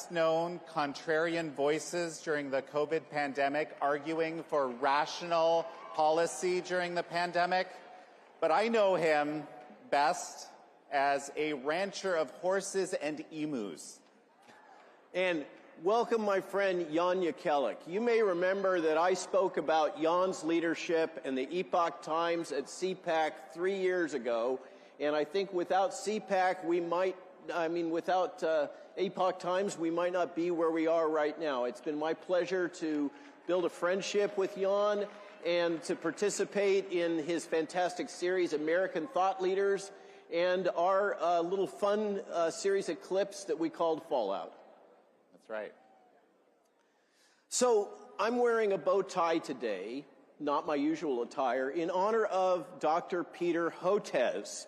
best-known contrarian voices during the COVID pandemic, arguing for rational policy during the pandemic. But I know him best as a rancher of horses and emus. And welcome, my friend Jan Jekielek. You may remember that I spoke about Jan's leadership and the Epoch Times at CPAC 3 years ago. And I think without CPAC, without Epoch Times, we might not be where we are right now. It's been my pleasure to build a friendship with Jan and to participate in his fantastic series, American Thought Leaders, and our little fun series of clips that we called Fallout. That's right. So I'm wearing a bow tie today, not my usual attire, in honor of Dr. Peter Hotez.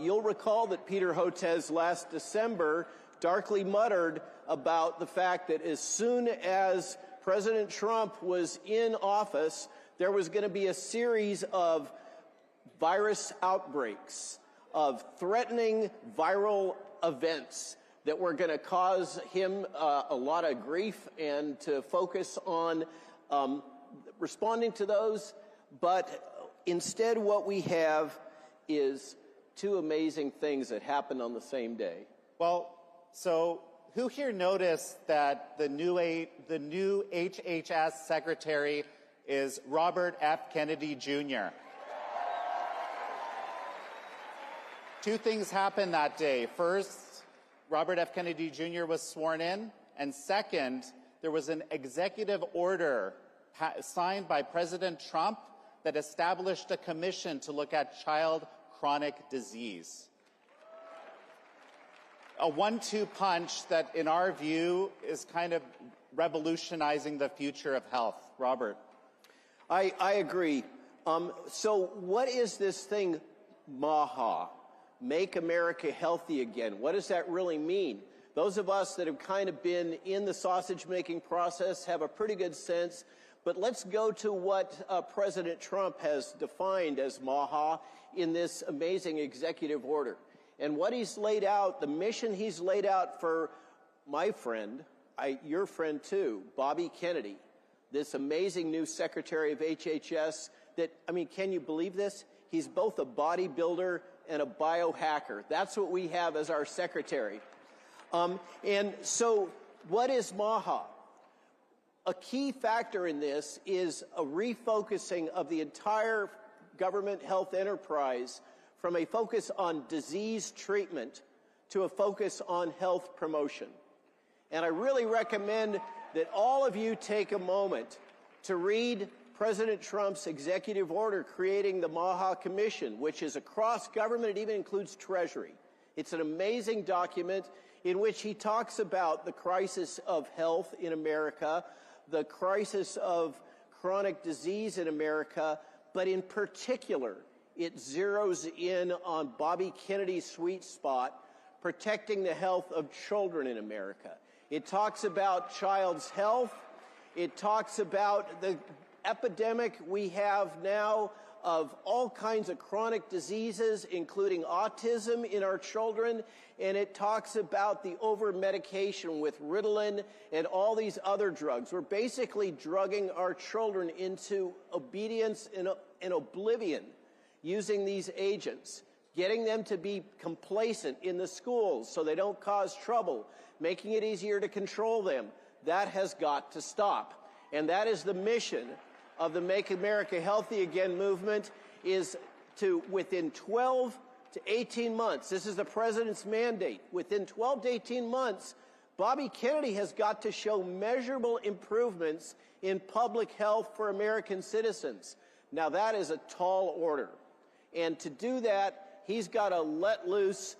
You'll recall that Peter Hotez last December darkly muttered about the fact that as soon as President Trump was in office, there was going to be a series of virus outbreaks, of threatening viral events that were going to cause him a lot of grief, and to focus on responding to those. But instead, what we have is two amazing things that happened on the same day. Well, so who here noticed that the new HHS secretary is Robert F. Kennedy Jr.? Two things happened that day. First, Robert F. Kennedy Jr. was sworn in, and second, there was an executive order signed by President Trump that established a commission to look at child chronic disease. A 1-2 punch that, in our view, is kind of revolutionizing the future of health. Robert. I agree. So what is this thing, Maha? Make America Healthy Again. What does that really mean? Those of us that have kind of been in the sausage-making process have a pretty good sense. But let's go to what President Trump has defined as Maha in this amazing executive order. And what he's laid out, the mission he's laid out for my friend, your friend too, Bobby Kennedy, this amazing new Secretary of HHS that, can you believe this? He's both a bodybuilder and a biohacker. That's what we have as our secretary. And so what is Maha? A key factor in this is a refocusing of the entire government health enterprise from a focus on disease treatment to a focus on health promotion. And I really recommend that all of you take a moment to read President Trump's executive order creating the Maha Commission, which is across government. It even includes Treasury. It's an amazing document in which he talks about the crisis of health in America, the crisis of chronic disease in America, but in particular, it zeroes in on Bobby Kennedy's sweet spot, protecting the health of children in America. It talks about child's health. It talks about the epidemic we have now of all kinds of chronic diseases, including autism in our children. And it talks about the over-medication with Ritalin and all these other drugs. We're basically drugging our children into obedience and oblivion using these agents, getting them to be complacent in the schools so they don't cause trouble, making it easier to control them. That has got to stop. And that is the mission of the Make America Healthy Again movement, is to, within 12 to 18 months, this is the president's mandate, within 12 to 18 months, Bobby Kennedy has got to show measurable improvements in public health for American citizens. Now that is a tall order. And to do that, he's got to let loose,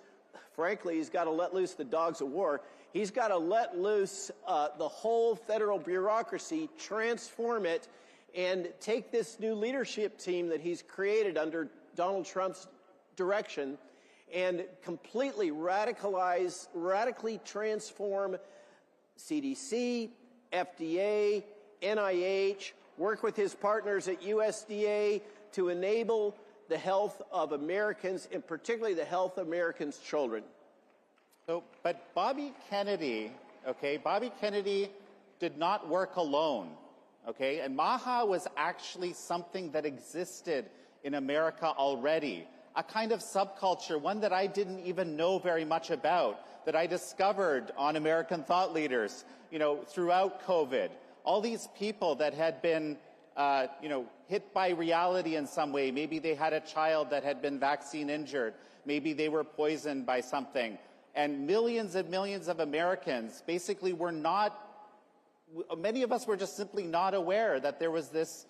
frankly, he's got to let loose the dogs of war. He's got to let loose the whole federal bureaucracy, transform it, and take this new leadership team that he's created under Donald Trump's direction and completely radically transform CDC, FDA, NIH, work with his partners at USDA to enable the health of Americans, and particularly the health of Americans' children. But Bobby Kennedy okay? Bobby Kennedy did not work alone, okay? And Maha was actually something that existed in America already, a kind of subculture, one that I didn't even know very much about, that I discovered on American thought leaders, throughout COVID. All these people that had been, hit by reality in some way. Maybe they had a child that had been vaccine injured. Maybe they were poisoned by something. And millions of Americans basically were not, many of us were just simply not aware that there was this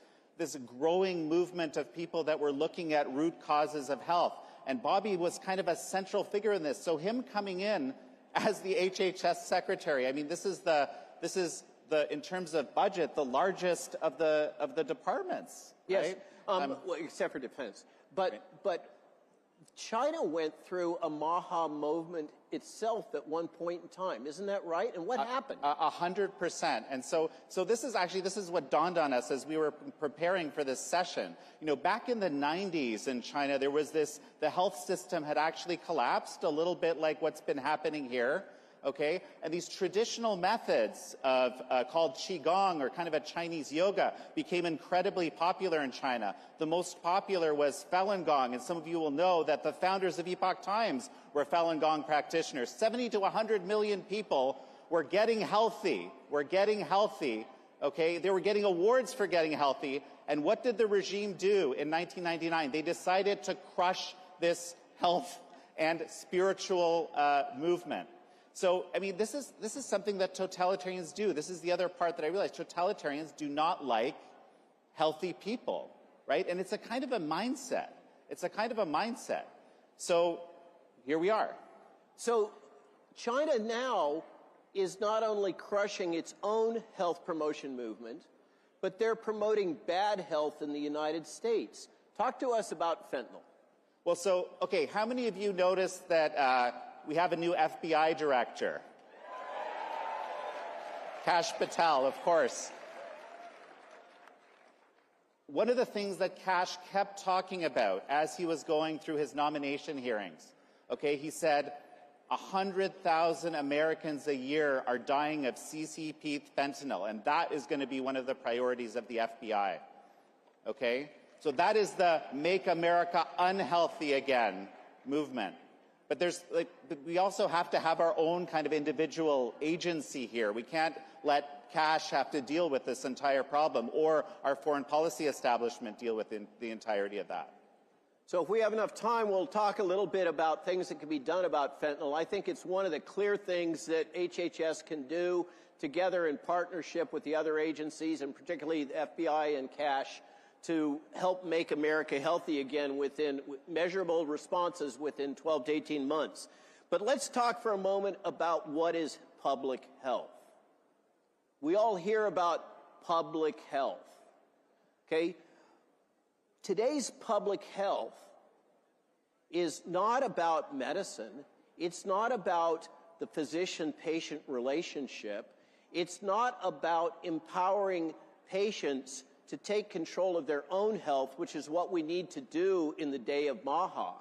growing movement of people that were looking at root causes of health. And Bobby was kind of a central figure in this. So him coming in as the HHS secretary, I mean, this is in terms of budget, the largest of the departments. Yes, right? Well, except for defense. But China went through a Maha movement itself at one point in time. Isn't that right? And what happened? 100%. And so this is what dawned on us as we were preparing for this session. Back in the 90s in China, there was the health system had actually collapsed, a little bit like what's been happening here. Okay, and these traditional methods of called Qigong, or kind of a Chinese yoga, became incredibly popular in China. The most popular was Falun Gong, and some of you will know that the founders of Epoch Times were Falun Gong practitioners. 70 to 100 million people were getting healthy. Okay, they were getting awards for getting healthy. And what did the regime do in 1999? They decided to crush this health and spiritual movement. So, I mean, this is something that totalitarians do. This is the other part that I realized. Totalitarians do not like healthy people, right? And it's a kind of a mindset. So, here we are. So, China now is not only crushing its own health promotion movement, but they're promoting bad health in the United States. Talk to us about fentanyl. Well, so, okay, how many of you noticed that we have a new FBI director? Kash Patel, of course. One of the things that Kash kept talking about as he was going through his nomination hearings, okay, he said 100,000 Americans a year are dying of CCP fentanyl, and that is going to be one of the priorities of the FBI, okay? So that is the Make America Unhealthy Again movement. But we also have to have our own kind of individual agency here. We can't let Kash have to deal with this entire problem, or our foreign policy establishment deal with the entirety of that. So if we have enough time, we'll talk a little bit about things that can be done about fentanyl. I think it's one of the clear things that HHS can do together in partnership with the other agencies, and particularly the FBI and Kash, to help make America healthy again within measurable responses within 12 to 18 months. But let's talk for a moment about what is public health. We all hear about public health, okay? Today's public health is not about medicine. It's not about the physician-patient relationship. It's not about empowering patients to take control of their own health, which is what we need to do in the day of Maha.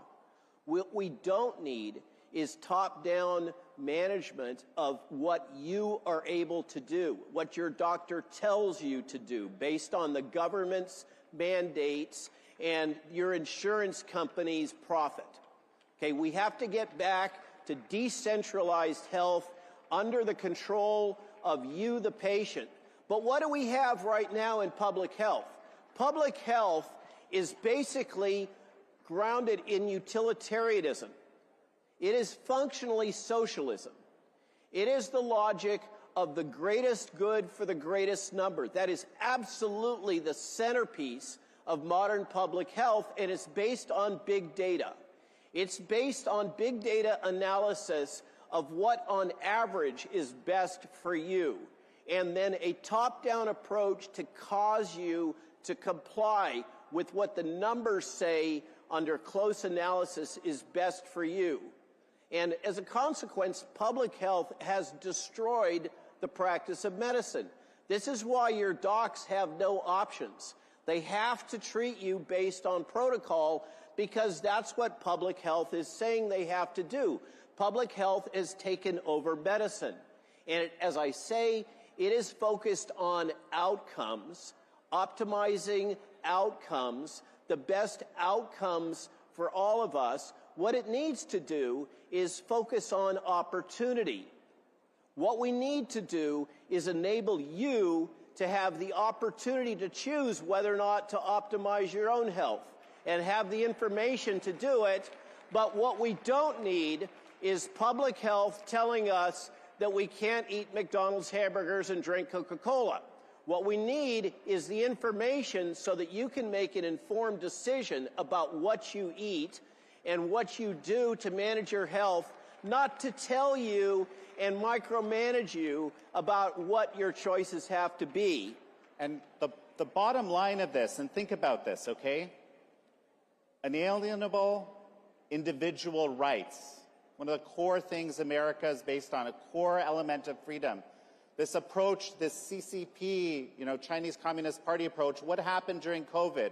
What we don't need is top-down management of what you are able to do, what your doctor tells you to do, based on the government's mandates and your insurance company's profit. Okay, we have to get back to decentralized health under the control of you, the patient. But what do we have right now in public health? Public health is basically grounded in utilitarianism. It is functionally socialism. It is the logic of the greatest good for the greatest number. That is absolutely the centerpiece of modern public health, and it's based on big data. It's based on big data analysis of what on average is best for you, and then a top-down approach to cause you to comply with what the numbers say under close analysis is best for you. And as a consequence, public health has destroyed the practice of medicine. This is why your docs have no options. They have to treat you based on protocol, because that's what public health is saying they have to do. Public health has taken over medicine. And as I say, it is focused on outcomes, optimizing outcomes, the best outcomes for all of us. What it needs to do is focus on opportunity. What we need to do is enable you to have the opportunity to choose whether or not to optimize your own health and have the information to do it. But what we don't need is public health telling us that we can't eat McDonald's hamburgers and drink Coca-Cola. What we need is the information so that you can make an informed decision about what you eat and what you do to manage your health, not to tell you and micromanage you about what your choices have to be. And the bottom line of this, and think about this, okay? Inalienable individual rights. One of the core things America is based on, a core element of freedom. This approach, this CCP, Chinese Communist Party approach, what happened during COVID?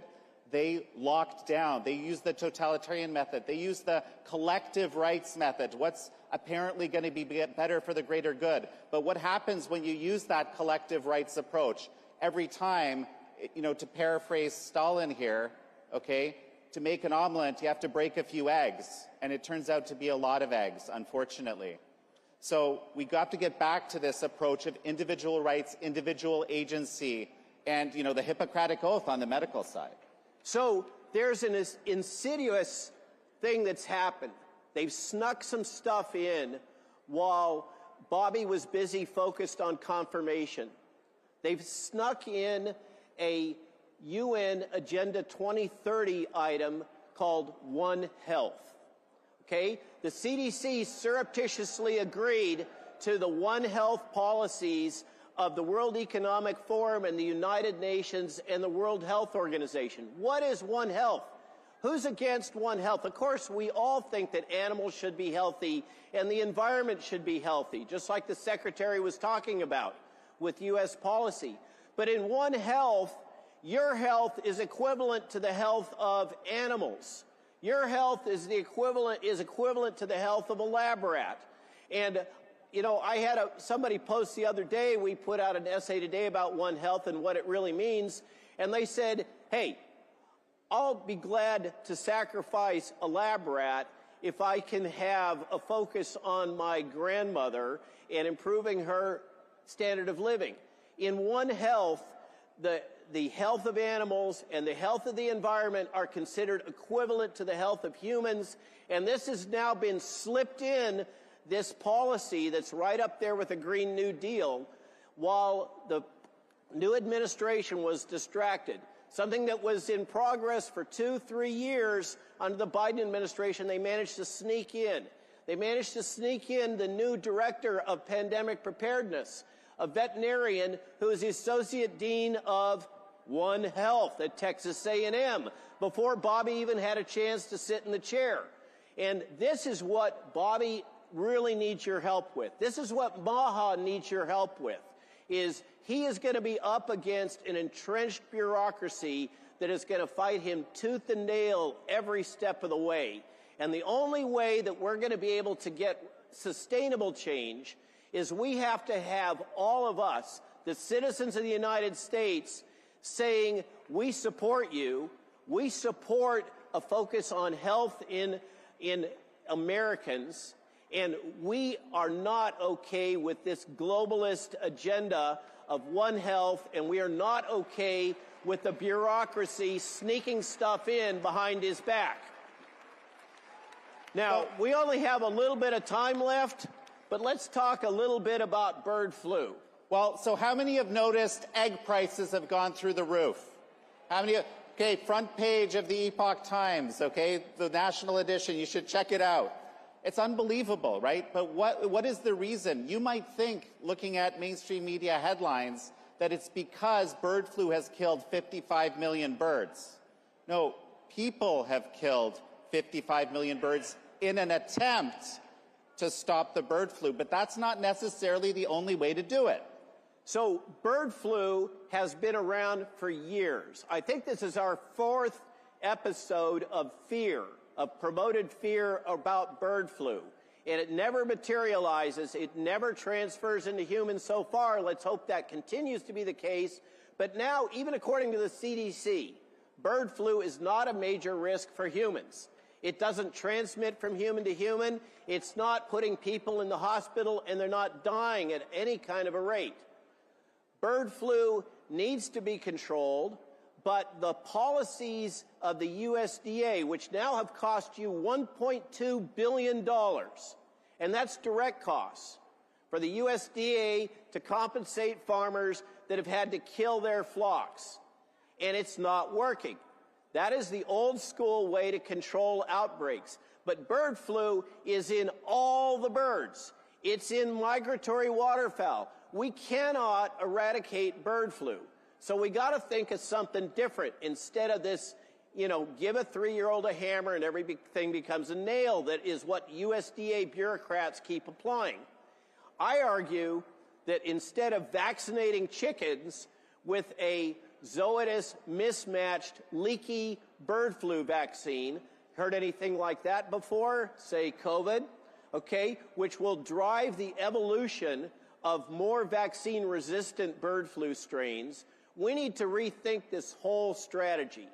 They locked down. They used the totalitarian method. They used the collective rights method. What's apparently going to be better for the greater good? But what happens when you use that collective rights approach? Every time, to paraphrase Stalin here, okay, to make an omelet, you have to break a few eggs. And it turns out to be a lot of eggs, unfortunately. So we got to get back to this approach of individual rights, individual agency, and, the Hippocratic Oath on the medical side. So there's an insidious thing that's happened. They've snuck some stuff in while Bobby was busy focused on confirmation. They've snuck in a UN Agenda 2030 item called One Health. Okay? The CDC surreptitiously agreed to the One Health policies of the World Economic Forum and the United Nations and the World Health Organization. What is One Health? Who's against One Health? Of course, we all think that animals should be healthy and the environment should be healthy, just like the Secretary was talking about with U.S. policy. But in One Health, your health is equivalent to the health of animals. Your health is equivalent to the health of a lab rat. And I had somebody post the other day, we put out an essay today about One Health and what it really means, and they said, hey, I'll be glad to sacrifice a lab rat if I can have a focus on my grandmother and improving her standard of living. In One Health, the health of animals and the health of the environment are considered equivalent to the health of humans, and this has now been slipped in this policy that's right up there with the Green New Deal while the new administration was distracted. Something that was in progress for 2-3 years under the Biden administration, they managed to sneak in. They managed to sneak in the new director of pandemic preparedness, a veterinarian who is the associate dean of One Health at Texas A&M, before Bobby even had a chance to sit in the chair. And this is what Bobby really needs your help with. This is what Maha needs your help with, is he is going to be up against an entrenched bureaucracy that is going to fight him tooth and nail every step of the way. And the only way that we're going to be able to get sustainable change is we have to have all of us, the citizens of the United States, saying, we support you, we support a focus on health in Americans, and we are not okay with this globalist agenda of One Health, and we are not okay with the bureaucracy sneaking stuff in behind his back. Now, we only have a little bit of time left, but let's talk a little bit about bird flu. Well, so how many have noticed egg prices have gone through the roof? How many? Okay, front page of the Epoch Times, okay, the national edition, you should check it out. It's unbelievable, right? But what is the reason? You might think, looking at mainstream media headlines, that it's because bird flu has killed 55 million birds. No, people have killed 55 million birds in an attempt to stop the bird flu, but that's not necessarily the only way to do it. So bird flu has been around for years. I think this is our 4th episode of fear, of promoted fear about bird flu. and it never materializes. It never transfers into humans so far. Let's hope that continues to be the case. But now, even according to the CDC, bird flu is not a major risk for humans. It doesn't transmit from human to human. It's not putting people in the hospital, and they're not dying at any kind of a rate. Bird flu needs to be controlled, but the policies of the USDA, which now have cost you $1.2 billion, and that's direct costs, for the USDA to compensate farmers that have had to kill their flocks, and it's not working. That is the old school way to control outbreaks. But bird flu is in all the birds. It's in migratory waterfowl. We cannot eradicate bird flu. So we got to think of something different instead of this, give a 3-year-old a hammer and everything becomes a nail. That is what USDA bureaucrats keep applying. I argue that instead of vaccinating chickens with a Zoetis mismatched leaky bird flu vaccine, heard anything like that before? Say COVID, okay, which will drive the evolution of more vaccine-resistant bird flu strains. We need to rethink this whole strategy.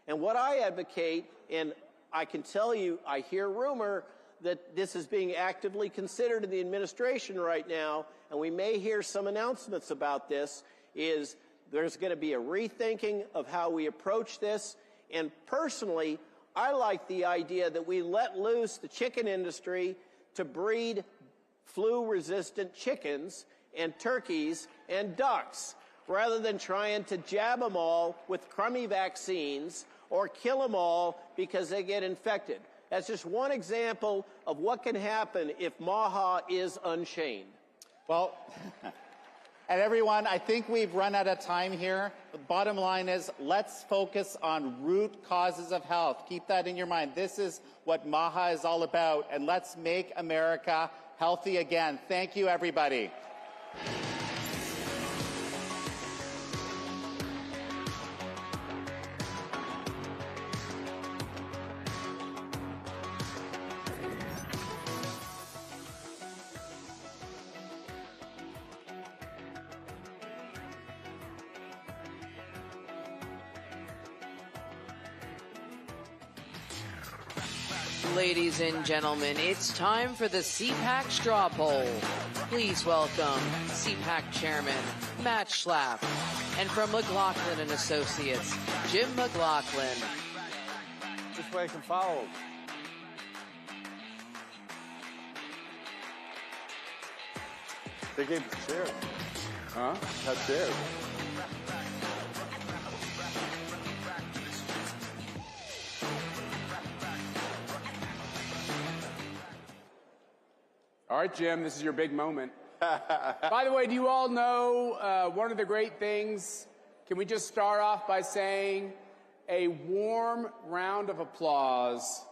And what I advocate, and I can tell you, I hear rumor that this is being actively considered in the administration right now, and we may hear some announcements about this, is there's going to be a rethinking of how we approach this. And personally, I like the idea that we let loose the chicken industry to breed flu-resistant chickens and turkeys and ducks, rather than trying to jab them all with crummy vaccines or kill them all because they get infected. That's just one example of what can happen if Maha is unchained. Well, and everyone, I think we've run out of time here. The bottom line is, let's focus on root causes of health. Keep that in your mind. This is what Maha is all about, and let's make America healthy again. Thank you, everybody. Ladies and gentlemen, it's time for the CPAC straw poll. Please welcome CPAC Chairman Matt Schlapp, and from McLaughlin and Associates, Jim McLaughlin. This way I can follow. They gave us chairs. Huh? Had chairs. All right, Jim, this is your big moment. By the way, do you all know one of the great things? Can we just start off by saying a warm round of applause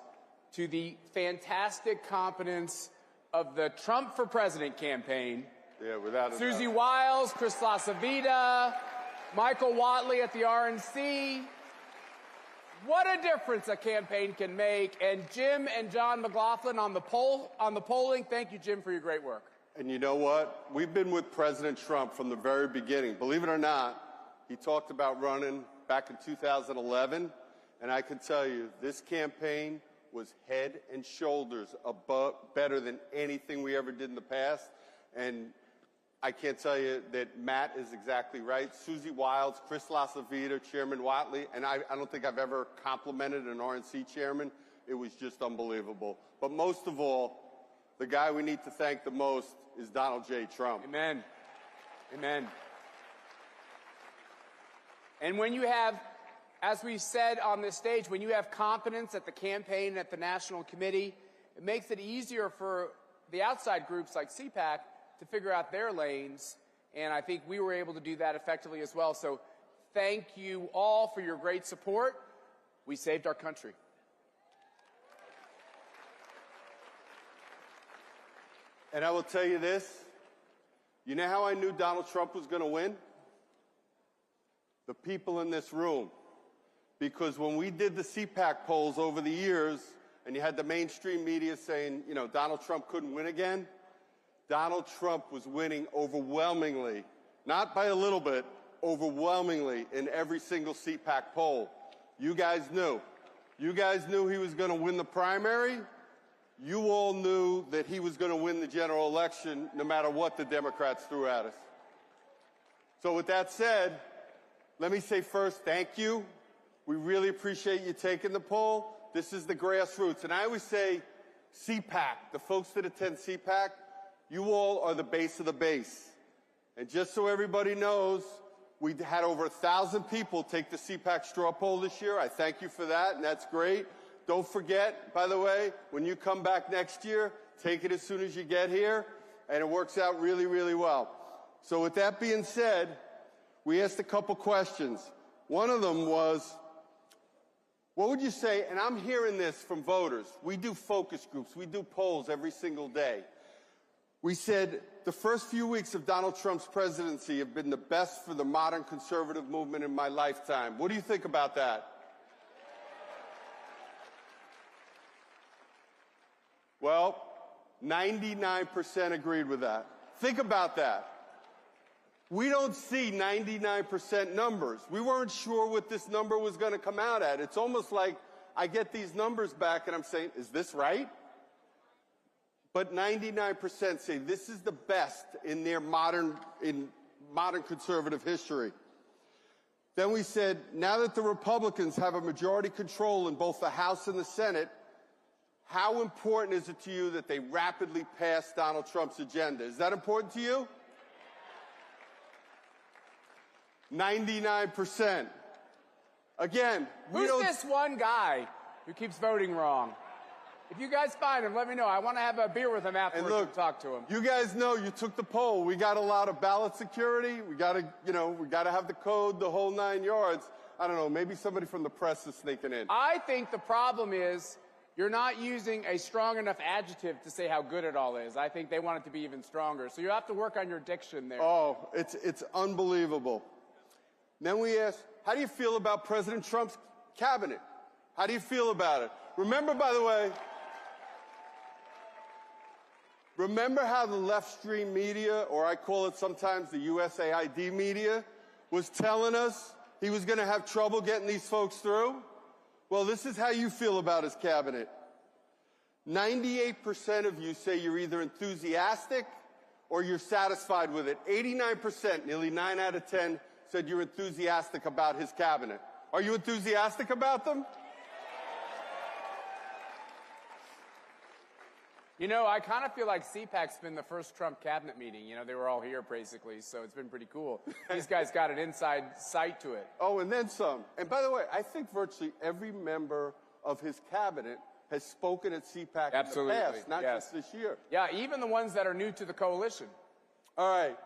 to the fantastic competence of the Trump for President campaign. Yeah, without a Susie doubt. Wiles, Chris LaCivita, Michael Watley at the RNC. What a difference a campaign can make. And Jim and John McLaughlin on the polling. Thank you, Jim, for your great work. And you know what? We've been with President Trump from the very beginning. Believe it or not, he talked about running back in 2011. And I can tell you, this campaign was head and shoulders above, better than anything we ever did in the past. And I can't tell you that Matt is exactly right. Susie Wiles, Chris LaCivita, Chairman Watley, and I don't think I've ever complimented an RNC chairman. It was just unbelievable. But most of all, the guy we need to thank the most is Donald J. Trump. Amen. Amen. And when you have, as we said on this stage, when you have confidence at the campaign and at the national committee, it makes it easier for the outside groups like CPAC to figure out their lanes, and I think we were able to do that effectively as well. So thank you all for your great support. We saved our country. And I will tell you this, you know how I knew Donald Trump was going to win? The people in this room. Because when we did the CPAC polls over the years, and you had the mainstream media saying, you know, Donald Trump couldn't win again, Donald Trump was winning overwhelmingly, not by a little bit, overwhelmingly in every single CPAC poll. You guys knew. You guys knew he was going to win the primary. You all knew that he was going to win the general election no matter what the Democrats threw at us. So with that said, let me say first, thank you. We really appreciate you taking the poll. This is the grassroots. And I always say CPAC, the folks that attend CPAC, you all are the base of the base. And just so everybody knows, we had over 1,000 people take the CPAC straw poll this year. I thank you for that, and that's great. Don't forget, by the way, when you come back next year, take it as soon as you get here, and it works out really, really well. So with that being said, we asked a couple questions. One of them was, what would you say, and I'm hearing this from voters. We do focus groups. We do polls every single day. We said the first few weeks of Donald Trump's presidency have been the best for the modern conservative movement in my lifetime. What do you think about that? Well, 99% agreed with that. Think about that. We don't see 99% numbers. We weren't sure what this number was going to come out at. It's almost like I get these numbers back and I'm saying, is this right? But 99% say this is the best in their modern conservative history. Then we said, now that the Republicans have a majority control in both the House and the Senate, how important is it to you that they rapidly pass Donald Trump's agenda? Is that important to you? 99%. Again, who's this one guy who keeps voting wrong? If you guys find him, let me know. I want to have a beer with him afterwards and talk to him. You guys know you took the poll. We got a lot of ballot security. We got to have the code, the whole 9 yards. I don't know, maybe somebody from the press is sneaking in. I think the problem is you're not using a strong enough adjective to say how good it all is. I think they want it to be even stronger. So you have to work on your diction there. Oh, it's unbelievable. Then we asked, how do you feel about President Trump's cabinet? How do you feel about it? Remember, by the way, remember how the left-stream media, or I call it sometimes the USAID media, was telling us he was going to have trouble getting these folks through? Well, this is how you feel about his cabinet. 98% of you say you're either enthusiastic or you're satisfied with it. 89%, nearly 9 out of 10, said you're enthusiastic about his cabinet. Are you enthusiastic about them? You know, I kind of feel like CPAC's been the first Trump cabinet meeting. You know, they were all here basically, so it's been pretty cool. These guys got an inside sight to it. Oh, and then some. And by the way, I think virtually every member of his cabinet has spoken at CPAC in the past, not just this year. Yeah, even the ones that are new to the coalition. All right.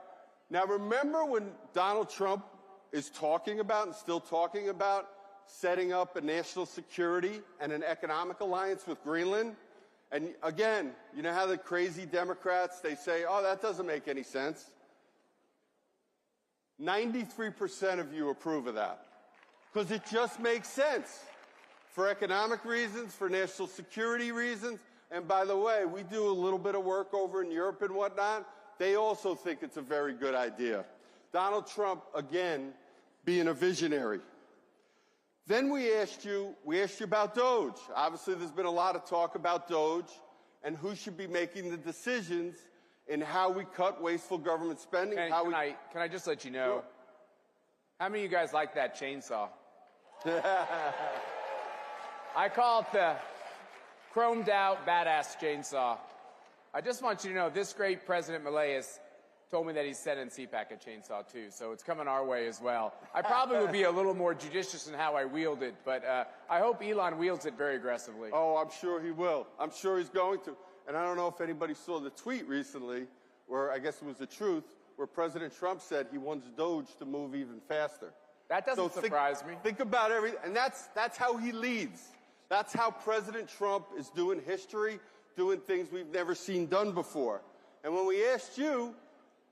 Now, remember when Donald Trump is talking about and still talking about setting up a national security and an economic alliance with Greenland? And again, you know how the crazy Democrats, they say, oh, that doesn't make any sense. 93% of you approve of that because it just makes sense for economic reasons, for national security reasons. And by the way, we do a little bit of work over in Europe and whatnot. They also think it's a very good idea. Donald Trump, again, being a visionary. Then we asked you about DOGE. Obviously, there's been a lot of talk about DOGE and who should be making the decisions in how we cut wasteful government spending. Can I just let you know, Sure. How many of you guys like that chainsaw? I call it the chromed out badass chainsaw. I just want you to know this great President Milei told me that he's sending CPAC a chainsaw too, so it's coming our way as well. I probably would be a little more judicious in how I wield it, but I hope Elon wields it very aggressively. Oh, I'm sure he will. I'm sure he's going to. And I don't know if anybody saw the tweet recently, where I guess it was the truth, where President Trump said he wants DOGE to move even faster. That doesn't surprise me. Think about everything, and that's how he leads. That's how President Trump is doing history, doing things we've never seen done before. And when we asked you,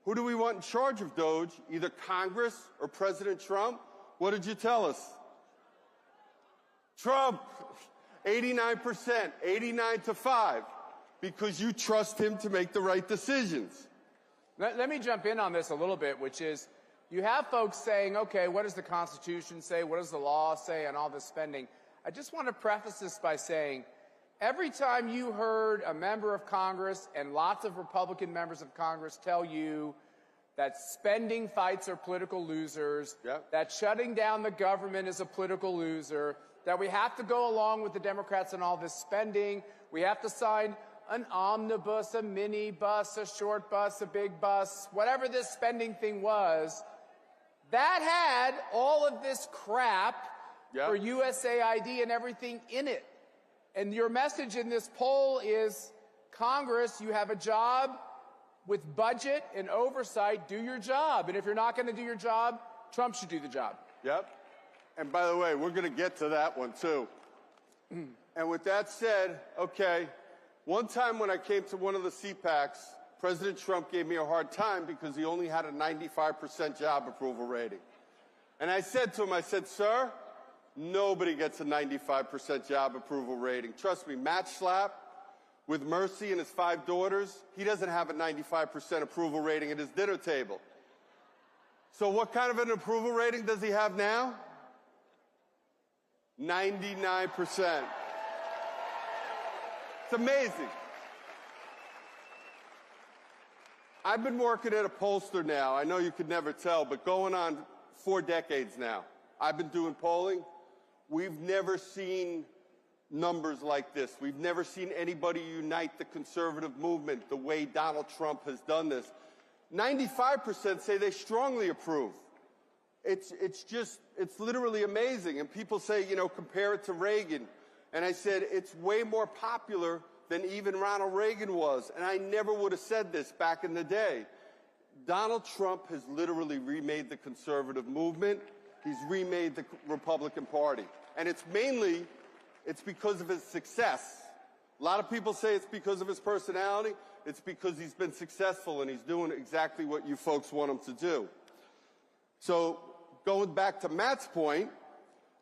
who do we want in charge of DOGE, either Congress or President Trump, what did you tell us? Trump. 89%, 89-5, because you trust him to make the right decisions. Let me jump in on this a little bit, which is you have folks saying, okay, what does the Constitution say? What does the law say on all this spending? I just want to preface this by saying every time you heard a member of Congress and lots of Republican members of Congress tell you that spending fights are political losers, that shutting down the government is a political loser, that we have to go along with the Democrats on all this spending, we have to sign an omnibus, a mini bus, a short bus, a big bus, whatever this spending thing was, that had all of this crap for USAID and everything in it. And your message in this poll is, Congress, you have a job with budget and oversight, do your job. And if you're not going to do your job, Trump should do the job. Yep. And by the way, we're going to get to that one too. And with that said, okay, one time when I came to one of the CPACs, President Trump gave me a hard time because he only had a 95% job approval rating. And I said to him, I said, sir, nobody gets a 95% job approval rating. Trust me, Matt Schlapp, with Mercy and his 5 daughters, he doesn't have a 95% approval rating at his dinner table. So what kind of an approval rating does he have now? 99%. It's amazing. I've been working at a pollster now. I know you could never tell, but going on 4 decades now. I've been doing polling. We've never seen numbers like this. We've never seen anybody unite the conservative movement the way Donald Trump has done this. 95% say they strongly approve. It's literally amazing. And people say, you know, compare it to Reagan. And I said, it's way more popular than even Ronald Reagan was. And I never would have said this back in the day. Donald Trump has literally remade the conservative movement. He's remade the Republican Party. And it's because of his success. A lot of people say it's because of his personality. It's because he's been successful and he's doing exactly what you folks want him to do. So going back to Matt's point,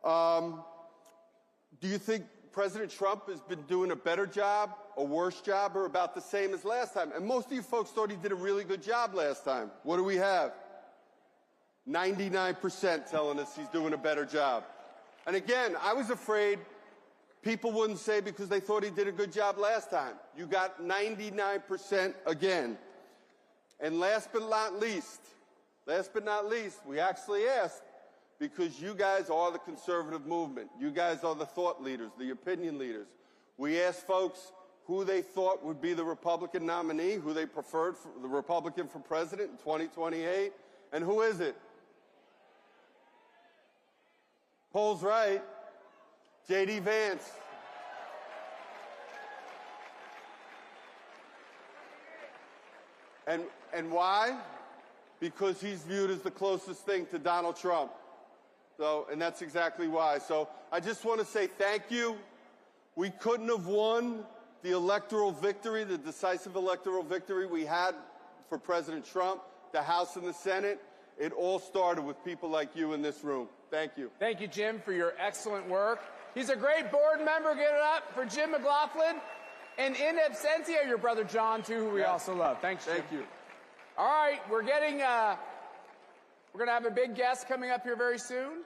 do you think President Trump has been doing a better job, a worse job, or about the same as last time? And most of you folks thought he did a really good job last time. What do we have? 99% telling us he's doing a better job. And again, I was afraid people wouldn't say because they thought he did a good job last time. You got 99% again. And last but not least, we actually asked, because you guys are the conservative movement. You guys are the thought leaders, the opinion leaders. We asked folks who they thought would be the Republican nominee, who they preferred for the Republican for president in 2028. And who is it? Poll's right. J.D. Vance. And why? Because he's viewed as the closest thing to Donald Trump. So, and that's exactly why. So I just want to say thank you. We couldn't have won the electoral victory, the decisive electoral victory we had for President Trump, the House and the Senate. It all started with people like you in this room. Thank you. Thank you, Jim, for your excellent work. He's a great board member. Give it up for Jim McLaughlin. And in absentia, your brother John, too, who we also love. Thanks, Jim. Thank you. All right, we're going to have a big guest coming up here very soon.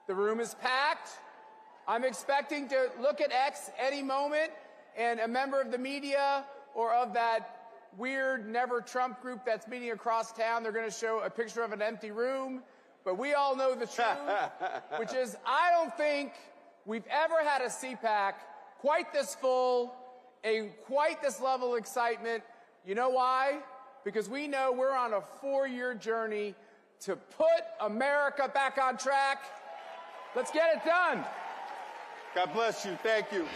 The room is packed. I'm expecting to look at X any moment, and a member of the media or of that weird Never Trump group that's meeting across town, they're going to show a picture of an empty room. But we all know the truth, which is I don't think we've ever had a CPAC quite this full, quite this level of excitement. You know why? Because we know we're on a 4-year journey to put America back on track. Let's get it done. God bless you. Thank you.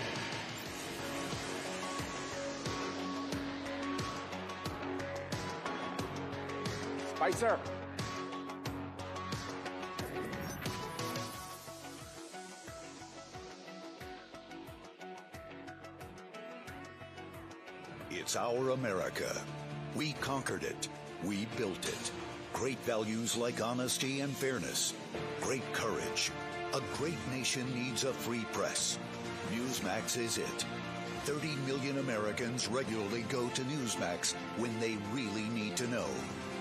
Spicer. It's our America. We conquered it. We built it. Great values like honesty and fairness. Great courage. A great nation needs a free press. Newsmax is it. 30 million Americans regularly go to Newsmax when they really need to know.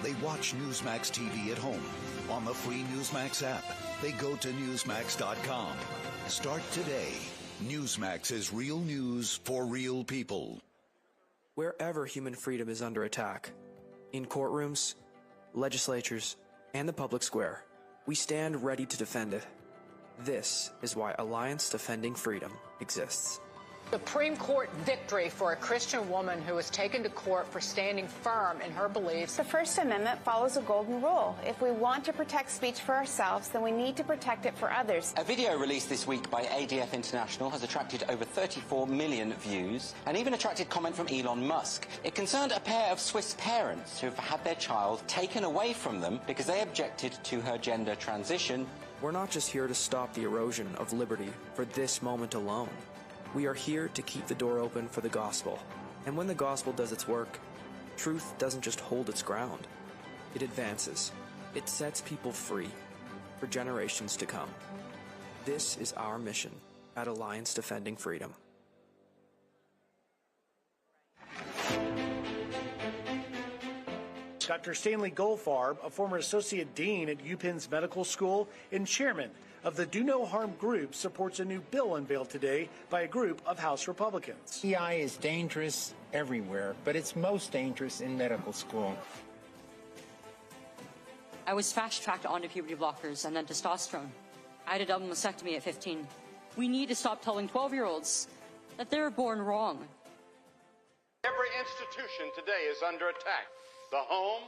They watch Newsmax TV at home. On the free Newsmax app, they go to Newsmax.com. Start today. Newsmax is real news for real people. Wherever human freedom is under attack, in courtrooms, legislatures, and the public square, we stand ready to defend it. This is why Alliance Defending Freedom exists. Supreme Court victory for a Christian woman who was taken to court for standing firm in her beliefs. The First Amendment follows a golden rule. If we want to protect speech for ourselves, then we need to protect it for others. A video released this week by ADF International has attracted over 34 million views and even attracted comment from Elon Musk. It concerned a pair of Swiss parents who have had their child taken away from them because they objected to her gender transition. We're not just here to stop the erosion of liberty for this moment alone. We are here to keep the door open for the gospel. And when the gospel does its work, truth doesn't just hold its ground. It advances. It sets people free for generations to come. This is our mission at Alliance Defending Freedom. Dr. Stanley Goldfarb, a former associate dean at UPenn's Medical School and chairman of the Do No Harm group, supports a new bill unveiled today by a group of House Republicans. EI is dangerous everywhere, but it's most dangerous in medical school. I was fast-tracked onto puberty blockers and then testosterone. I had a double mastectomy at 15. We need to stop telling 12-year-olds that they were born wrong. Every institution today is under attack. The home,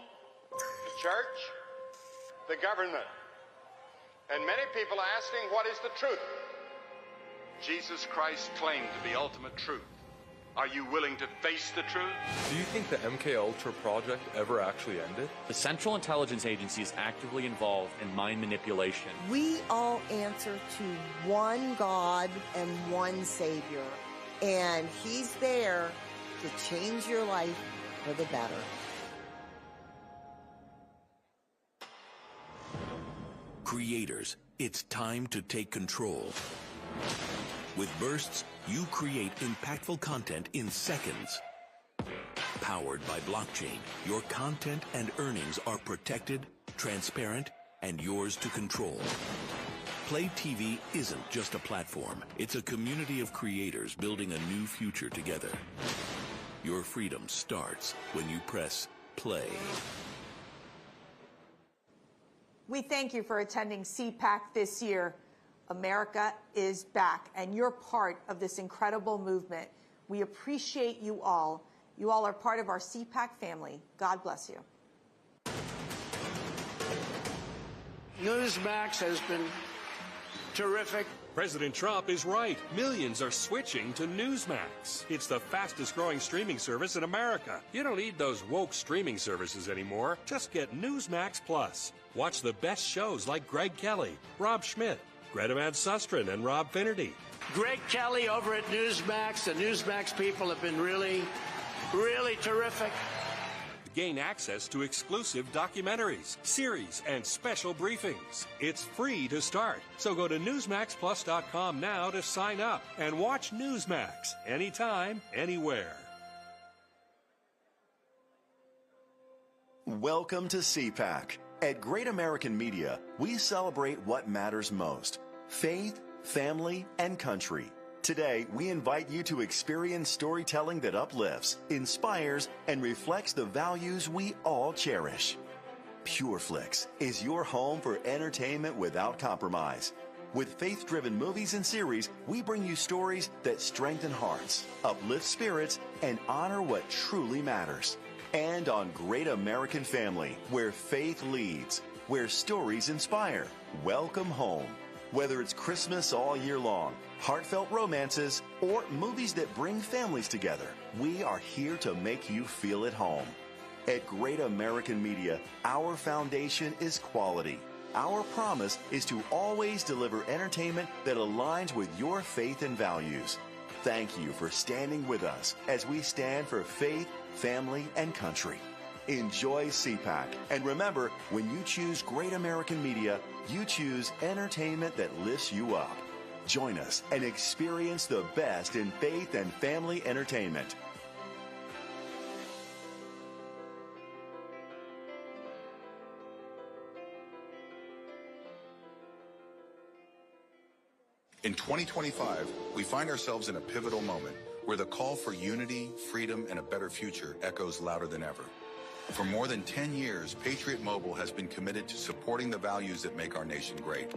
the church, the government. And many people are asking, what is the truth? Jesus Christ claimed to be ultimate truth. Are you willing to face the truth? Do you think the MKUltra project ever actually ended? The Central Intelligence Agency is actively involved in mind manipulation. We all answer to one God and one Savior, and He's there to change your life for the better. Creators, it's time to take control. With Bursts, you create impactful content in seconds. Powered by blockchain, your content and earnings are protected, transparent, and yours to control. Play TV isn't just a platform. It's a community of creators building a new future together. Your freedom starts when you press play. We thank you for attending CPAC this year. America is back, and you're part of this incredible movement. We appreciate you all. You all are part of our CPAC family. God bless you. Newsmax has been terrific. President Trump is right. Millions are switching to Newsmax. It's the fastest growing streaming service in America. You don't need those woke streaming services anymore. Just get Newsmax Plus. Watch the best shows like Greg Kelly, Rob Schmidt, Greta Van Susteren, and Rob Finnerty. Greg Kelly over at Newsmax. The Newsmax people have been really terrific. Gain access to exclusive documentaries, series, and special briefings. It's free to start. So go to NewsmaxPlus.com now to sign up and watch Newsmax anytime, anywhere. Welcome to CPAC. At Great American Media, we celebrate what matters most: faith, family, and country. Today, we invite you to experience storytelling that uplifts, inspires, and reflects the values we all cherish. PureFlix is your home for entertainment without compromise. With faith-driven movies and series, we bring you stories that strengthen hearts, uplift spirits, and honor what truly matters. And on Great American Family, where faith leads, where stories inspire. Welcome home. Whether it's Christmas all year long, heartfelt romances, or movies that bring families together, we are here to make you feel at home. At Great American Media, our foundation is quality. Our promise is to always deliver entertainment that aligns with your faith and values. Thank you for standing with us as we stand for faith, family, and country. Enjoy CPAC. And remember, when you choose Great American Media, you choose entertainment that lifts you up. Join us and experience the best in faith and family entertainment. In 2025, we find ourselves in a pivotal moment where the call for unity, freedom, and a better future echoes louder than ever. For more than 10 years, Patriot Mobile has been committed to supporting the values that make our nation great.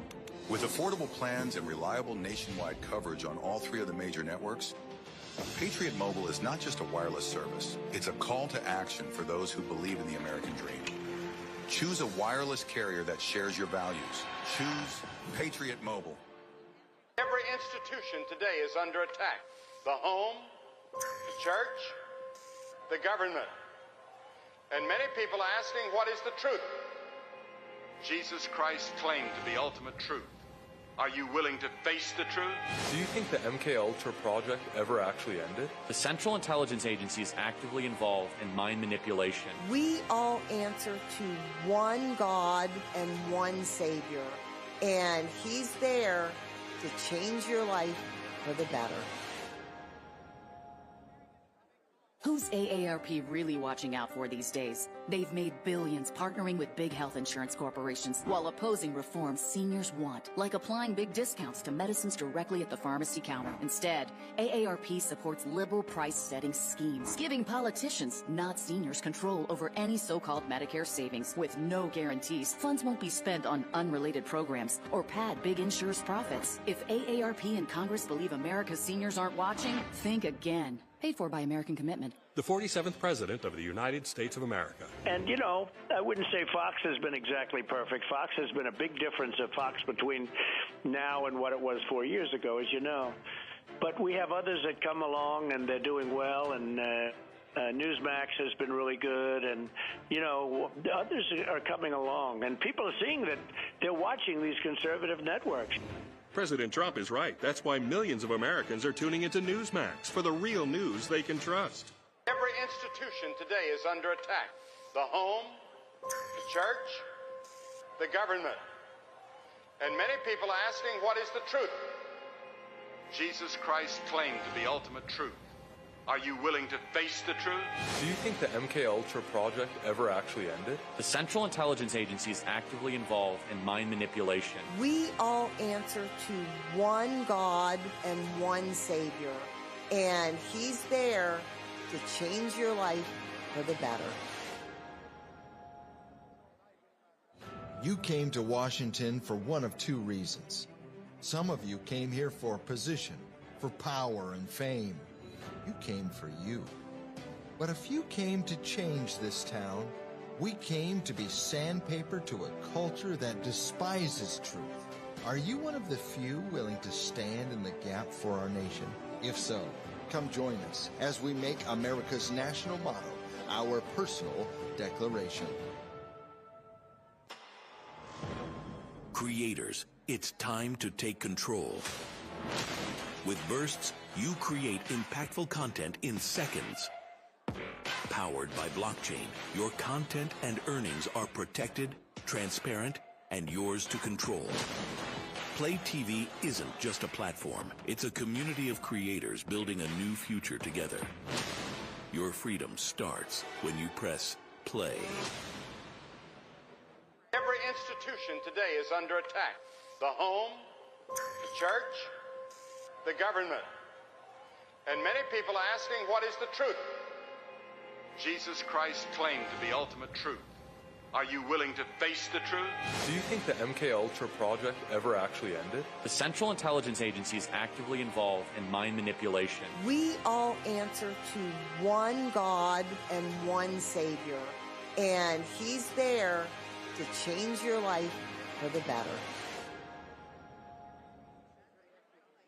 With affordable plans and reliable nationwide coverage on all 3 of the major networks, Patriot Mobile is not just a wireless service. It's a call to action for those who believe in the American dream. Choose a wireless carrier that shares your values. Choose Patriot Mobile. Every institution today is under attack. The home, the church, the government. And many people are asking, what is the truth? Jesus Christ claimed to be ultimate truth. Are you willing to face the truth? Do you think the MK Ultra project ever actually ended? The Central Intelligence Agency is actively involved in mind manipulation. We all answer to one God and one Savior, and He's there to change your life for the better. Who's AARP really watching out for these days? They've made billions partnering with big health insurance corporations while opposing reforms seniors want, like applying big discounts to medicines directly at the pharmacy counter. Instead, AARP supports liberal price-setting schemes, giving politicians, not seniors, control over any so-called Medicare savings. With no guarantees, funds won't be spent on unrelated programs or pad big insurers' profits. If AARP and Congress believe America's seniors aren't watching, think again. Paid for by American Commitment. The 47th President of the United States of America. And, you know, I wouldn't say Fox has been exactly perfect. Fox has been a big difference of Fox between now and what it was 4 years ago, as you know. But we have others that come along, and they're doing well, and Newsmax has been really good, and, you know, others are coming along. And people are seeing that they're watching these conservative networks. President Trump is right. That's why millions of Americans are tuning into Newsmax for the real news they can trust. Every institution today is under attack. The home, the church, the government. And many people are asking, what is the truth? Jesus Christ claimed to be ultimate truth. Are you willing to face the truth? Do you think the MK Ultra project ever actually ended? The Central Intelligence Agency is actively involved in mind manipulation. We all answer to one God and one Savior, and He's there to change your life for the better. You came to Washington for one of 2 reasons. Some of you came here for position, for power and fame. You came for you. But if you came to change this town, we came to be sandpaper to a culture that despises truth. Are you one of the few willing to stand in the gap for our nation? If so, come join us as we make America's national motto our personal declaration. Creators, it's time to take control. With Bursts, you create impactful content in seconds. Powered by blockchain, your content and earnings are protected, transparent, and yours to control. Play TV isn't just a platform. It's a community of creators building a new future together. Your freedom starts when you press play. Every institution today is under attack. The home, the church, the government. And many people are asking, what is the truth? Jesus Christ claimed to be ultimate truth. Are you willing to face the truth? Do you think the MK Ultra project ever actually ended? The Central Intelligence Agency is actively involved in mind manipulation. We all answer to one God and one Savior, and He's there to change your life for the better.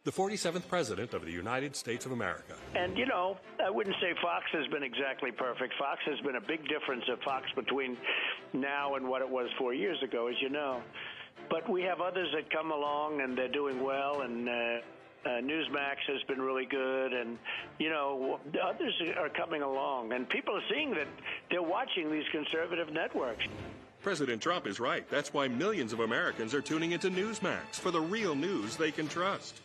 The 47th President of the United States of America. And, you know, I wouldn't say Fox has been exactly perfect. Fox has been a big difference of Fox between now and what it was 4 years ago, as you know. But we have others that come along, and they're doing well, and Newsmax has been really good, and, you know, others are coming along. And people are seeing that they're watching these conservative networks. President Trump is right. That's why millions of Americans are tuning into Newsmax for the real news they can trust.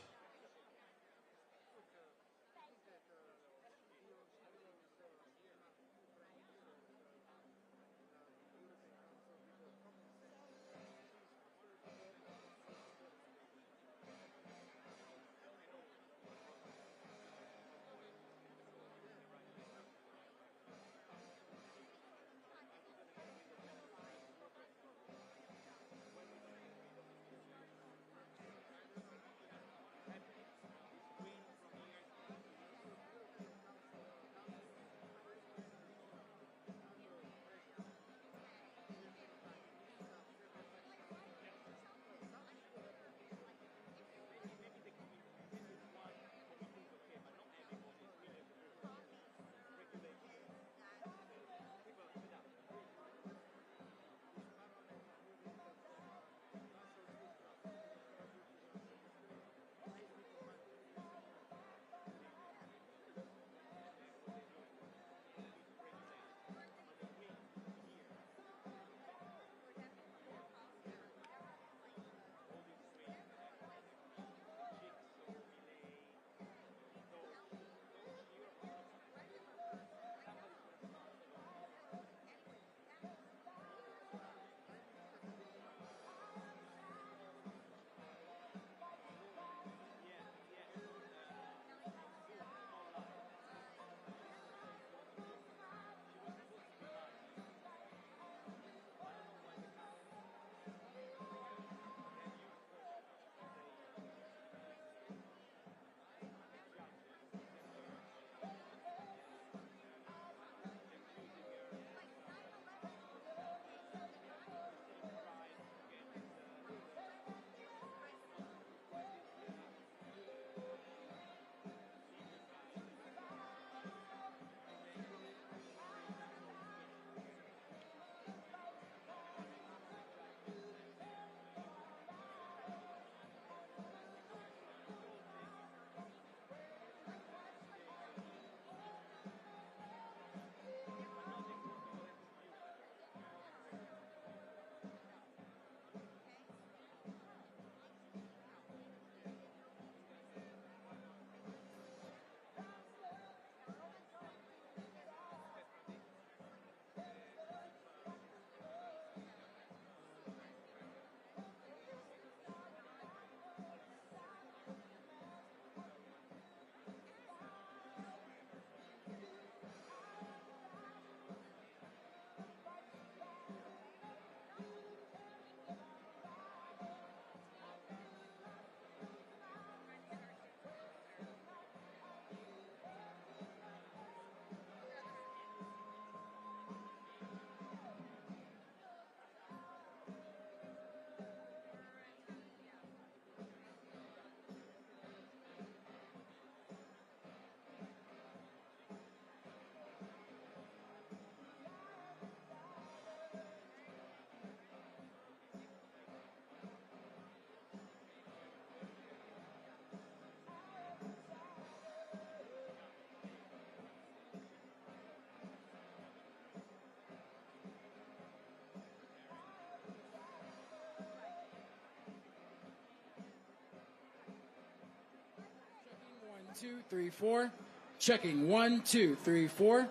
Two, three, four. Checking 1, 2, 3, 4.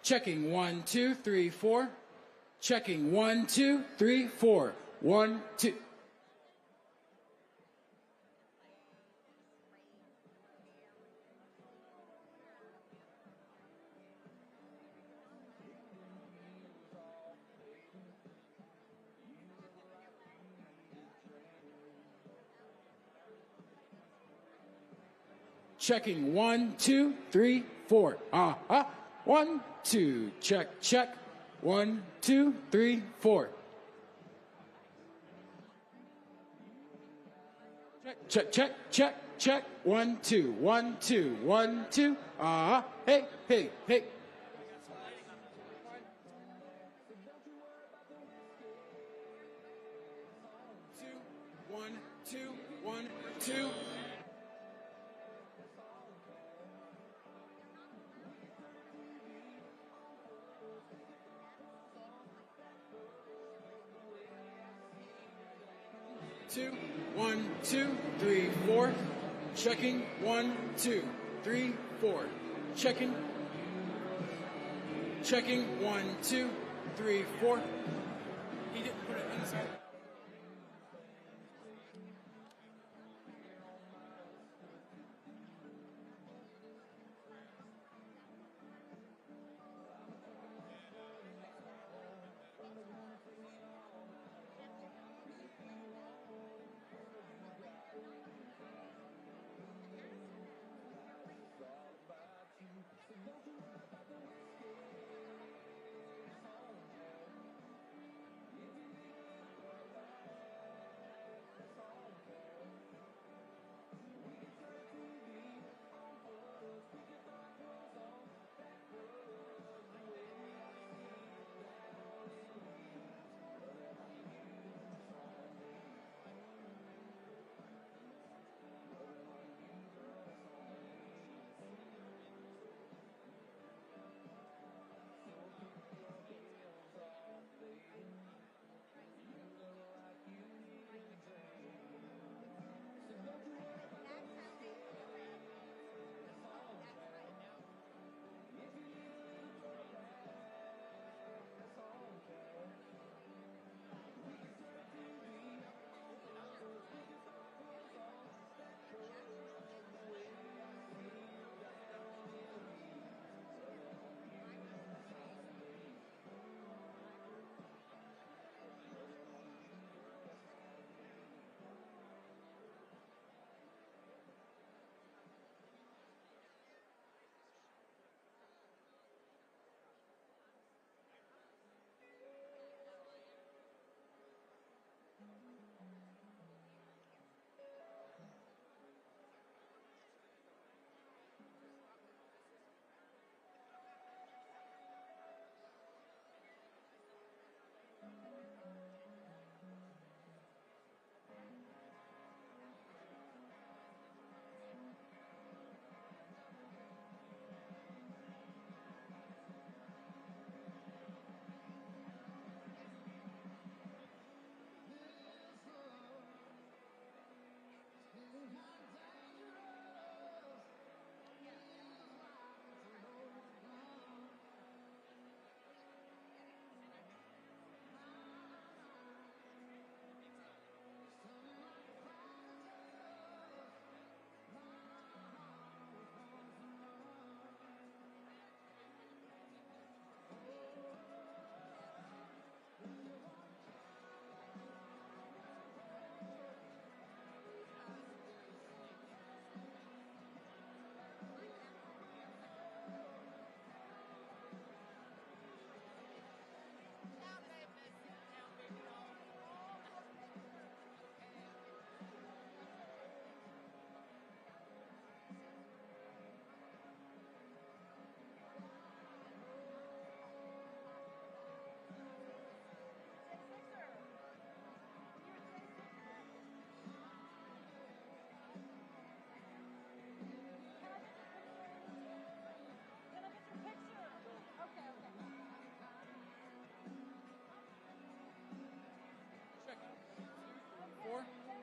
Checking 1, 2, 3, 4. Checking 1, 2, 3, 4. 1, 2. Checking 1, 2, 3, 4. 1, 2. Check, check. 1, 2, 3, 4. Check, check, check, check. 1, 2, 1, 2, 1, 2. Hey, hey, hey. One, two, 1, 2. 2, 1, 2, 3, 4. Checking 1, 2, 3, 4. Checking. Checking 1, 2, 3, 4. He didn't put it inside.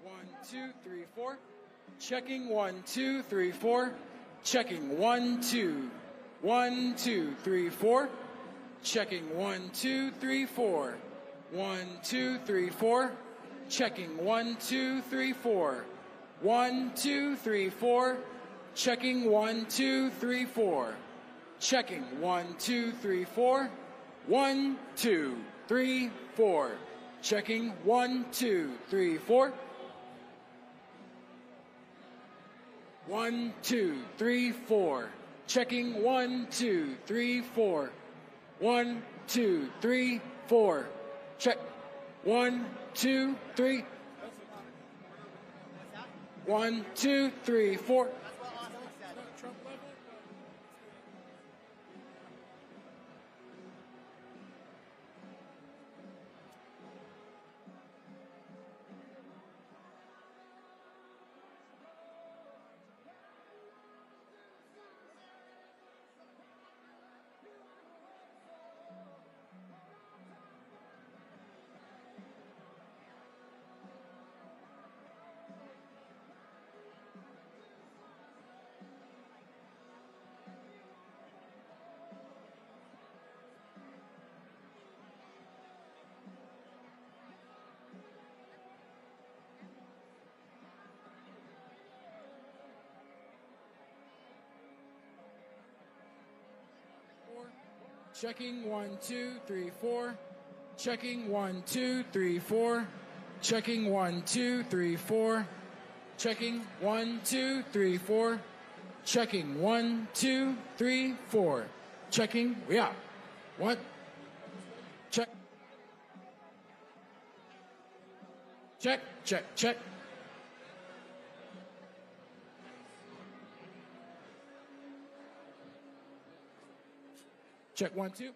One, two, three, four. Checking 1, 2, 3, 4. Checking 1, 2. 1, 2, 3, 4. Checking 1, 2, 3, 4. 1, 2, 3, 4. Checking 1, 2, 3, 4. 1, 2, 3, 4. Checking 1, 2, 3, 4. Checking 1, 2, 3, 4. 1, 2, 3, 4. Checking 1, 2, 3, 4. 1, 2, 3, 4. Checking 1, 2, 3, 4. 1, 2, 3, 4. Check. 1, 2, 3. 1, 2, 3, 4. Checking 1, 2, 3, 4. Checking 1, 2, 3, 4. Checking 1, 2, 3, 4. Checking 1, 2, 3, 4. Checking 1, 2, 3, 4. Checking. We out. 1. Check. Check, check, check. Check 1, 2.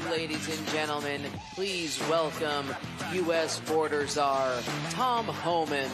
Ladies and gentlemen, please welcome U.S. Border Czar Tom Homan.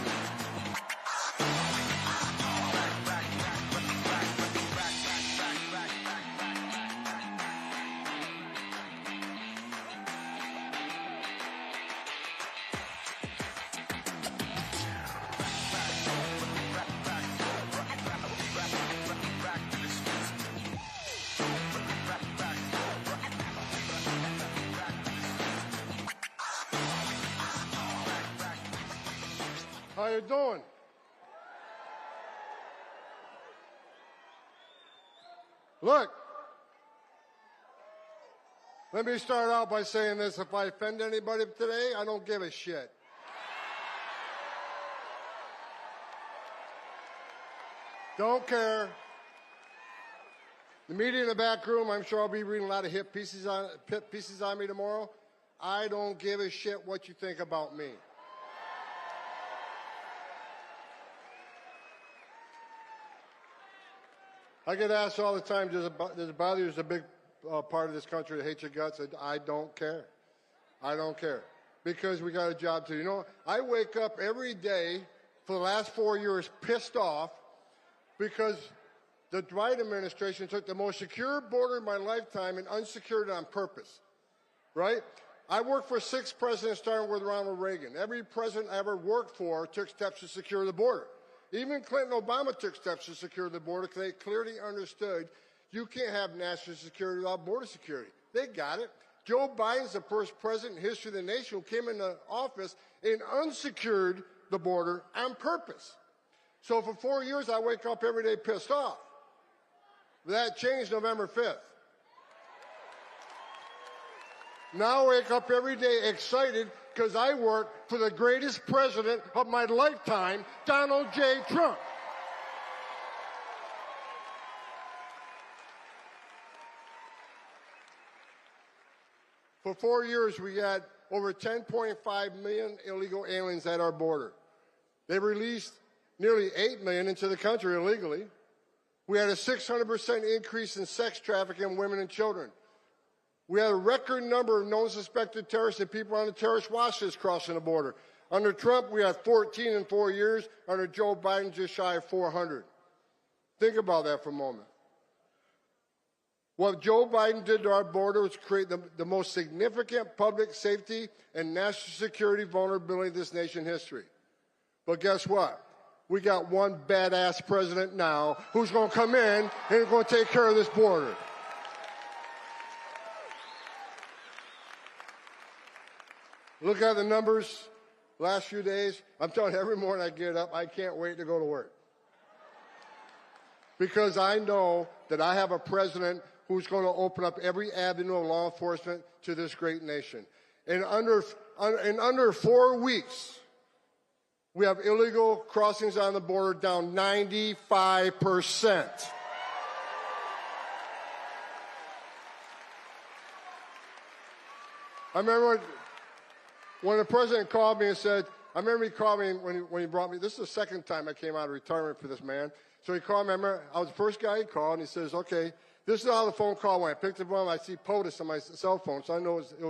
How you doing? Look, let me start out by saying this. If I offend anybody today, I don't give a shit. Don't care. The media in the back room, I'm sure I'll be reading a lot of hit pieces on me tomorrow. I don't give a shit what you think about me. I get asked all the time, does it bother you there's a big part of this country that hates your guts, I don't care. I don't care. Because we got a job to do. You know, I wake up every day for the last 4 years pissed off because the Biden administration took the most secure border in my lifetime and unsecured it on purpose, right? I worked for 6 presidents, starting with Ronald Reagan. Every president I ever worked for took steps to secure the border. Even Clinton and Obama took steps to secure the border because they clearly understood you can't have national security without border security. They got it. Joe Biden's the first president in history of the nation who came into office and unsecured the border on purpose. So for 4 years, I wake up every day pissed off. That changed November 5th. Now I wake up every day excited because I work for the greatest president of my lifetime, Donald J. Trump. For 4 years, we had over 10.5 million illegal aliens at our border. They released nearly 8 million into the country illegally. We had a 600% increase in sex trafficking of women and children. We had a record number of known suspected terrorists and people on the terrorist watch list crossing the border. Under Trump, we had 14 in 4 years. Under Joe Biden, just shy of 400. Think about that for a moment. What Joe Biden did to our border was create the most significant public safety and national security vulnerability in this nation's history. But guess what? We got one badass president now who's going to come in and is going to take care of this border. Look at the numbers last few days. I'm telling you, every morning I get up, I can't wait to go to work. Because I know that I have a president who's going to open up every avenue of law enforcement to this great nation. In under 4 weeks, we have illegal crossings on the border down 95%. I remember when the president called me and said, I remember he called me when he brought me, this is the second time I came out of retirement for this man. So he called me, I was the first guy he called, and he says, okay, this is how the phone call went. I picked up one, I see POTUS on my cell phone, so I know it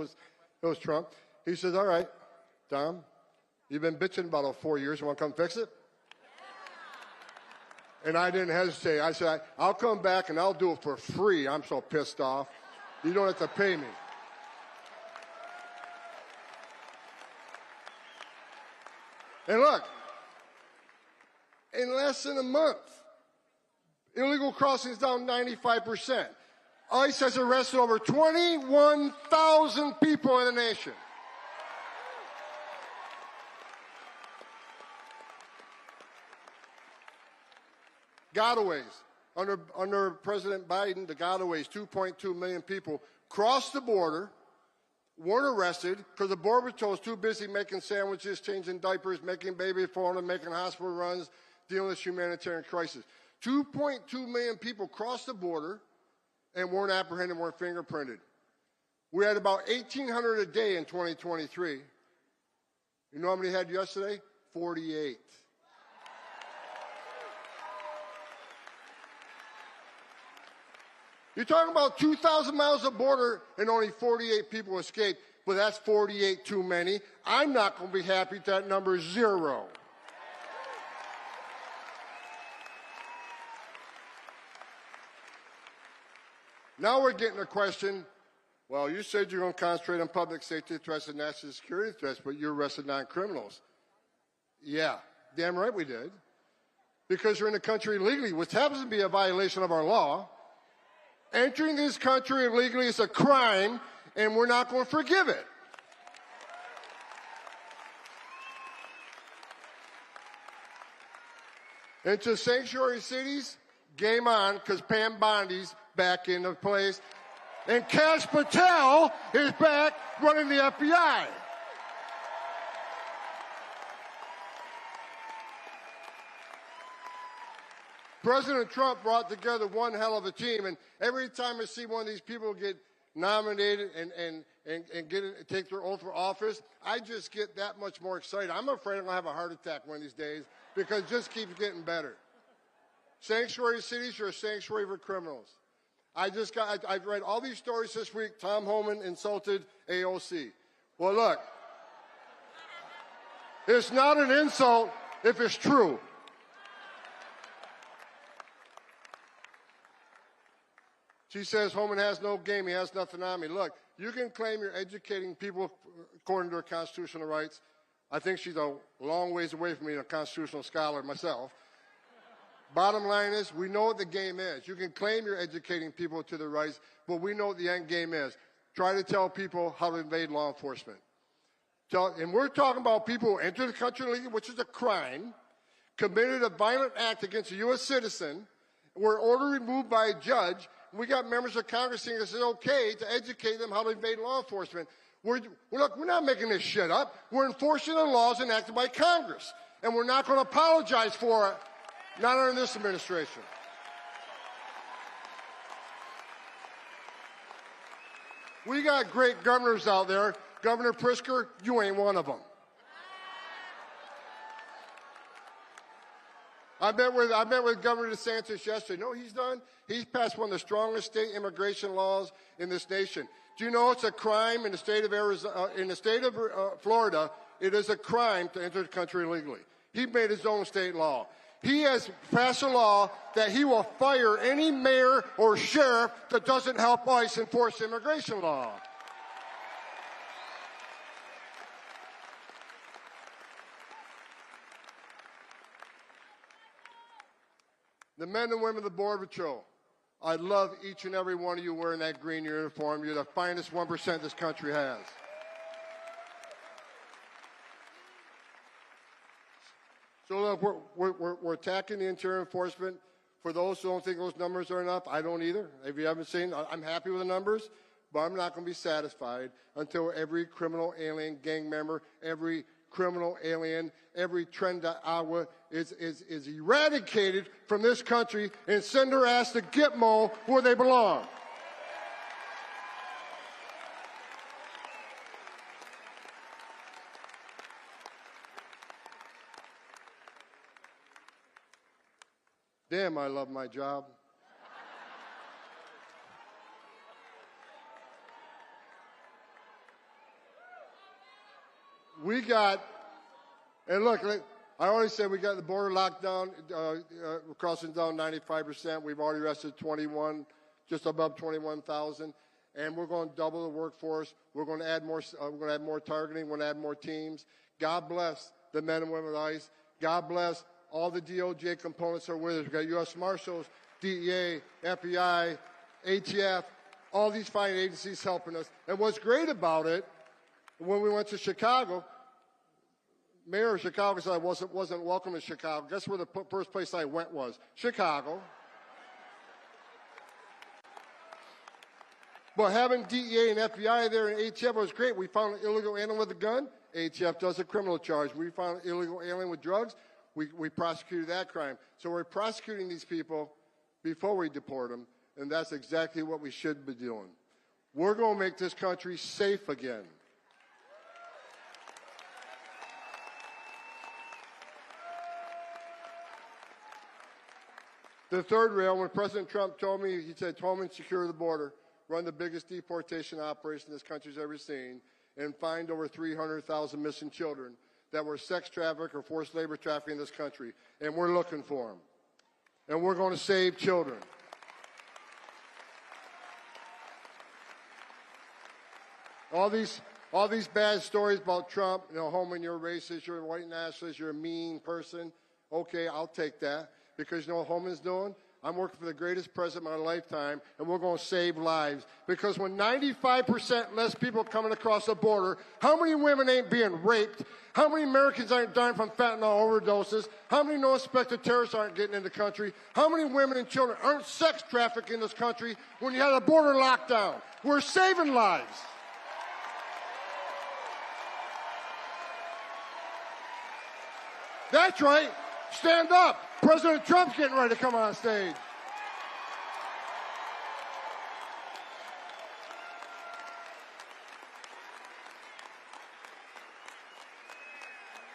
was Trump. He says, all right, Tom, you've been bitching about it 4 years. You want to come fix it? And I didn't hesitate. I said, I'll come back and I'll do it for free. I'm so pissed off. You don't have to pay me. And look, in less than a month, illegal crossings down 95%. ICE has arrested over 21,000 people in the nation. Gotaways. Under President Biden, the gotaways, 2.2 million people crossed the border, weren't arrested because the Border Patrol was too busy making sandwiches, changing diapers, making baby formula, making hospital runs, dealing with humanitarian crisis. 2.2 million people crossed the border and weren't apprehended, weren't fingerprinted. We had about 1,800 a day in 2023. You know how many we had yesterday? 48. You're talking about 2,000 miles of border and only 48 people escaped. But that's 48 too many. I'm not going to be happy if that number is 0. Now we're getting a question, well, you said you're going to concentrate on public safety threats and national security threats, but you arrested non-criminals. Yeah, damn right we did. Because you're in the country illegally, which happens to be a violation of our law. Entering this country illegally is a crime, and we're not going to forgive it. Into sanctuary cities, game on, because Pam Bondi's back into place. And Kash Patel is back running the FBI. President Trump brought together one hell of a team, and every time I see one of these people get nominated and take their oath for office, I just get that much more excited. I'm afraid I'm going to have a heart attack one of these days because it just keeps getting better. Sanctuary cities are a sanctuary for criminals. I've read all these stories this week. Tom Homan insulted AOC. Well, look, it's not an insult if it's true. She says Homan has no game, he has nothing on me. Look, you can claim you're educating people according to their constitutional rights. I think she's a long ways away from being a constitutional scholar myself. Bottom line is, we know what the game is. You can claim you're educating people to their rights, but we know what the end game is. Try to tell people how to invade law enforcement. And we're talking about people who enter the country illegally, which is a crime, committed a violent act against a U.S. citizen, were ordered removed by a judge. We got members of Congress saying it's okay to educate them how to invade law enforcement. We're not making this shit up. We're enforcing the laws enacted by Congress. And we're not going to apologize for it, not under this administration. We got great governors out there. Governor Pritzker, you ain't one of them. I met with Governor DeSantis yesterday. No, he's done. He's passed one of the strongest state immigration laws in this nation. Do you know it's a crime in the state of Arizona, in the state of Florida? It is a crime to enter the country illegally. He made his own state law. He has passed a law that he will fire any mayor or sheriff that doesn't help ICE enforce immigration law. The men and women of the Border Patrol, I love each and every one of you wearing that green uniform. You're the finest 1% this country has. So look, we're attacking the interior enforcement. For those who don't think those numbers are enough, I don't either. If you haven't seen, I'm happy with the numbers, but I'm not going to be satisfied until every criminal alien gang member, every criminal alien, every Trenda Agua is eradicated from this country and send their ass to Gitmo where they belong. Damn, I love my job. We got, and look, I already said we got the border locked down, crossing down 95%. We've already arrested 21, just above 21,000, and we're going to double the workforce. We're going to add more. We're going to add more targeting. We're going to add more teams. God bless the men and women of ICE. God bless all the DOJ components that are with us. We've got U.S. Marshals, DEA, FBI, ATF, all these fine agencies helping us. And what's great about it, when we went to Chicago, Mayor of Chicago said I wasn't welcome in Chicago. Guess where the first place I went was? Chicago. But having DEA and FBI there and ATF was great. We found an illegal alien with a gun. ATF does a criminal charge. We found an illegal alien with drugs. We prosecuted that crime. So we're prosecuting these people before we deport them, and that's exactly what we should be doing. We're going to make this country safe again. The third rail, when President Trump told me, he said, Tolman, secure the border, run the biggest deportation operation this country's ever seen, and find over 300,000 missing children that were sex trafficked or forced labor trafficking in this country. And we're looking for them. And we're going to save children. All these bad stories about Trump, Homan, you're racist, you're a white nationalist, you're a mean person. Okay, I'll take that. Because you know what Homan's doing? I'm working for the greatest president of my lifetime, and we're going to save lives. Because when 95% less people coming across the border, how many women ain't being raped? How many Americans aren't dying from fentanyl overdoses? How many no-suspected terrorists aren't getting in the country? How many women and children aren't sex trafficked in this country when you have a border lockdown? We're saving lives. That's right. Stand up. President Trump's getting ready to come on stage.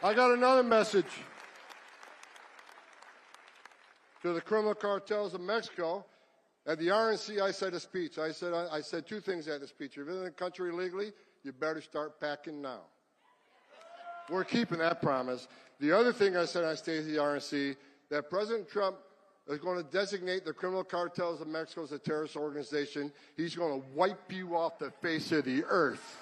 I got another message to the criminal cartels of Mexico. At the RNC, I said a speech. I said two things at the speech. If you're in the country illegally, you better start packing now. We're keeping that promise. The other thing I said on stage at the RNC, that President Trump is going to designate the criminal cartels of Mexico as a terrorist organization. He's going to wipe you off the face of the earth.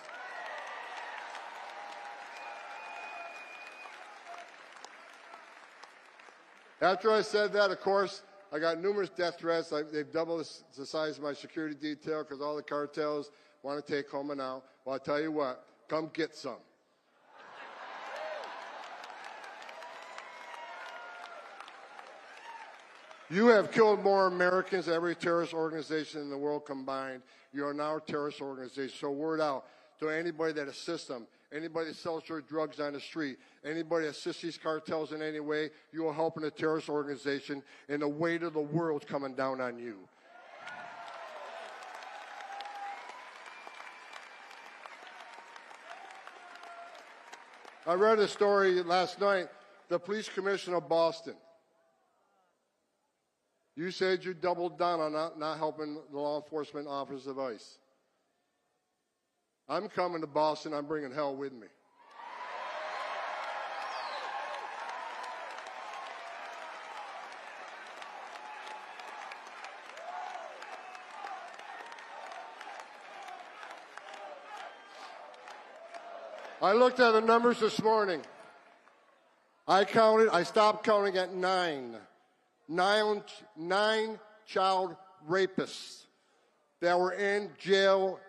After I said that, of course, I got numerous death threats. They've doubled the size of my security detail because all the cartels want to take home and out. Well, I'll tell you what, come get some. You have killed more Americans than every terrorist organization in the world combined. You are now a terrorist organization. So word out to anybody that assists them, anybody that sells their drugs on the street, anybody that assists these cartels in any way, you are helping a terrorist organization, and the weight of the world's coming down on you. I read a story last night, the police commissioner of Boston. You said you doubled down on not helping the law enforcement officers of ICE. I'm coming to Boston. I'm bringing hell with me. I looked at the numbers this morning. I stopped counting at 9. 9 child rapists that were in jail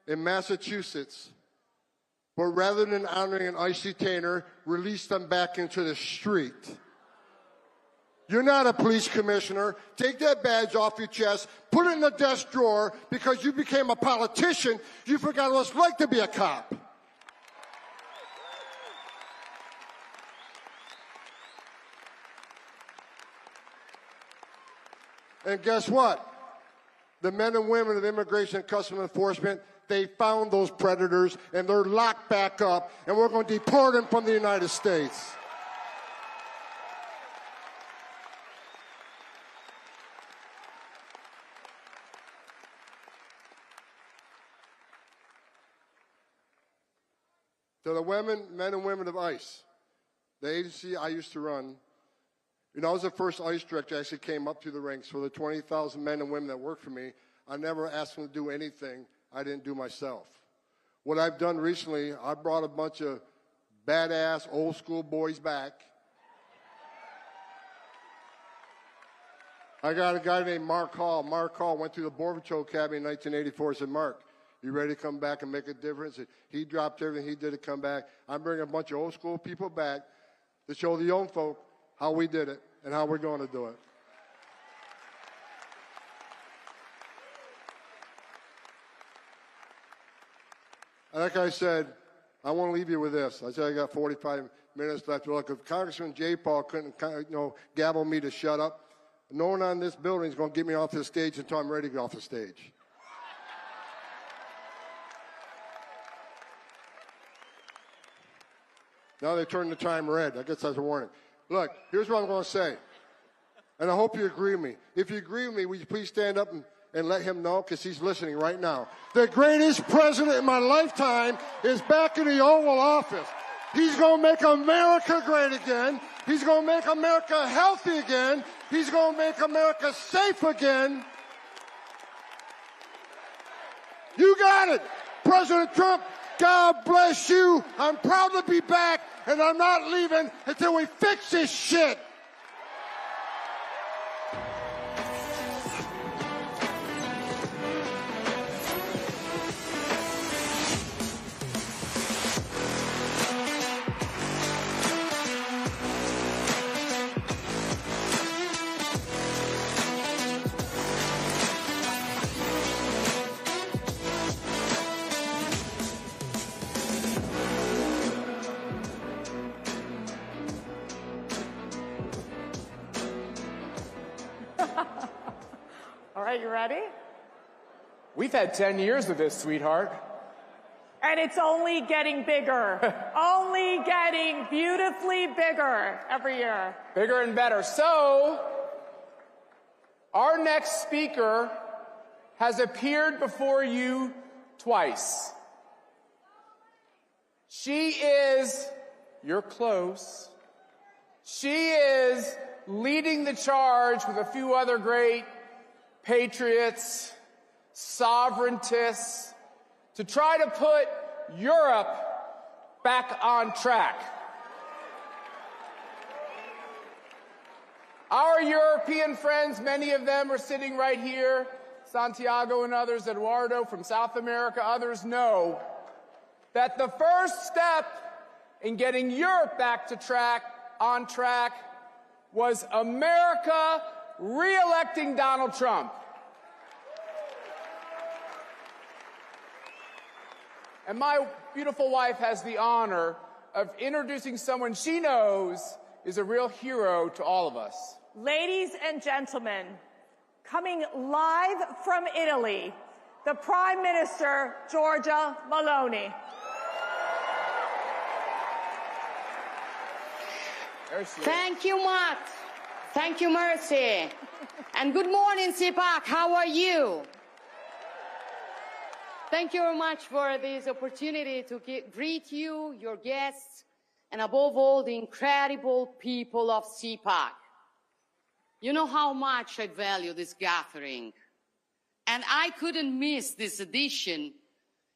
in Massachusetts. But rather than honoring an ICE detainer, released them back into the street. You're not a police commissioner. Take that badge off your chest, put it in the desk drawer, because you became a politician. You forgot what it's like to be a cop. And guess what? The men and women of Immigration and Customs Enforcement, they found those predators, and they're locked back up, and we're going to deport them from the United States. To the men and women of ICE, the agency I used to run, you know, I was the first ICE director that actually came up through the ranks. For the 20,000 men and women that work for me, I never asked them to do anything I didn't do myself. What I've done recently, I brought a bunch of badass old school boys back. I got a guy named Mark Hall. Mark Hall went through the Border Patrol Academy in 1984. I said, Mark, you ready to come back and make a difference? And he dropped everything he did to come back. I'm bringing a bunch of old school people back to show the young folk how we did it and how we're going to do it. Like I said, I want to leave you with this. I said I got 45 minutes left. Look, if Congressman J. Paul couldn't, gavel me to shut up, no one on this building is going to get me off the stage until I'm ready to get off the stage. Now they turned the time red. I guess that's a warning. Look, here's what I'm going to say, and I hope you agree with me. If you agree with me, will you please stand up and let him know, because he's listening right now. The greatest president in my lifetime is back in the Oval Office. He's going to make America great again. He's going to make America healthy again. He's going to make America safe again. You got it, President Trump. God bless you. I'm proud to be back, and I'm not leaving until we fix this shit. All right, you ready? We've had 10 years of this, sweetheart. And it's only getting bigger. Only getting beautifully bigger every year. Bigger and better. So, our next speaker has appeared before you twice. She is, you're close, she is leading the charge with a few other great patriots, sovereigntists, to try to put Europe back on track. Our European friends, many of them are sitting right here, Santiago and others, Eduardo from South America, others know that the first step in getting Europe back to on track was America re-electing Donald Trump. And my beautiful wife has the honor of introducing someone she knows is a real hero to all of us. Ladies and gentlemen, coming live from Italy, the Prime Minister, Giorgia Meloni. Thank you, Matt. Thank you, Mercy. And good morning, CPAC. How are you? Thank you very much for this opportunity to greet you, your guests, and above all, the incredible people of CPAC. You know how much I value this gathering, and I couldn't miss this edition,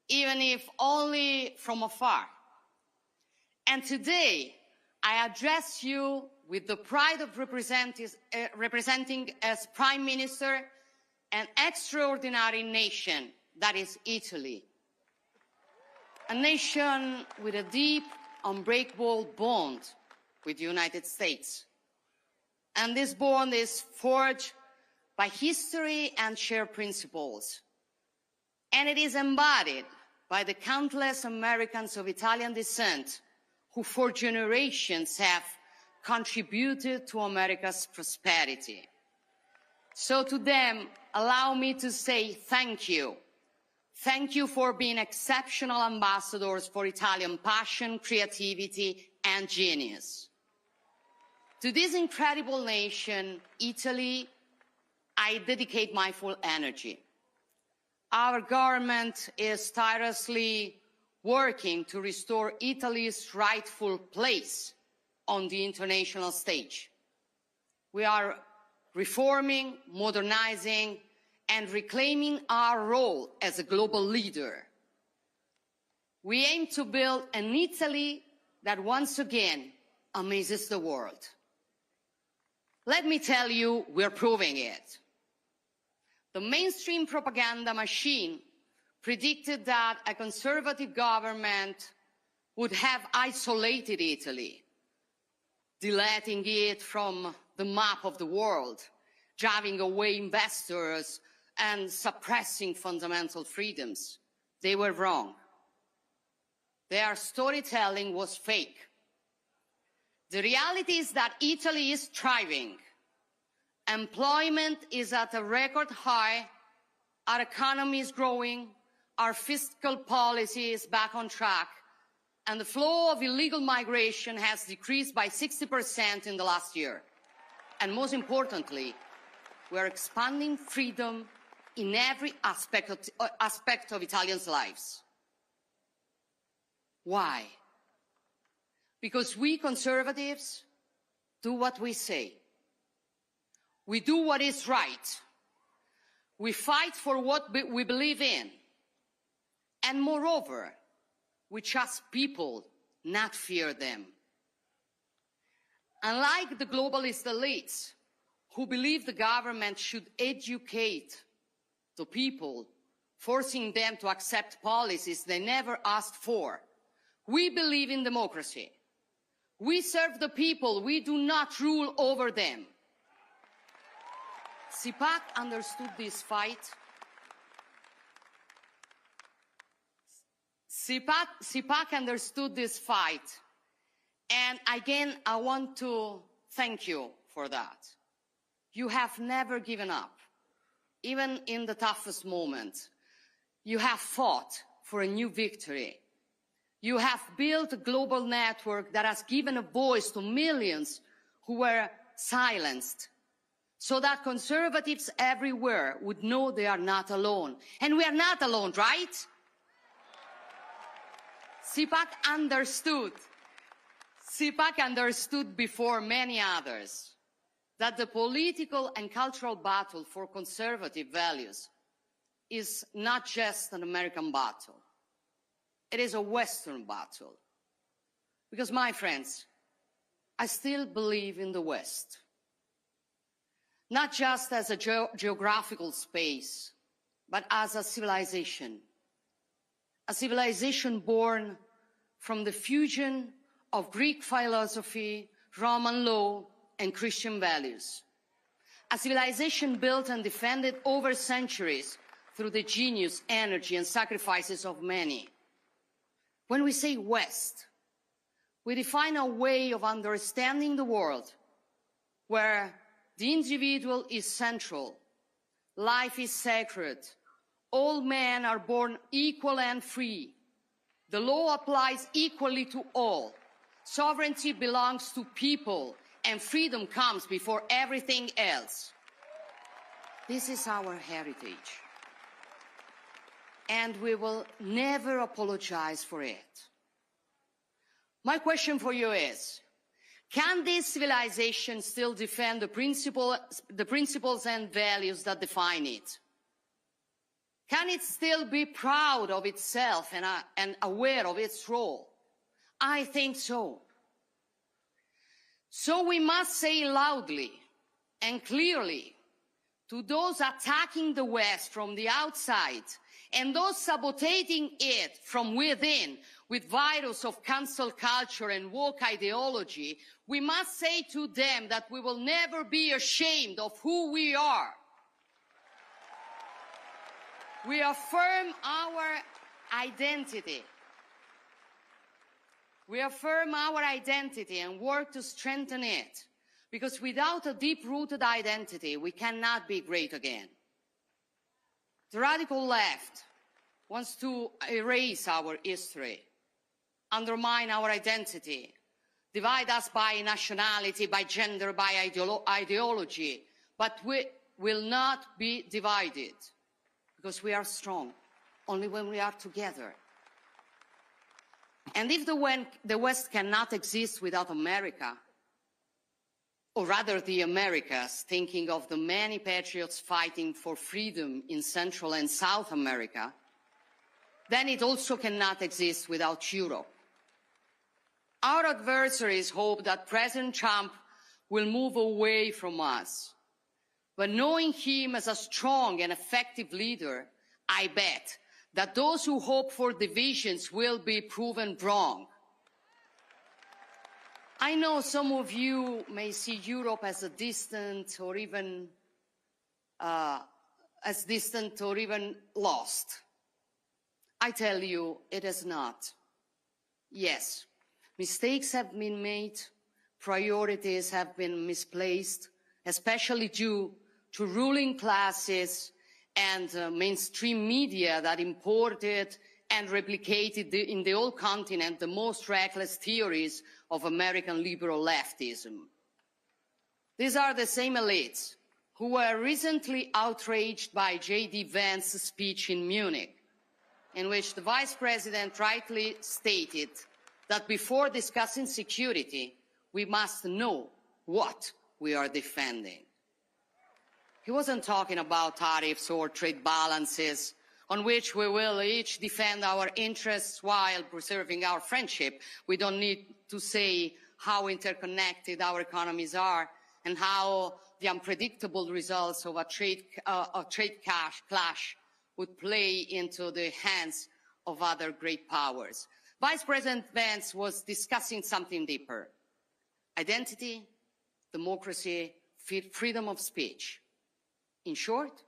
even if only from afar. And today, I address you with the pride of representing as Prime Minister an extraordinary nation that is Italy. A nation with a deep, unbreakable bond with the United States. And this bond is forged by history and shared principles. And it is embodied by the countless Americans of Italian descent who for generations have contributed to America's prosperity. So to them, allow me to say thank you. Thank you for being exceptional ambassadors for Italian passion, creativity, and genius. To this incredible nation, Italy, I dedicate my full energy. Our government is tirelessly working to restore Italy's rightful place on the international stage. We are reforming, modernizing, and reclaiming our role as a global leader. We aim to build an Italy that once again amazes the world. Let me tell you, we're proving it. The mainstream propaganda machine predicted that a conservative government would have isolated Italy, deleting it from the map of the world, driving away investors, and suppressing fundamental freedoms. They were wrong. Their storytelling was fake. The reality is that Italy is thriving. Employment is at a record high, our economy is growing, our fiscal policy is back on track, and the flow of illegal migration has decreased by 60% in the last year. And most importantly, we're expanding freedom in every aspect of Italians' lives. Why? Because we conservatives do what we say. We do what is right. We fight for what we believe in. And moreover, we trust people, not fear them. Unlike the globalist elites who believe the government should educate the people, forcing them to accept policies they never asked for, we believe in democracy. We serve the people. We do not rule over them. CPAC understood this fight. CPAC understood this fight. And again, I want to thank you for that. You have never given up, even in the toughest moment. You have fought for a new victory. You have built a global network that has given a voice to millions who were silenced. so that conservatives everywhere would know they are not alone. And we are not alone, right? CPAC understood before many others that the political and cultural battle for conservative values is not just an American battle. It is a Western battle. Because, my friends, I still believe in the West. Not just as a geographical space, but as a civilization. A civilization born from the fusion of Greek philosophy, Roman law, and Christian values. A civilization built and defended over centuries through the genius, energy, and sacrifices of many. When we say West, we define a way of understanding the world where the individual is central, life is sacred, all men are born equal and free, the law applies equally to all, sovereignty belongs to people, and freedom comes before everything else. This is our heritage, and we will never apologize for it. My question for you is, can this civilization still defend the principles and values that define it? Can it still be proud of itself and aware of its role? I think so. So we must say loudly and clearly to those attacking the West from the outside and those sabotaging it from within with virus of cancel culture and woke ideology, we must say to them that we will never be ashamed of who we are. We affirm our identity. We affirm our identity and work to strengthen it, because without a deep-rooted identity, we cannot be great again. The radical left wants to erase our history, undermine our identity, divide us by nationality, by gender, by ideology, but we will not be divided, because we are strong only when we are together. And if the West cannot exist without America, or rather the Americas, thinking of the many patriots fighting for freedom in Central and South America, then it also cannot exist without Europe. Our adversaries hope that President Trump will move away from us. But knowing him as a strong and effective leader, I bet that those who hope for divisions will be proven wrong. I know some of you may see Europe as a distant or even lost. I tell you, it is not. Yes, mistakes have been made, priorities have been misplaced, especially due to ruling classes and mainstream media that imported and replicated in the whole continent the most reckless theories of American liberal leftism. These are the same elites who were recently outraged by J.D. Vance's speech in Munich, in which the Vice President rightly stated that before discussing security, we must know what we are defending. He wasn't talking about tariffs or trade balances on which we will each defend our interests while preserving our friendship. We don't need to say how interconnected our economies are and how the unpredictable results of a trade clash would play into the hands of other great powers. Vice President Vance was discussing something deeper: identity, democracy, freedom of speech. In short,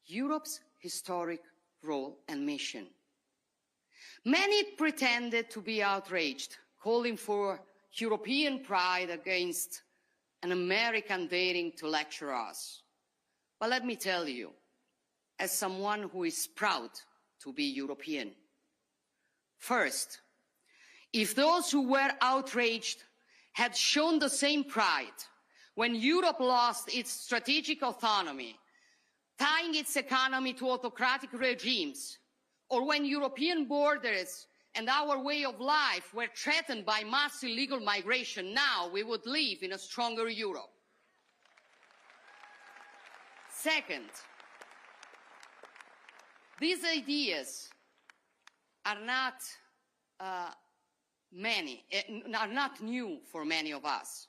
Europe's historic role and mission. Many pretended to be outraged, calling for European pride against an American daring to lecture us. But let me tell you, as someone who is proud to be European, first, if those who were outraged had shown the same pride, when Europe lost its strategic autonomy, tying its economy to autocratic regimes, or when European borders and our way of life were threatened by mass illegal migration, now we would live in a stronger Europe. Second, these ideas are not new for many of us.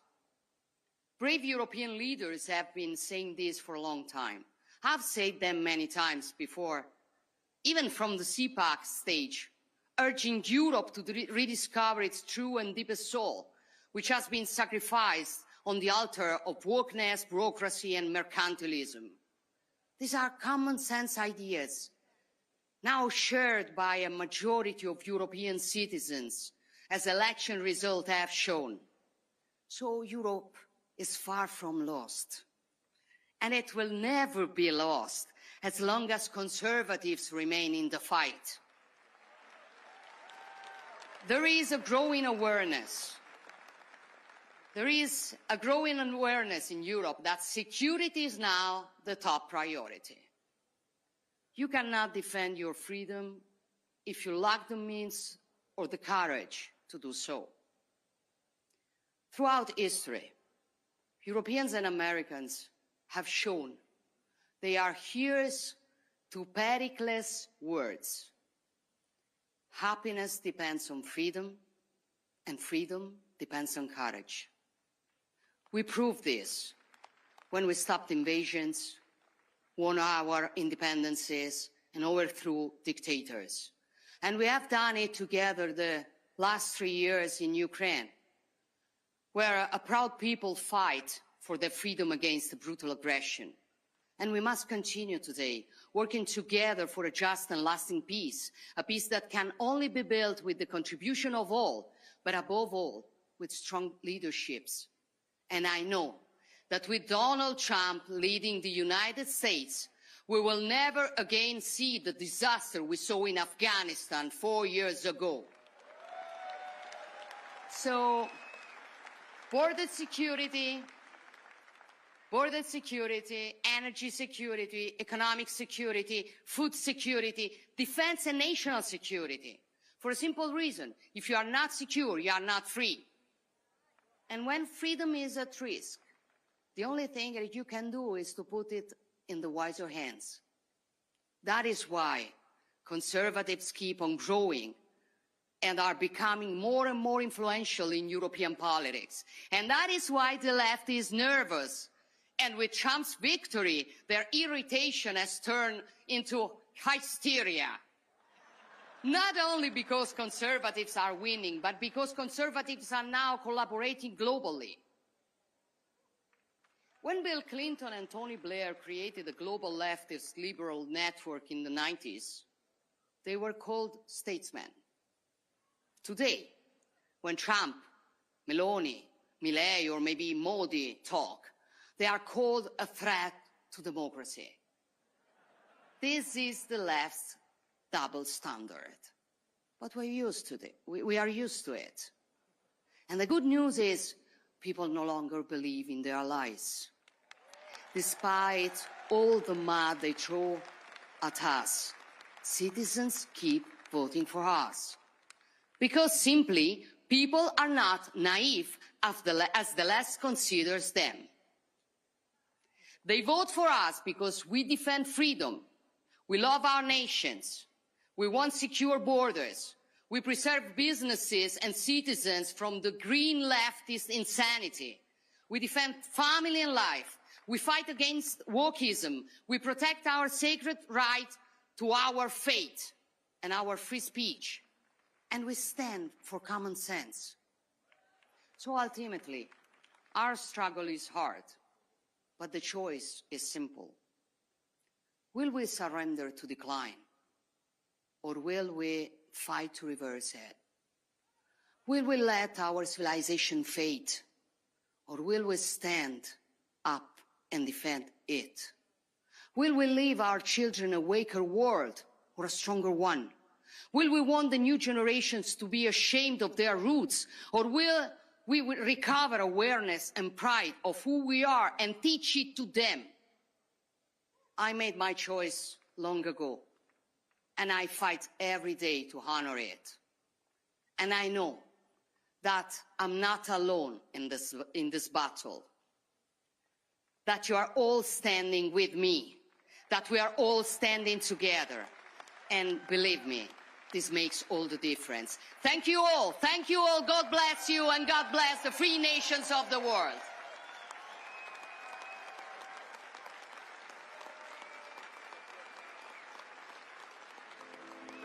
Brave European leaders have been saying this for a long time. I've said them many times before, even from the CPAC stage, urging Europe to rediscover its true and deepest soul, which has been sacrificed on the altar of wokeness, bureaucracy, and mercantilism. These are common sense ideas, now shared by a majority of European citizens, as election results have shown. So Europe is far from lost, and it will never be lost as long as conservatives remain in the fight. There is a growing awareness. There is a growing awareness in Europe that security is now the top priority. You cannot defend your freedom if you lack the means or the courage to do so. Throughout history, Europeans and Americans have shown they are hearers to Pericles' words. Happiness depends on freedom, and freedom depends on courage. We proved this when we stopped invasions, won our independences, and overthrew dictators. And we have done it together the last 3 years in Ukraine, where a proud people fight for their freedom against the brutal aggression. And we must continue today, working together for a just and lasting peace, a peace that can only be built with the contribution of all, but above all, with strong leaderships. And I know that with Donald Trump leading the United States, we will never again see the disaster we saw in Afghanistan 4 years ago. So, border security, energy security, economic security, food security, defense and national security. For a simple reason, if you are not secure, you are not free. And when freedom is at risk, the only thing that you can do is to put it in the wiser hands. That is why conservatives keep on growing and are becoming more and more influential in European politics. And that is why the left is nervous. And with Trump's victory, their irritation has turned into hysteria. Not only because conservatives are winning, but because conservatives are now collaborating globally. When Bill Clinton and Tony Blair created the global leftist liberal network in the 90s, they were called statesmen. Today, when Trump, Meloni, Milei, or maybe Modi talk, they are called a threat to democracy. This is the left's double standard. But we're used to it. We are used to it. And the good news is people no longer believe in their lies. Despite all the mud they throw at us, citizens keep voting for us. Because simply, people are not naive as the left considers them. They vote for us because we defend freedom. We love our nations. We want secure borders. We preserve businesses and citizens from the green leftist insanity. We defend family and life. We fight against wokeism. We protect our sacred right to our faith and our free speech. And we stand for common sense. So ultimately, our struggle is hard, but the choice is simple. Will we surrender to decline? Or will we fight to reverse it? Will we let our civilization fade? Or will we stand up and defend it? Will we leave our children a weaker world or a stronger one? Will we want the new generations to be ashamed of their roots? Or will we will recover awareness and pride of who we are and teach it to them. I made my choice long ago, and I fight every day to honor it. And I know that I'm not alone in this battle, that you are all standing with me, that we are all standing together. And believe me, this makes all the difference. Thank you all. Thank you all. God bless you, and God bless the free nations of the world.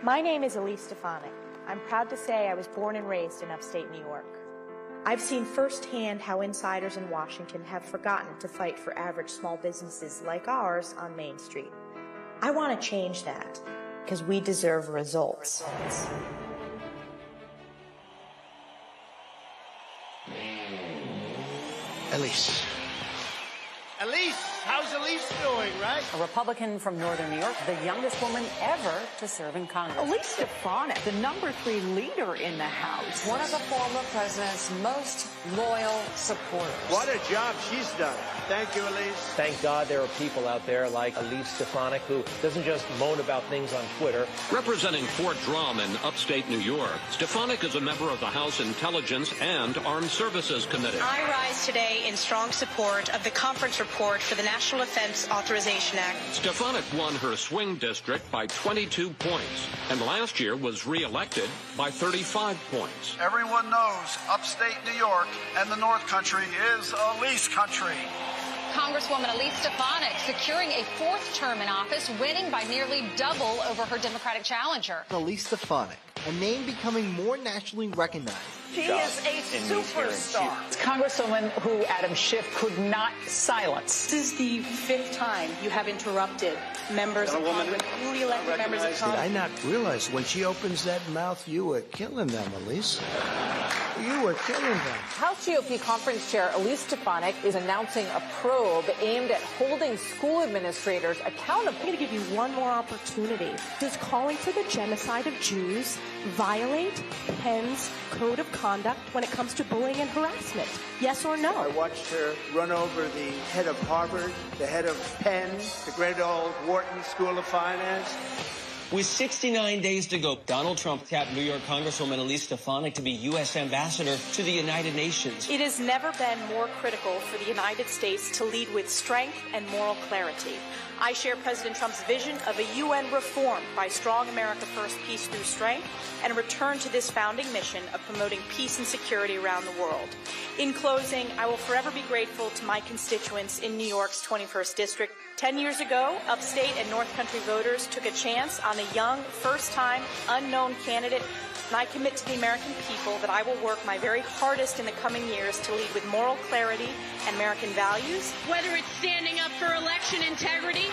My name is Elise Stefanik. I'm proud to say I was born and raised in upstate New York. I've seen firsthand how insiders in Washington have forgotten to fight for average small businesses like ours on Main Street. I want to change that, because we deserve results. Elise. Elise! How's Elise doing, right? A Republican from Northern New York, the youngest woman ever to serve in Congress. Elise Stefanik, the #3 leader in the House. One of the former president's most loyal supporters. What a job she's done. Thank you, Elise. Thank God there are people out there like Elise Stefanik who doesn't just moan about things on Twitter. Representing Fort Drum in upstate New York, Stefanik is a member of the House Intelligence and Armed Services Committee. I rise today in strong support of the conference report for the National Defense Authorization Act. Stefanik won her swing district by 22 points, and last year was re-elected by 35 points. Everyone knows upstate New York and the North Country is Elise country. Congresswoman Elise Stefanik securing a 4th term in office, winning by nearly double over her Democratic challenger. Elise Stefanik, a name becoming more nationally recognized. She is a superstar. It's Congresswoman who Adam Schiff could not silence. This is the 5th time you have interrupted members of Congress, newly elected members of Congress. Did I not realize when she opens that mouth, you were killing them, Elise? You were killing them. House GOP Conference Chair Elise Stefanik is announcing a probe aimed at holding school administrators accountable. I'm going to give you one more opportunity. Does calling for the genocide of Jews violate Penn's code of conduct when it comes to bullying and harassment? Yes or no? I watched her run over the head of Harvard, the head of Penn, the great old Wharton School of Finance. With 69 days to go, Donald Trump tapped New York Congresswoman Elise Stefanik to be U.S. Ambassador to the United Nations. It has never been more critical for the United States to lead with strength and moral clarity. I share President Trump's vision of a UN reformed by strong America first, peace through strength, and a return to this founding mission of promoting peace and security around the world. In closing, I will forever be grateful to my constituents in New York's 21st District. 10 years ago, upstate and North Country voters took a chance on a young, first-time, unknown candidate, and I commit to the American people that I will work my very hardest in the coming years to lead with moral clarity and American values. Whether it's standing up for election integrity,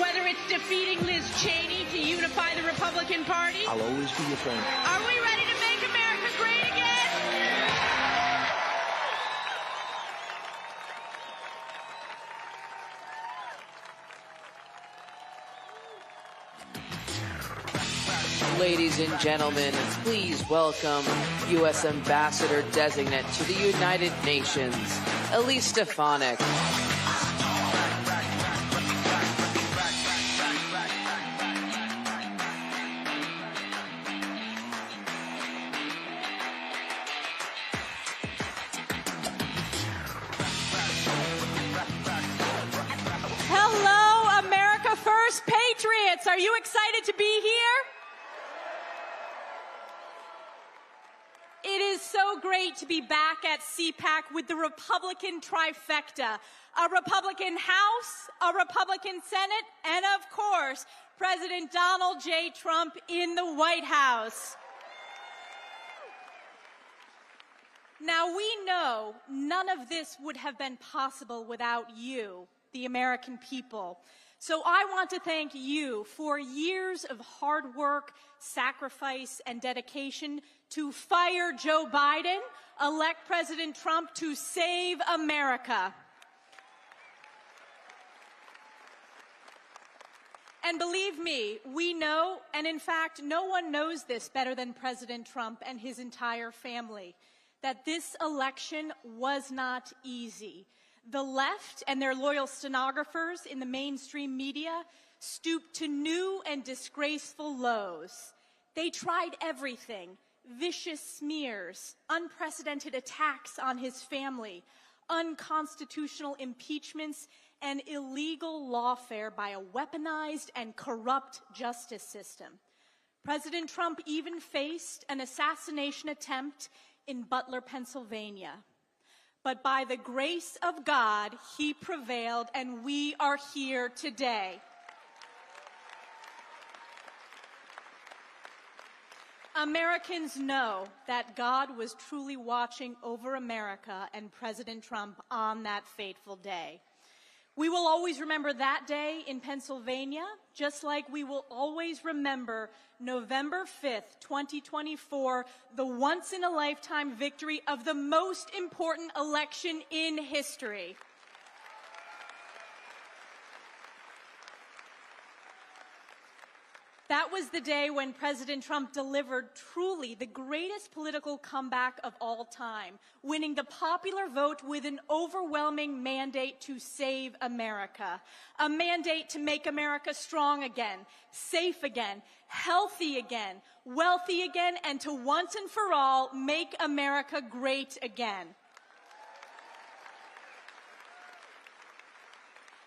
whether it's defeating Liz Cheney to unify the Republican Party. I'll always be your friend. Are we ready to make America great again? Ladies and gentlemen, please welcome U.S. Ambassador Designate to the United Nations, Elise Stefanik. Hello, America First Patriots. Are you excited to be here? It is so great to be back at CPAC with the Republican trifecta, a Republican House, a Republican Senate, and of course, President Donald J. Trump in the White House. Now, we know none of this would have been possible without you, the American people. So I want to thank you for years of hard work, sacrifice, and dedication to fire Joe Biden, elect President Trump to save America. And believe me, we know, and in fact, no one knows this better than President Trump and his entire family, that this election was not easy. The left and their loyal stenographers in the mainstream media stooped to new and disgraceful lows. They tried everything: vicious smears, unprecedented attacks on his family, unconstitutional impeachments, and illegal lawfare by a weaponized and corrupt justice system. President Trump even faced an assassination attempt in Butler, Pennsylvania. But by the grace of God, he prevailed, and we are here today. Americans know that God was truly watching over America and President Trump on that fateful day. We will always remember that day in Pennsylvania, just like we will always remember November 5th, 2024, the once-in-a-lifetime victory of the most important election in history. That was the day when President Trump delivered truly the greatest political comeback of all time, winning the popular vote with an overwhelming mandate to save America, a mandate to make America strong again, safe again, healthy again, wealthy again, and to once and for all make America great again.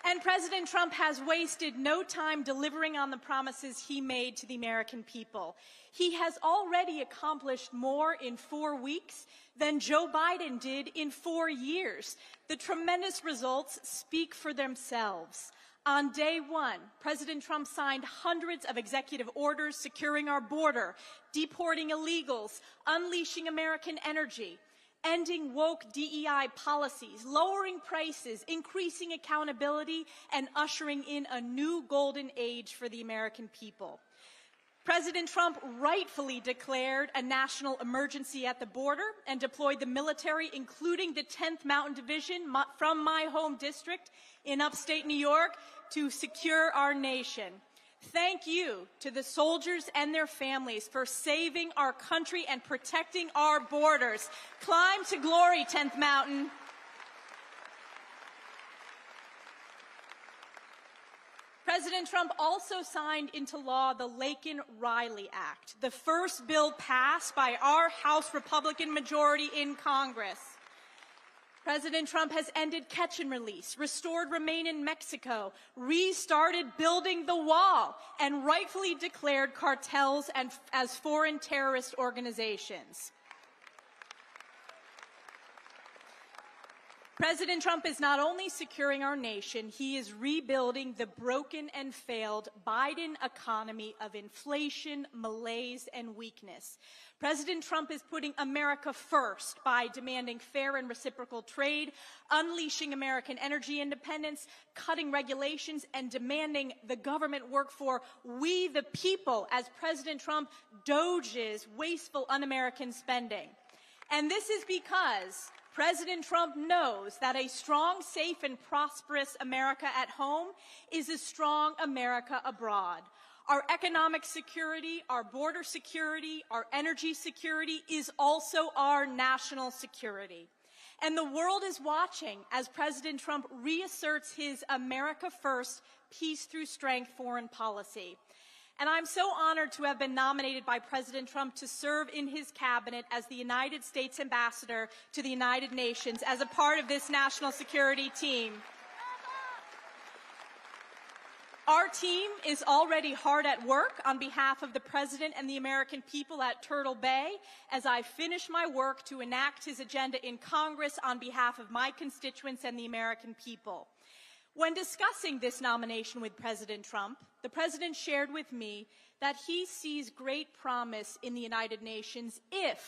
And President Trump has wasted no time delivering on the promises he made to the American people. He has already accomplished more in 4 weeks than Joe Biden did in 4 years. The tremendous results speak for themselves. On day one, President Trump signed hundreds of executive orders securing our border, deporting illegals, unleashing American energy, ending woke DEI policies, lowering prices, increasing accountability, and ushering in a new golden age for the American people. President Trump rightfully declared a national emergency at the border and deployed the military, including the 10th Mountain Division from my home district in upstate New York, to secure our nation. Thank you to the soldiers and their families for saving our country and protecting our borders. Climb to glory, 10th Mountain. President Trump also signed into law the Laken-Riley Act, the first bill passed by our House Republican majority in Congress. President Trump has ended catch and release, restored Remain in Mexico, restarted building the wall, and rightfully declared cartels as foreign terrorist organizations. President Trump is not only securing our nation, he is rebuilding the broken and failed Biden economy of inflation, malaise, and weakness. President Trump is putting America first by demanding fair and reciprocal trade, unleashing American energy independence, cutting regulations, and demanding the government work for we the people as President Trump doges wasteful un-American spending. And this is because President Trump knows that a strong, safe, and prosperous America at home is a strong America abroad. Our economic security, our border security, our energy security is also our national security. And the world is watching as President Trump reasserts his America First, peace through strength foreign policy. And I'm so honored to have been nominated by President Trump to serve in his cabinet as the United States ambassador to the United Nations as a part of this national security team. Our team is already hard at work on behalf of the President and the American people at Turtle Bay as I finish my work to enact his agenda in Congress on behalf of my constituents and the American people. When discussing this nomination with President Trump, the President shared with me that he sees great promise in the United Nations if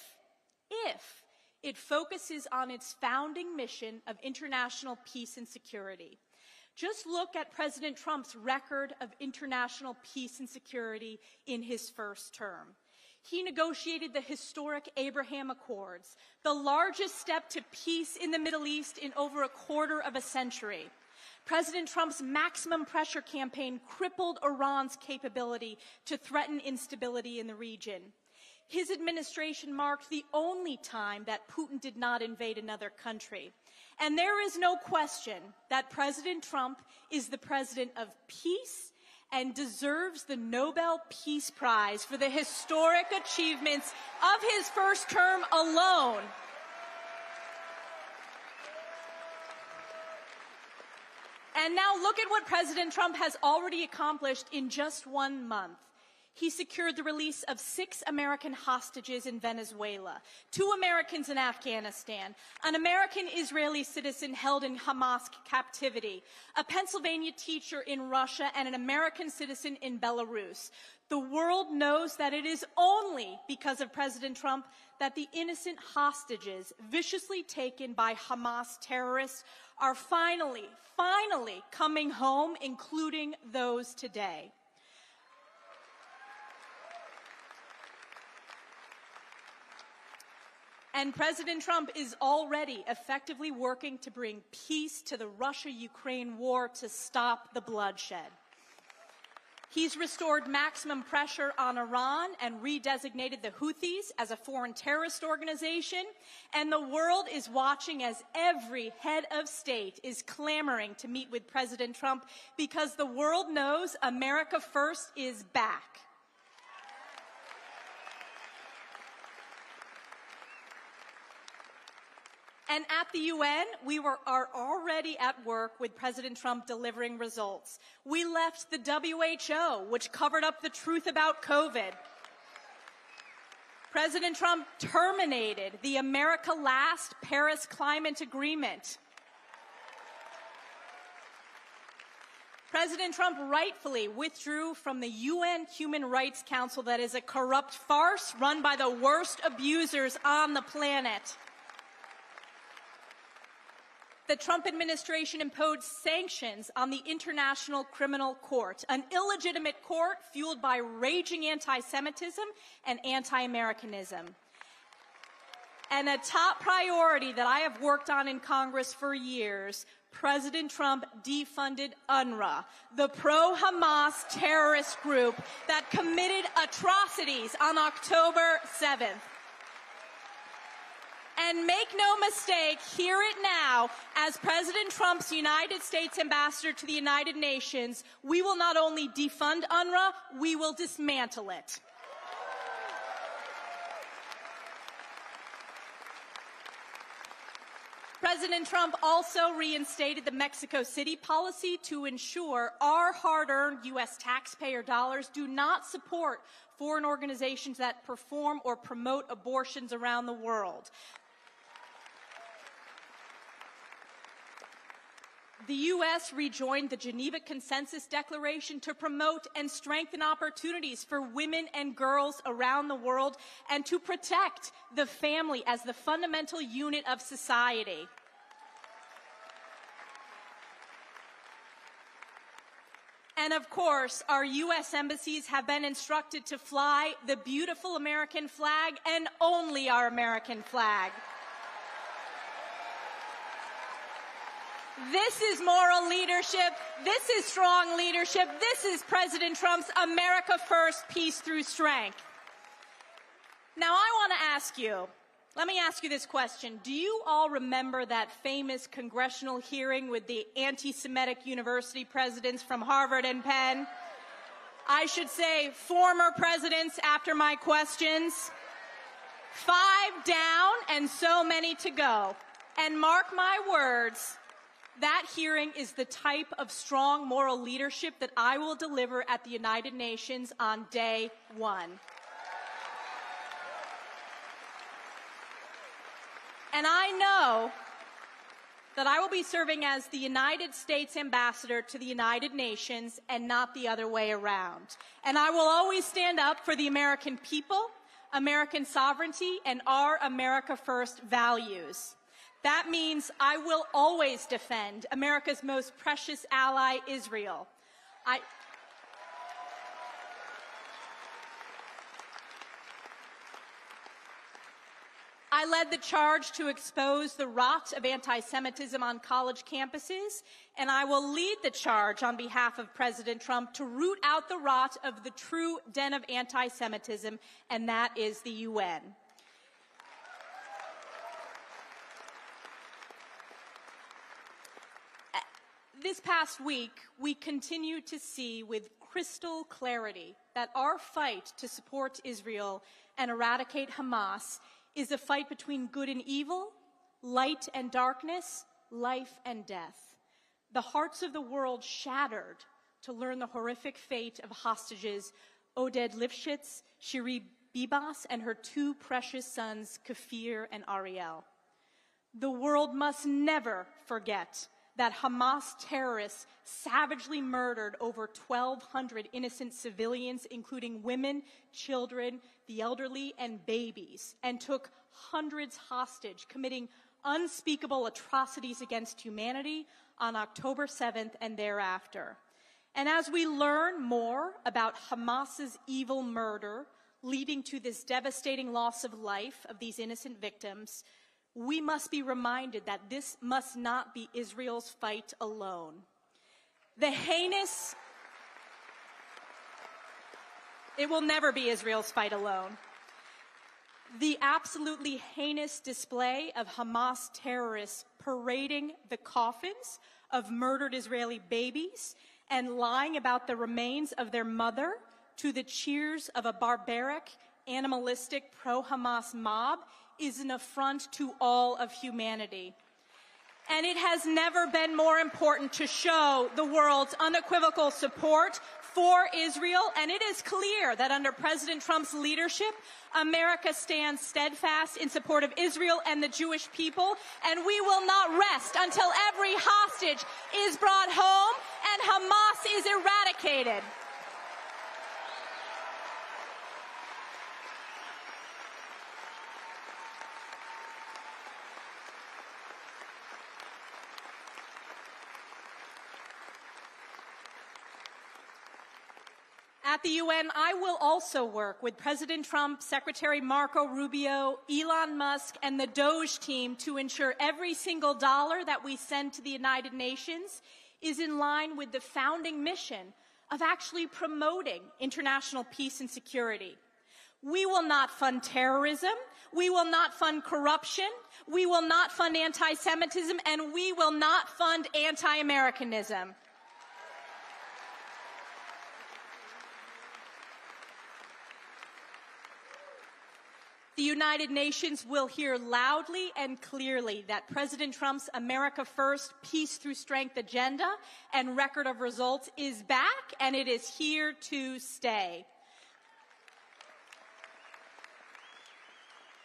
it focuses on its founding mission of international peace and security. Just look at President Trump's record of international peace and security in his first term. He negotiated the historic Abraham Accords, the largest step to peace in the Middle East in over a quarter of a century. President Trump's maximum pressure campaign crippled Iran's capability to threaten instability in the region. His administration marked the only time that Putin did not invade another country. And there is no question that President Trump is the president of peace and deserves the Nobel Peace Prize for the historic achievements of his first term alone. And now look at what President Trump has already accomplished in just 1 month. He secured the release of 6 American hostages in Venezuela, 2 Americans in Afghanistan, an American-Israeli citizen held in Hamas captivity, a Pennsylvania teacher in Russia, and an American citizen in Belarus. The world knows that it is only because of President Trump that the innocent hostages viciously taken by Hamas terrorists are finally coming home, including those today. And President Trump is already effectively working to bring peace to the Russia-Ukraine war to stop the bloodshed. He's restored maximum pressure on Iran and redesignated the Houthis as a foreign terrorist organization. And the world is watching as every head of state is clamoring to meet with President Trump because the world knows America First is back. And at the UN, we are already at work with President Trump delivering results. We left the WHO, which covered up the truth about COVID. President Trump terminated the America Last Paris Climate Agreement. President Trump rightfully withdrew from the UN Human Rights Council that is a corrupt farce run by the worst abusers on the planet. The Trump administration imposed sanctions on the International Criminal Court, an illegitimate court fueled by raging anti-Semitism and anti-Americanism. And a top priority that I have worked on in Congress for years, President Trump defunded UNRWA, the pro-Hamas terrorist group that committed atrocities on October 7th. And make no mistake, hear it now, as President Trump's United States ambassador to the United Nations, we will not only defund UNRWA, we will dismantle it. President Trump also reinstated the Mexico City policy to ensure our hard-earned U.S. taxpayer dollars do not support foreign organizations that perform or promote abortions around the world. The U.S. rejoined the Geneva Consensus Declaration to promote and strengthen opportunities for women and girls around the world and to protect the family as the fundamental unit of society. And of course, our U.S. embassies have been instructed to fly the beautiful American flag and only our American flag. This is moral leadership. This is strong leadership. This is President Trump's America First, peace through strength. Now, I want to ask you, let me ask you this question. Do you all remember that famous congressional hearing with the anti-Semitic university presidents from Harvard and Penn? I should say former presidents after my questions. 5 down and so many to go. And mark my words, that hearing is the type of strong moral leadership that I will deliver at the United Nations on day 1. And I know that I will be serving as the United States ambassador to the United Nations and not the other way around. And I will always stand up for the American people, American sovereignty, and our America First values. That means I will always defend America's most precious ally, Israel. I led the charge to expose the rot of anti-Semitism on college campuses, and I will lead the charge on behalf of President Trump to root out the rot of the true den of anti-Semitism, and that is the UN. This past week, we continue to see with crystal clarity that our fight to support Israel and eradicate Hamas is a fight between good and evil, light and darkness, life and death. The hearts of the world shattered to learn the horrific fate of hostages Oded Lifshitz, Shiri Bibas, and her two precious sons, Kafir and Ariel. The world must never forget that Hamas terrorists savagely murdered over 1,200 innocent civilians, including women, children, the elderly, and babies, and took hundreds hostage, committing unspeakable atrocities against humanity on October 7th and thereafter. And as we learn more about Hamas's evil murder leading to this devastating loss of life of these innocent victims, we must be reminded that this must not be Israel's fight alone. It will never be Israel's fight alone. The absolutely heinous display of Hamas terrorists parading the coffins of murdered Israeli babies and lying about the remains of their mother to the cheers of a barbaric, animalistic pro-Hamas mob is an affront to all of humanity. And it has never been more important to show the world's unequivocal support for Israel, and it is clear that under President Trump's leadership, America stands steadfast in support of Israel and the Jewish people, and we will not rest until every hostage is brought home and Hamas is eradicated. At the UN, I will also work with President Trump, Secretary Marco Rubio, Elon Musk, and the DOGE team to ensure every single dollar that we send to the United Nations is in line with the founding mission of actually promoting international peace and security. We will not fund terrorism, we will not fund corruption, we will not fund anti-Semitism, and we will not fund anti-Americanism. The United Nations will hear loudly and clearly that President Trump's America First, Peace Through Strength agenda and record of results is back, and it is here to stay.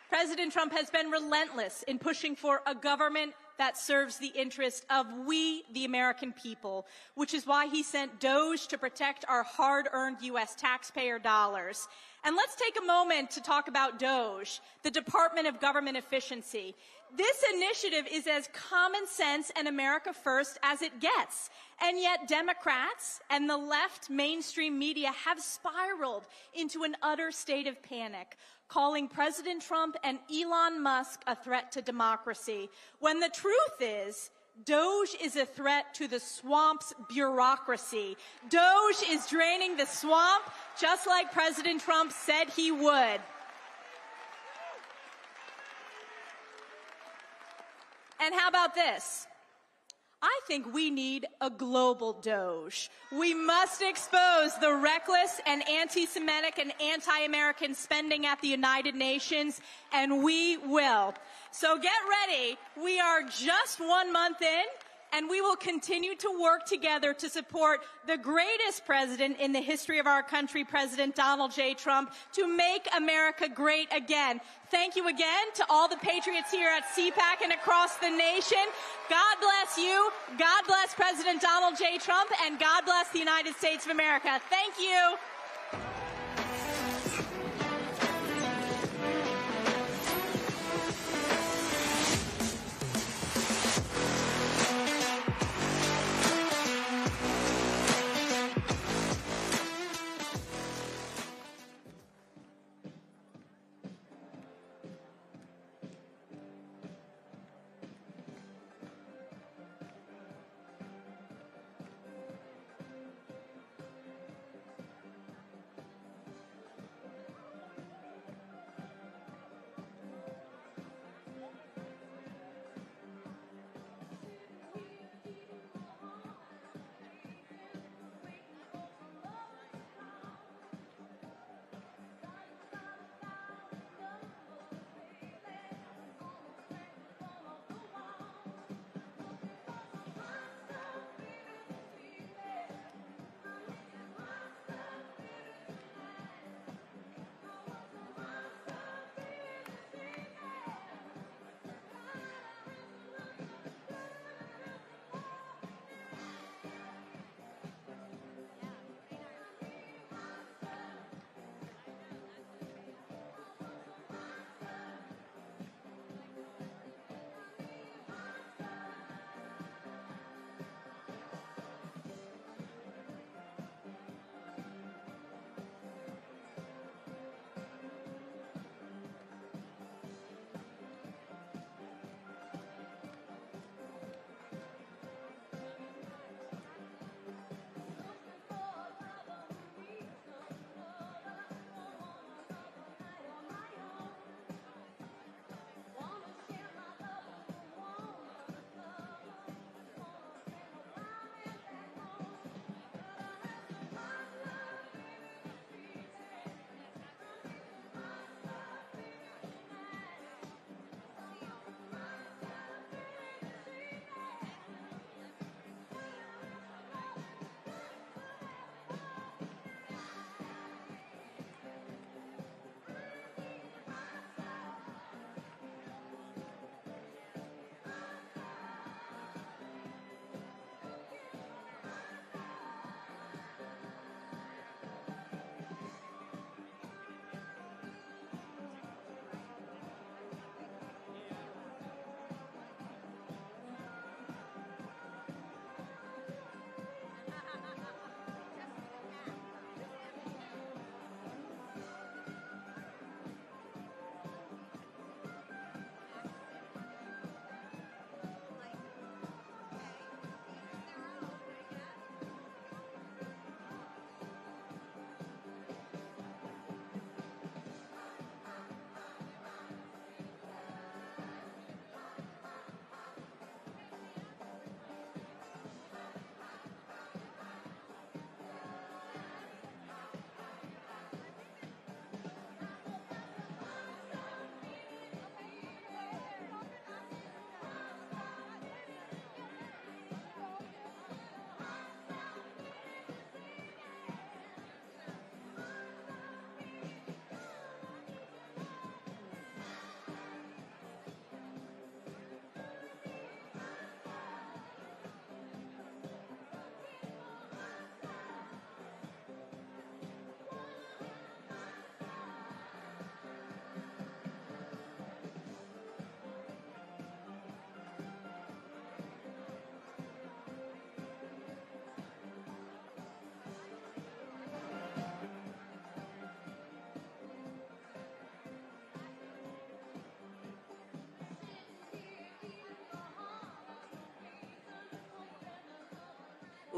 President Trump has been relentless in pushing for a government that serves the interest of we, the American people, which is why he sent DOGE to protect our hard-earned U.S. taxpayer dollars. And let's take a moment to talk about DOGE, the Department of Government Efficiency. This initiative is as common sense and America first as it gets. And yet Democrats and the left mainstream media have spiraled into an utter state of panic, calling President Trump and Elon Musk a threat to democracy, when the truth is, DOGE is a threat to the swamp's bureaucracy. DOGE is draining the swamp just like President Trump said he would. And how about this? I think we need a global DOGE. We must expose the reckless and anti-Semitic and anti-American spending at the United Nations, and we will. So get ready. We are just 1 month in, and we will continue to work together to support the greatest president in the history of our country, President Donald J. Trump, to make America great again. Thank you again to all the patriots here at CPAC and across the nation. God bless you, God bless President Donald J. Trump, and God bless the United States of America. Thank you.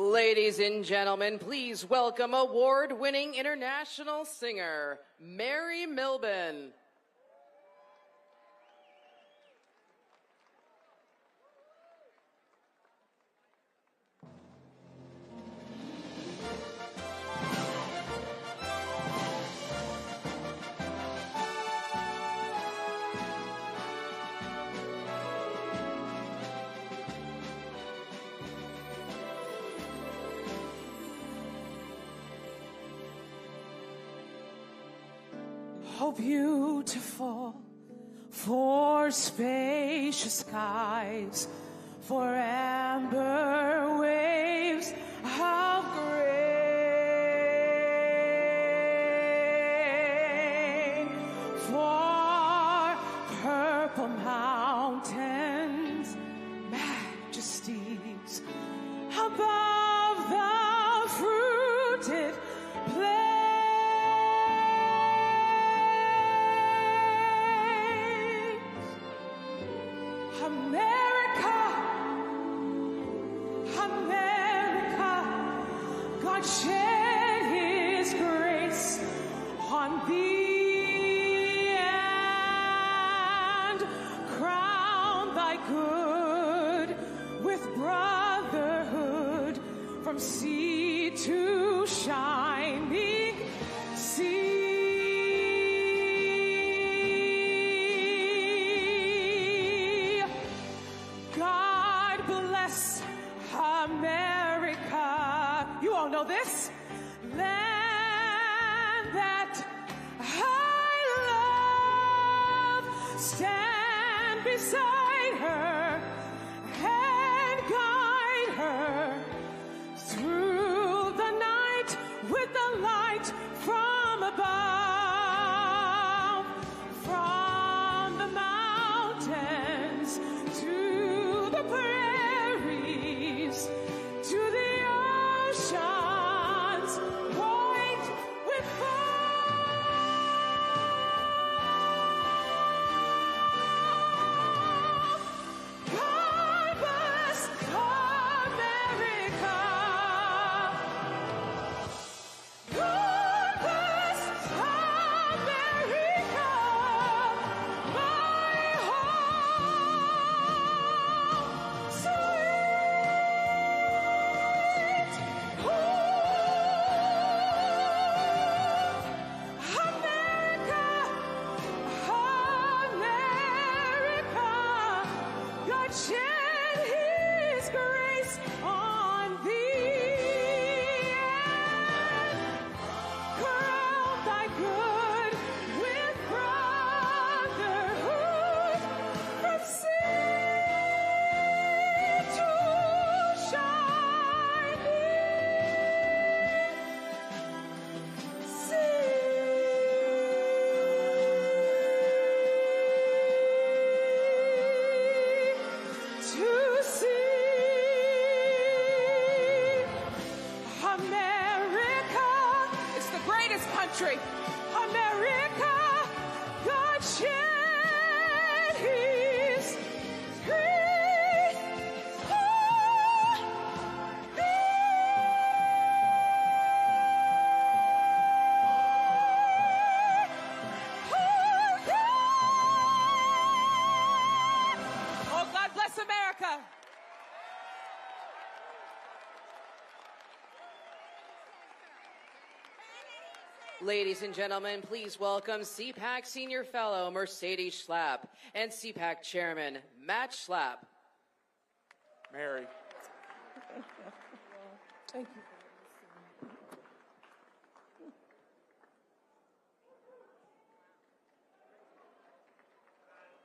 Ladies and gentlemen, please welcome award-winning international singer, Mary Milben. Oh, beautiful for spacious skies, for amber waves of grain, for purple mountains, majesties above the fruited plain. America, America, God shed His grace on thee and crown thy good with brotherhood from sea to shining sea. God bless America. You all know this land that I love. Stand beside her and guide her through the night with the light from above, from the mountains to the prairies, to the oceans white with foam. God bless America. God bless America, my home, sweet home. America, America, God shed His grace on thee and crown thy good with brotherhood from sea to shining sea. To see America, it's the greatest country. America, God shed His grace on Oh, God bless America. Ladies and gentlemen, please welcome CPAC Senior Fellow Mercedes Schlapp and CPAC Chairman Matt Schlapp. Mary. Thank you.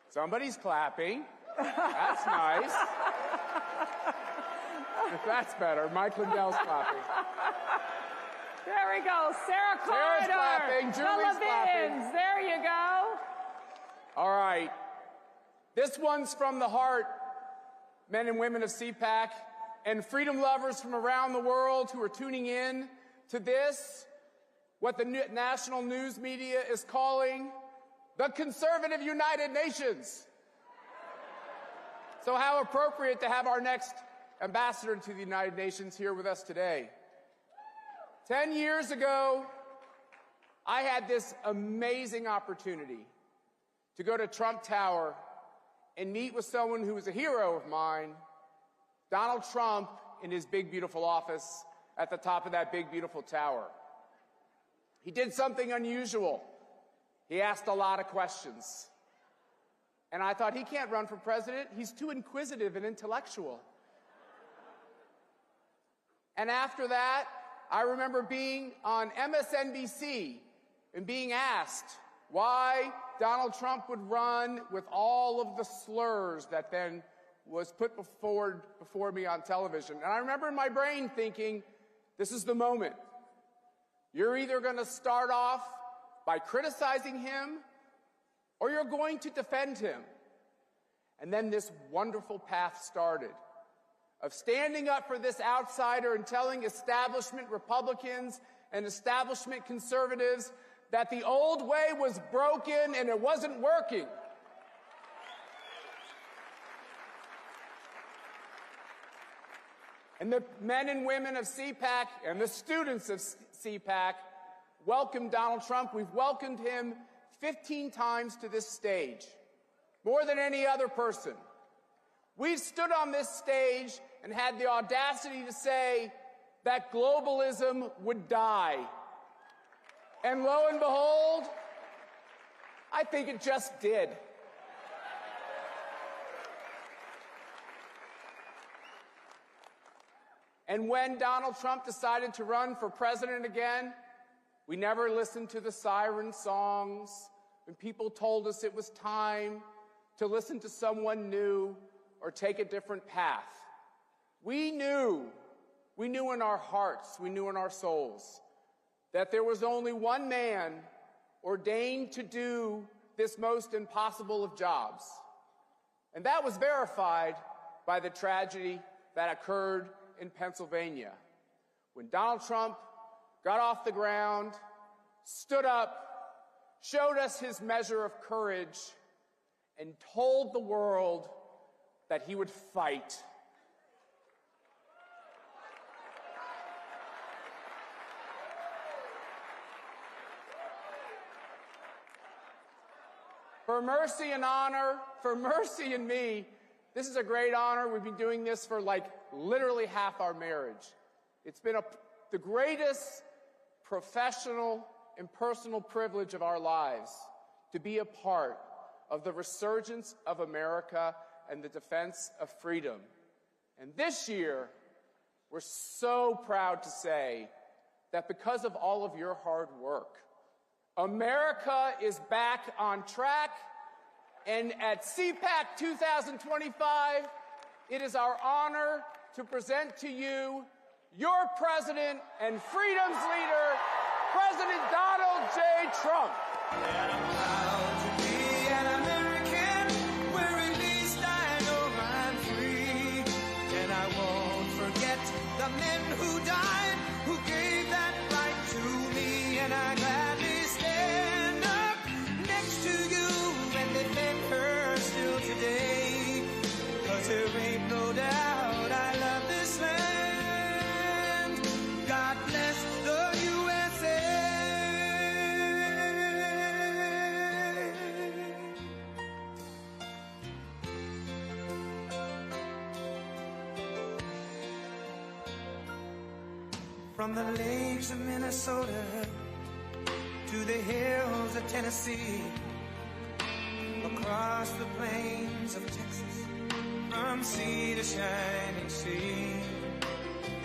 Somebody's clapping. That's nice. That's better. Mike Lindell's clapping. There we go. Sarah Sarah's Carter. clapping. The Julie's clapping. Levins. There you go. All right. This one's from the heart, men and women of CPAC, and freedom lovers from around the world who are tuning in to this, what the national news media is calling the conservative United Nations. So how appropriate to have our next ambassador to the United Nations here with us today. 10 years ago, I had this amazing opportunity to go to Trump Tower and meet with someone who was a hero of mine, Donald Trump, in his big, beautiful office at the top of that big, beautiful tower. He did something unusual. He asked a lot of questions. And I thought, he can't run for president. He's too inquisitive and intellectual. And after that, I remember being on MSNBC and being asked why Donald Trump would run with all of the slurs that then was put before me on television. And I remember in my brain thinking, this is the moment. You're either going to start off by criticizing him, or you're going to defend him. And then this wonderful path started of standing up for this outsider and telling establishment Republicans and establishment conservatives that the old way was broken and it wasn't working. And the men and women of CPAC and the students of CPAC welcomed Donald Trump. We've welcomed him 15 times to this stage, more than any other person. We've stood on this stage and had the audacity to say that globalism would die. And lo and behold, I think it just did. And when Donald Trump decided to run for president again, we never listened to the siren songs when people told us it was time to listen to someone new or take a different path. We knew in our hearts, we knew in our souls that there was only one man ordained to do this most impossible of jobs. And that was verified by the tragedy that occurred in Pennsylvania, when Donald Trump got off the ground, stood up, showed us his measure of courage, and told the world that he would fight. For mercy and honor, for mercy and me, this is a great honor. We've been doing this for literally half our marriage. It's been the greatest professional and personal privilege of our lives to be a part of the resurgence of America and the defense of freedom. And this year, we're so proud to say that because of all of your hard work, America is back on track. And at CPAC 2025, it is our honor to present to you your president and freedom's leader, President Donald J. Trump. And I'm proud to be an American, where at least I know I'm free. And I won't forget the men who died, who gave that right to me. And I gladly stand up next to you and defend her still today. 'Cause there ain't no doubt I love this land. God bless the USA. From the lakes of Minnesota to the hills of Tennessee, across the plains of Texas, from sea to shining sea,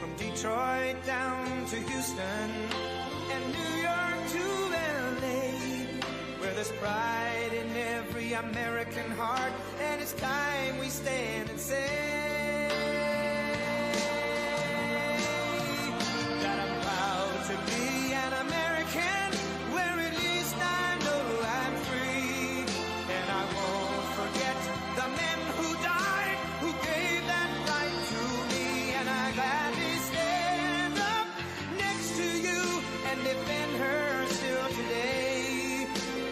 from Detroit down to Houston and New York to LA, where there's pride in every American heart, and it's time we stand and say that I'm proud to be an American, where at least I know I'm free. And I won't forget the men who died, who gave that right to me. And I gladly stand up next to you and defend her still today.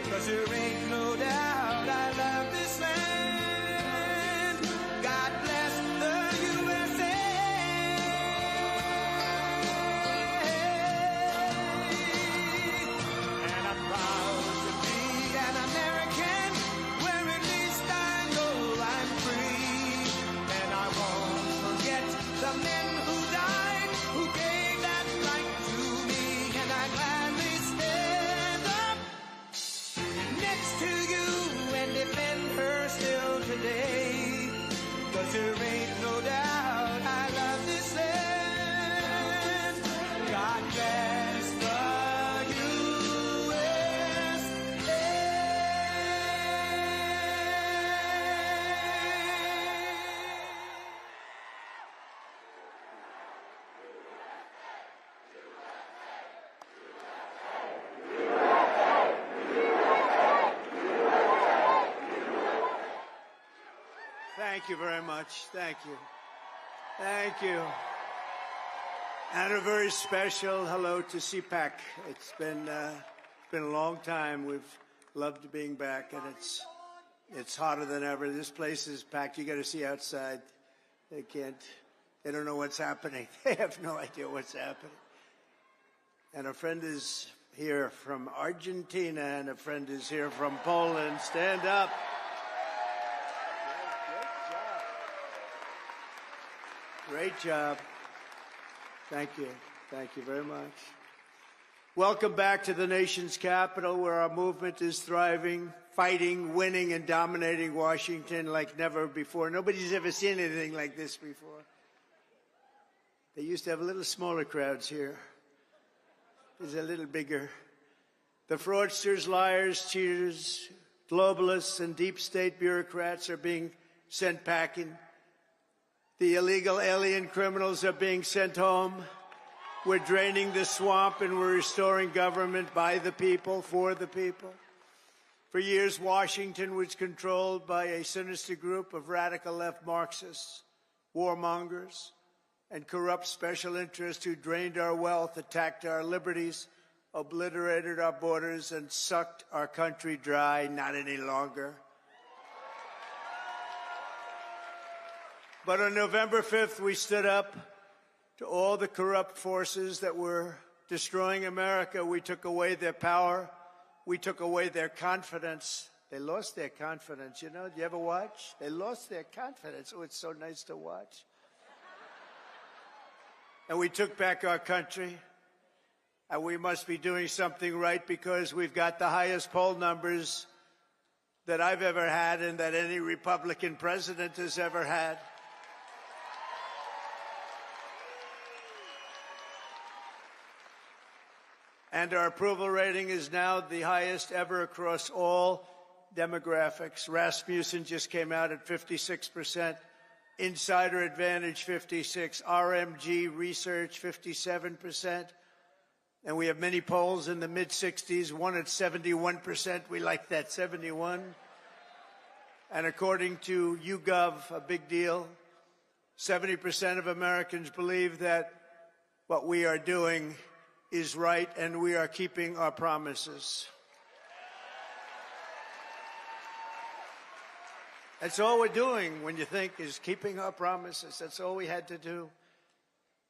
'Cause there ain't no doubt I love this land. God bless the Thank you very much. Thank you. Thank you. And a very special hello to CPAC. It's been a long time. We've loved being back, and it's hotter than ever. This place is packed. You got to see outside. They don't know what's happening. They have no idea what's happening. And a friend is here from Argentina, and a friend is here from Poland. Stand up. Great job. Thank you. Thank you very much. Welcome back to the nation's capital, where our movement is thriving, fighting, winning, and dominating Washington like never before. Nobody's ever seen anything like this before. They used to have a little smaller crowds here. It's a little bigger. The fraudsters, liars, cheaters, globalists, and deep state bureaucrats are being sent packing. The illegal alien criminals are being sent home. We're draining the swamp, and we're restoring government by the people, for the people. For years, Washington was controlled by a sinister group of radical left Marxists, warmongers, and corrupt special interests who drained our wealth, attacked our liberties, obliterated our borders, and sucked our country dry. Not any longer. But on November 5th, we stood up to all the corrupt forces that were destroying America. We took away their power. We took away their confidence. They lost their confidence. You know, do you ever watch? They lost their confidence. Oh, it's so nice to watch. And we took back our country. And we must be doing something right, because we've got the highest poll numbers that I've ever had and that any Republican president has ever had. And our approval rating is now the highest ever across all demographics. Rasmussen just came out at 56%. Insider Advantage, 56%. RMG Research, 57%. And we have many polls in the mid-60s, one at 71%. We like that, 71. And according to YouGov, a big deal, 70% of Americans believe that what we are doing is right, and we are keeping our promises. That's all we're doing, when you think, is keeping our promises. That's all we had to do.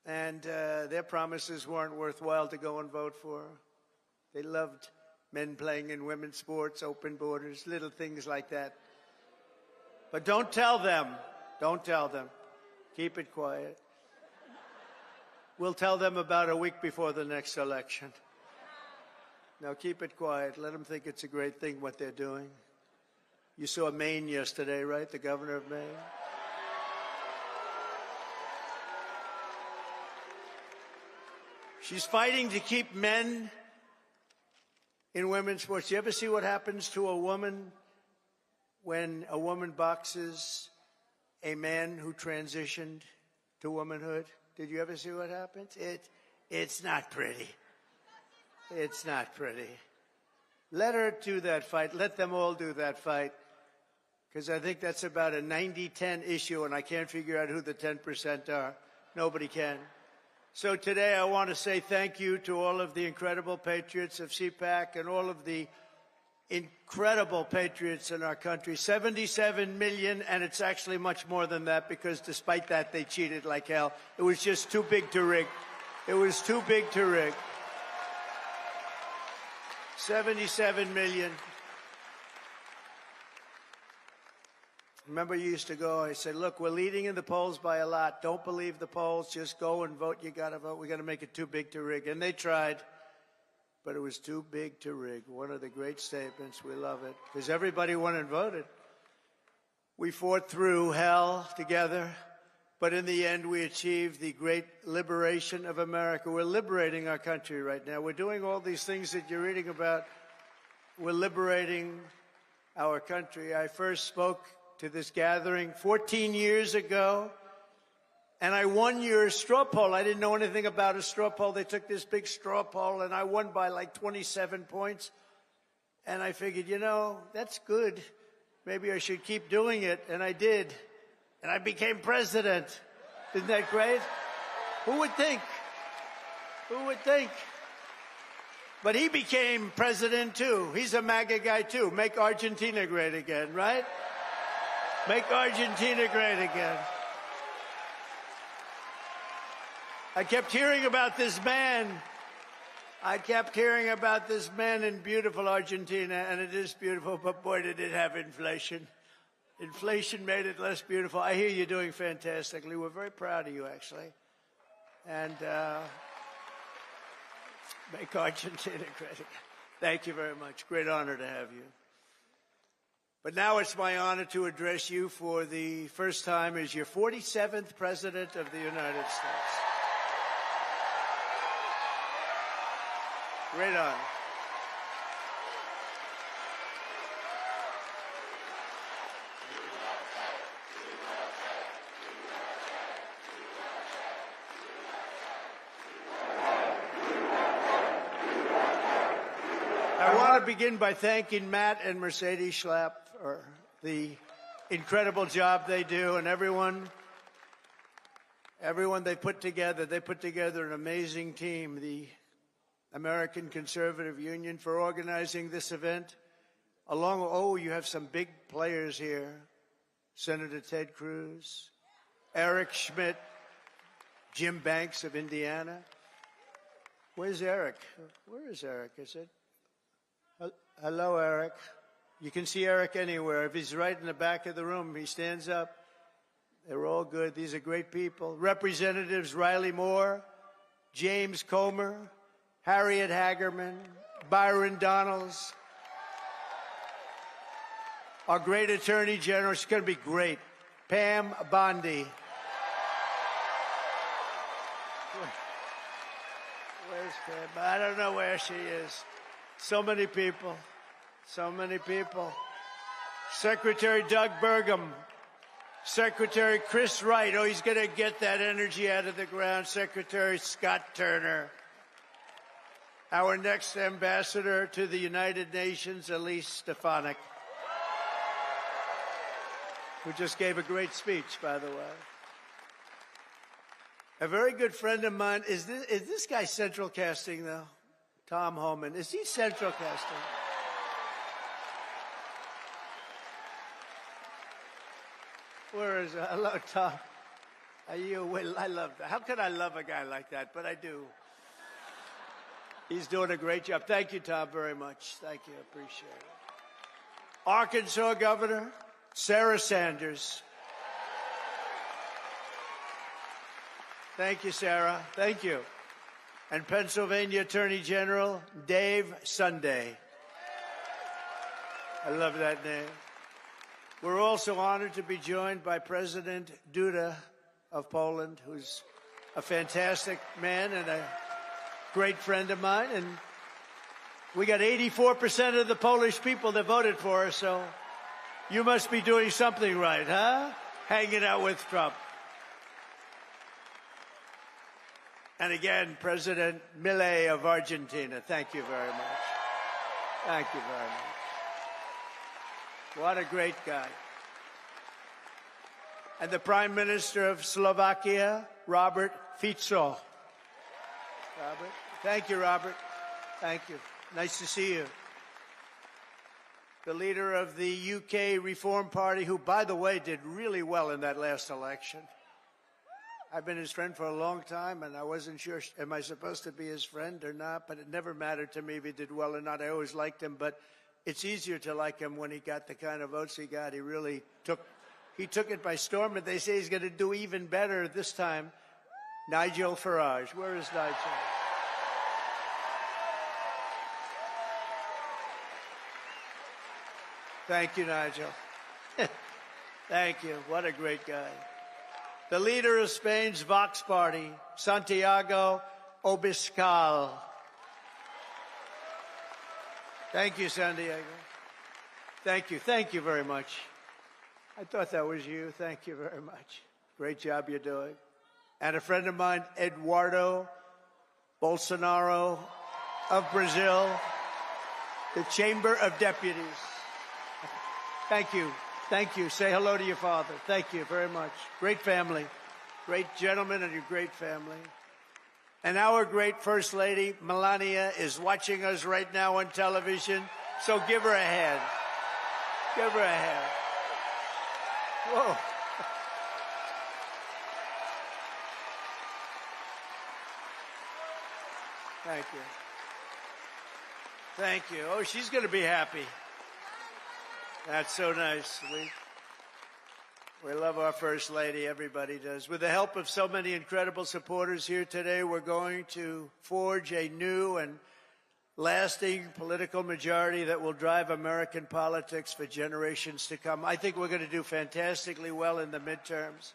And their promises weren't worthwhile to go and vote for. They loved men playing in women's sports, open borders, little things like that. But don't tell them. Don't tell them. Keep it quiet. We'll tell them about a week before the next election. Now, keep it quiet. Let them think it's a great thing what they're doing. You saw Maine yesterday, right? The governor of Maine. She's fighting to keep men in women's sports. You ever see what happens to a woman when a woman boxes a man who transitioned to womanhood? Did you ever see what happens? It's not pretty. It's not pretty. Let her do that fight. Let them all do that fight. Because I think that's about a 90-10 issue, and I can't figure out who the 10% are. Nobody can. So today I want to say thank you to all of the incredible patriots of CPAC and all of the incredible patriots in our country. 77 million, and it's actually much more than that, because despite that, they cheated like hell. It was just too big to rig. It was too big to rig. 77 million. Remember, you used to go, I said, look, we're leading in the polls by a lot. Don't believe the polls. Just go and vote. You got to vote. We're going to make it too big to rig. And they tried. But it was too big to rig. One of the great statements. We love it. Because everybody went and voted. We fought through hell together. But in the end, we achieved the great liberation of America. We're liberating our country right now. We're doing all these things that you're reading about. We're liberating our country. I first spoke to this gathering 14 years ago. And I won your straw poll. I didn't know anything about a straw poll. They took this big straw poll, and I won by like 27 points. And I figured, you know, that's good. Maybe I should keep doing it. And I did. and I became president. Isn't that great? Who would think? Who would think? But he became president too. He's a MAGA guy too. Make Argentina great again, right? Make Argentina great again. I kept hearing about this man. I kept hearing about this man in beautiful Argentina, and it is beautiful, but boy, did it have inflation. Inflation made it less beautiful. I hear you're doing fantastically. We're very proud of you, actually. And make Argentina great again. Thank you very much. Great honor to have you. But now it's my honor to address you for the first time as your 47th President of the United States. Great honor. I want to begin by thanking Matt and Mercedes Schlapp for the incredible job they do, and everyone they put together. They put together an amazing team. The American Conservative Union for organizing this event. You have some big players here. Senator Ted Cruz, Eric Schmidt, Jim Banks of Indiana. Where's Eric? Where is Eric? Is it? Hello, Eric. You can see Eric anywhere. If he's right in the back of the room, he stands up. They're all good. These are great people. Representatives Riley Moore, James Comer, Harriet Hagerman, Byron Donalds, our great Attorney General. She's going to be great. Pam Bondi. Where's Pam? I don't know where she is. So many people. So many people. Secretary Doug Burgum. Secretary Chris Wright. Oh, he's going to get that energy out of the ground. Secretary Scott Turner. Our next ambassador to the United Nations, Elise Stefanik, who just gave a great speech, by the way. A very good friend of mine. Is this guy central casting, though? Tom Homan. Is he central casting? Where is it? Hello, Tom. Are you? I love that. How could I love a guy like that? But I do. He's doing a great job. Thank you, Tom, very much. Thank you. I appreciate it. Arkansas Governor Sarah Sanders. Thank you, Sarah. Thank you. And Pennsylvania Attorney General Dave Sunday. I love that name. We're also honored to be joined by President Duda of Poland, who's a fantastic man and a great friend of mine. And we got 84% of the Polish people that voted for us, so you must be doing something right, huh? Hanging out with Trump. And again, President Milei of Argentina. Thank you very much. Thank you very much. What a great guy. And the Prime Minister of Slovakia, Robert Fico. Robert. Thank you, Robert. Thank you. Nice to see you. The leader of the UK Reform Party, who, by the way, did really well in that last election. I've been his friend for a long time, and I wasn't sure, am I supposed to be his friend or not? But it never mattered to me if he did well or not. I always liked him, but it's easier to like him when he got the kind of votes he got. He really took it by storm, and they say he's going to do even better this time. Nigel Farage. Where is Nigel? Thank you, Nigel. Thank you. What a great guy. The leader of Spain's Vox Party, Santiago Abascal. Thank you, Santiago. Thank you. Thank you very much. I thought that was you. Thank you very much. Great job you're doing. And a friend of mine, Eduardo Bolsonaro of Brazil, the Chamber of Deputies. Thank you. Thank you. Say hello to your father. Thank you very much. Great family. Great gentleman and your great family. And our great First Lady, Melania, is watching us right now on television. So give her a hand. Give her a hand. Whoa. Thank you. Thank you. Oh, she's going to be happy. That's so nice. We love our First Lady. Everybody does. With the help of so many incredible supporters here today, we're going to forge a new and lasting political majority that will drive American politics for generations to come. I think we're going to do fantastically well in the midterms.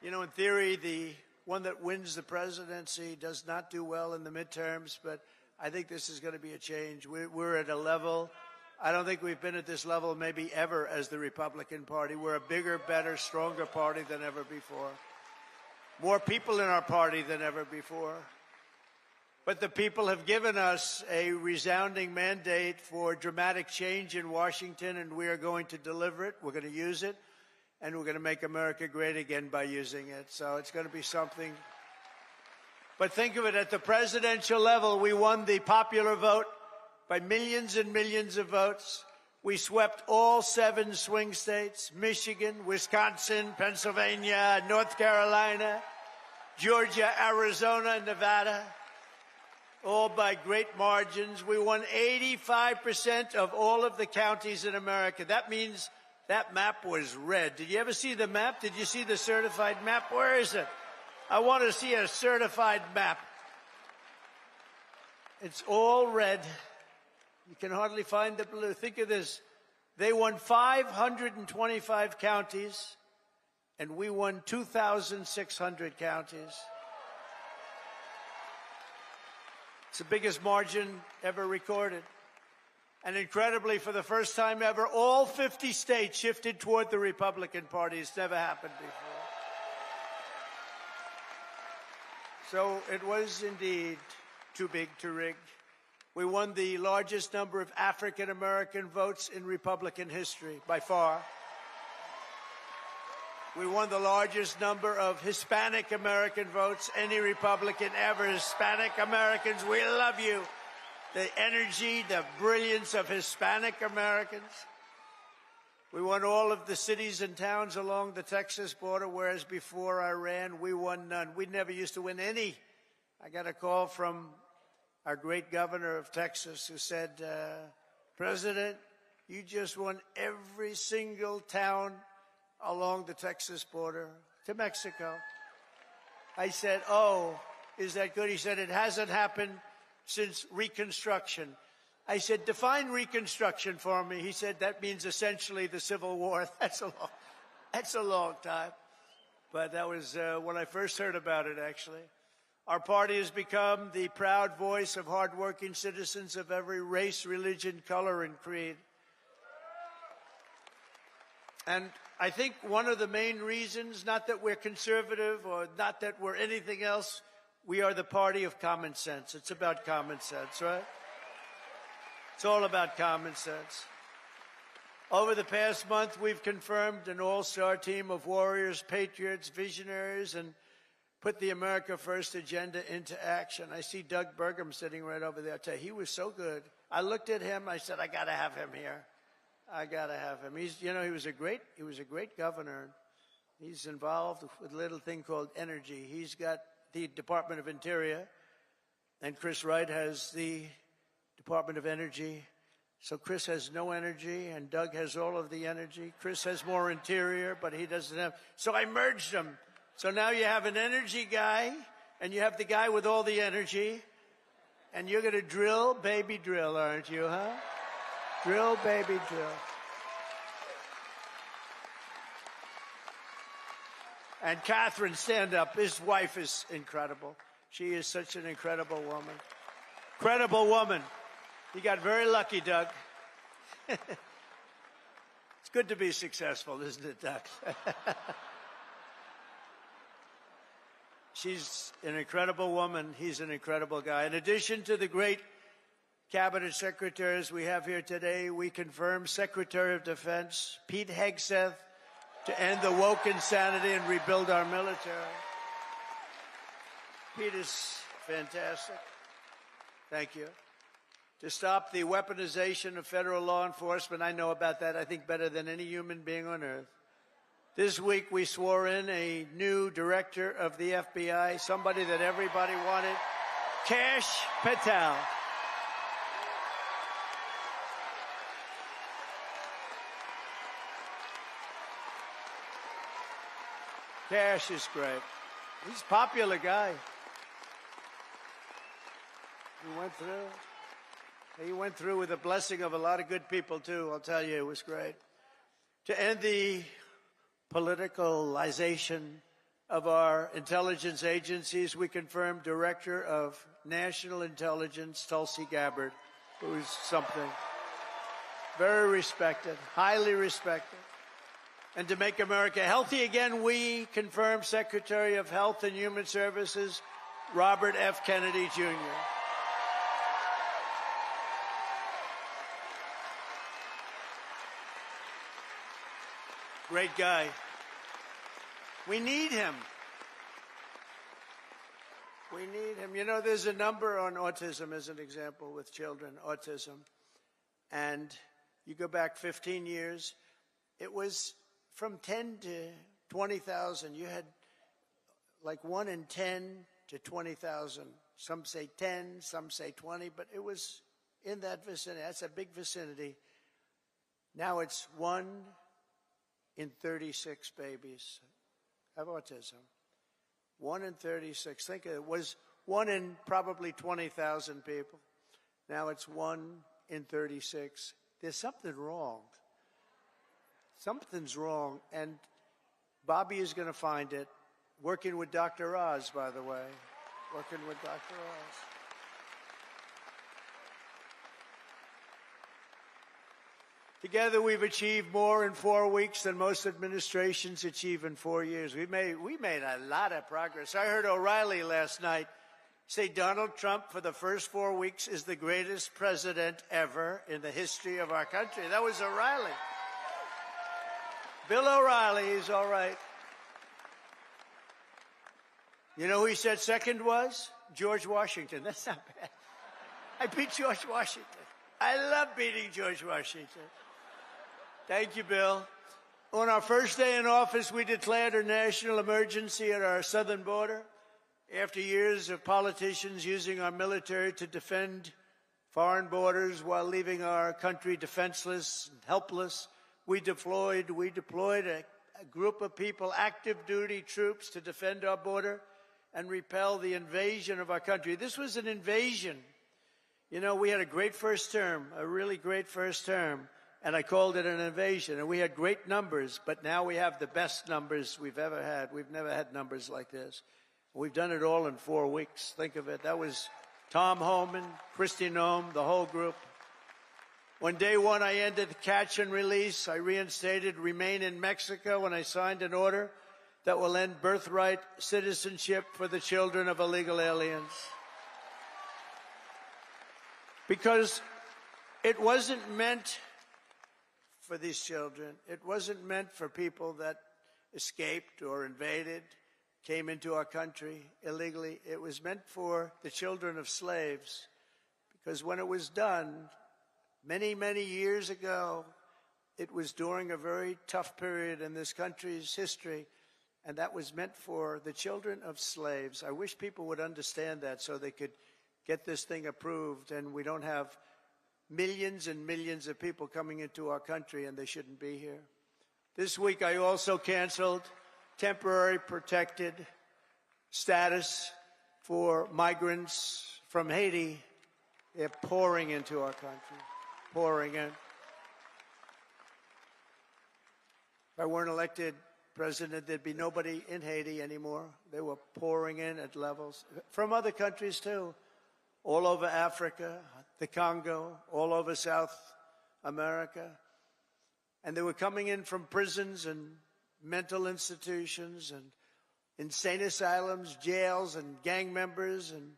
You know, in theory, the one that wins the presidency does not do well in the midterms, but I think this is going to be a change. We're at a level, I don't think we've been at this level maybe ever as the Republican Party. We're a bigger, better, stronger party than ever before. More people in our party than ever before. But the people have given us a resounding mandate for dramatic change in Washington, and we are going to deliver it. We're going to use it, and we're going to make America great again by using it. So it's going to be something. But think of it, at the presidential level, we won the popular vote by millions and millions of votes. We swept all 7 swing states, Michigan, Wisconsin, Pennsylvania, North Carolina, Georgia, Arizona, Nevada, all by great margins. We won 85% of all of the counties in America. That means that map was red. Did you ever see the map? Did you see the certified map? Where is it? I want to see a certified map. It's all red. You can hardly find the blue. Think of this. They won 525 counties, and we won 2,600 counties. It's the biggest margin ever recorded. And incredibly, for the first time ever, all 50 states shifted toward the Republican Party. It's never happened before. So it was indeed too big to rig. We won the largest number of African-American votes in Republican history, by far. We won the largest number of Hispanic-American votes, any Republican ever. Hispanic Americans, we love you. The energy, the brilliance of Hispanic Americans. We won all of the cities and towns along the Texas border, whereas before I ran, we won none. We never used to win any. I got a call from our great governor of Texas who said, President, you just won every single town along the Texas border to Mexico. I said, oh, is that good? He said, it hasn't happened since Reconstruction. I said, define Reconstruction for me. He said, that means essentially the Civil War. That's a long time. But that was when I first heard about it, actually. Our party has become the proud voice of hardworking citizens of every race, religion, color, and creed. And I think one of the main reasons, not that we're conservative or not that we're anything else, we are the party of common sense. It's about common sense, right? It's all about common sense. Over the past month, we've confirmed an all-star team of warriors, patriots, visionaries, and put the America First agenda into action. I see Doug Burgum sitting right over there. I tell you, he was so good. I looked at him. I said, I got to have him here. I got to have him. He was a great governor. He's involved with a little thing called energy. He's got the Department of Interior, and Chris Wright has the Department of Energy. So Chris has no energy, and Doug has all of the energy. Chris has more interior, but he doesn't have. So I merged them. So now you have an energy guy, and you have the guy with all the energy, and you're going to drill, baby, drill, aren't you, huh? Drill, baby, drill. And Catherine, stand up. His wife is incredible. She is such an incredible woman. Incredible woman. You got very lucky, Doug. It's good to be successful, isn't it, Doug? She's an incredible woman. He's an incredible guy. In addition to the great cabinet secretaries we have here today, we confirm Secretary of Defense Pete Hegseth to end the woke insanity and rebuild our military. Pete is fantastic. Thank you. To stop the weaponization of federal law enforcement, I know about that, I think, better than any human being on earth. This week, we swore in a new director of the FBI, somebody that everybody wanted, Kash Patel. Kash is great. He's a popular guy. He went through with the blessing of a lot of good people, too. I'll tell you, it was great. To end the politicalization of our intelligence agencies, we confirmed Director of National Intelligence, Tulsi Gabbard, who is something very respected, highly respected. And to make America healthy again, we confirmed Secretary of Health and Human Services, Robert F. Kennedy, Jr. Great guy. We need him. We need him. You know, there's a number on autism as an example with children, autism. And you go back 15 years, it was from 10 to 20,000. You had like 1 in 10 to 20,000. Some say 10, some say 20, but it was in that vicinity. That's a big vicinity. Now it's 1 in 36 babies have autism. 1 in 36. Think it was 1 in probably 20,000 people. Now it's 1 in 36. There's something wrong. Something's wrong, and Bobby is going to find it. Working with Dr. Oz, by the way. Working with Dr. Oz. Together, we've achieved more in 4 weeks than most administrations achieve in 4 years. We made a lot of progress. I heard O'Reilly last night say Donald Trump, for the first 4 weeks, is the greatest president ever in the history of our country. That was O'Reilly. Bill O'Reilly is all right. You know who he said second was? George Washington. That's not bad. I beat George Washington. I love beating George Washington. Thank you, Bill. On our first day in office, we declared a national emergency at our southern border. After years of politicians using our military to defend foreign borders while leaving our country defenseless and helpless, we deployed a group of people, active duty troops, to defend our border and repel the invasion of our country. This was an invasion. You know, we had a great first term, a really great first term, and I called it an invasion. And we had great numbers, but now we have the best numbers we've ever had. We've never had numbers like this. We've done it all in 4 weeks. Think of it. That was Tom Homan, Kristi Noem, the whole group. On day one, I ended the catch and release. I reinstated Remain in Mexico, and I signed an order that will end birthright citizenship for the children of illegal aliens. Because it wasn't meant for these children. It wasn't meant for people that escaped or invaded, came into our country illegally. It was meant for the children of slaves. Because when it was done, many, many years ago, it was during a very tough period in this country's history, and that was meant for the children of slaves. I wish people would understand that so they could get this thing approved and we don't have millions and millions of people coming into our country and they shouldn't be here. This week, I also canceled temporary protected status for migrants from Haiti. They're pouring into our country, pouring in. If I weren't elected president, there'd be nobody in Haiti anymore. They were pouring in at levels from other countries too, all over Africa, the Congo, all over South America. And they were coming in from prisons and mental institutions and insane asylums, jails, and gang members and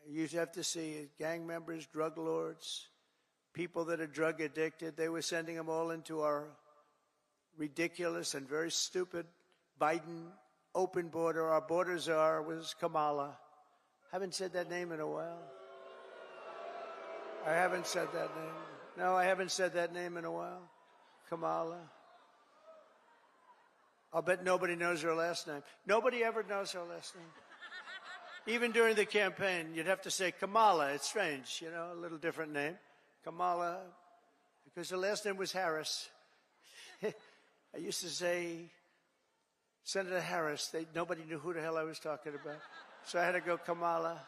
You have to see it. Gang members, drug lords, people that are drug addicted. They were sending them all into our ridiculous and very stupid Biden open border. Our border czar was Kamala. Haven't said that name in a while. I haven't said that name. No, I haven't said that name in a while. Kamala. I'll bet nobody knows her last name. Nobody ever knows her last name. Even during the campaign, you'd have to say Kamala. It's strange, you know, a little different name. Kamala, because her last name was Harris. I used to say Senator Harris. Nobody knew who the hell I was talking about. So I had to go Kamala.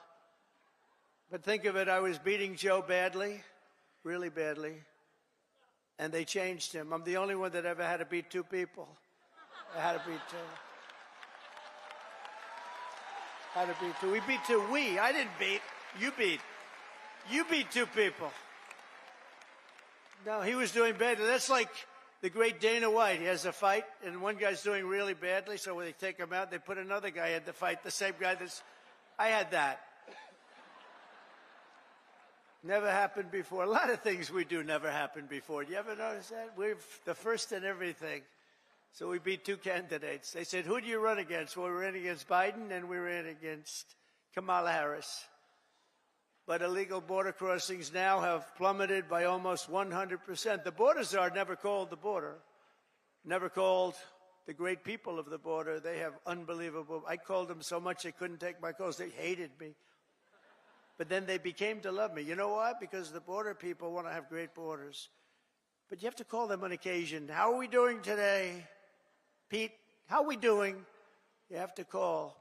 But think of it, I was beating Joe badly, really badly, and they changed him. I'm the only one that ever had to beat two people. I had to beat two. Had to beat two. We beat two. I didn't beat. You beat. You beat two people. No, he was doing badly. That's like the great Dana White. He has a fight, and one guy's doing really badly, so when they take him out, they put another guy in the fight, the same guy that's... I had that. Never happened before. A lot of things we do never happened before. Do you ever notice that? We're the first in everything. So we beat two candidates. They said, who do you run against? Well, we ran against Biden, and we ran against Kamala Harris. But illegal border crossings now have plummeted by almost 100%. The border czar never called the border, never called the great people of the border. They have unbelievable... I called them so much they couldn't take my calls. They hated me. But then they became to love me. You know why? Because the border people want to have great borders. But you have to call them on occasion. How are we doing today? Pete, how are we doing? You have to call.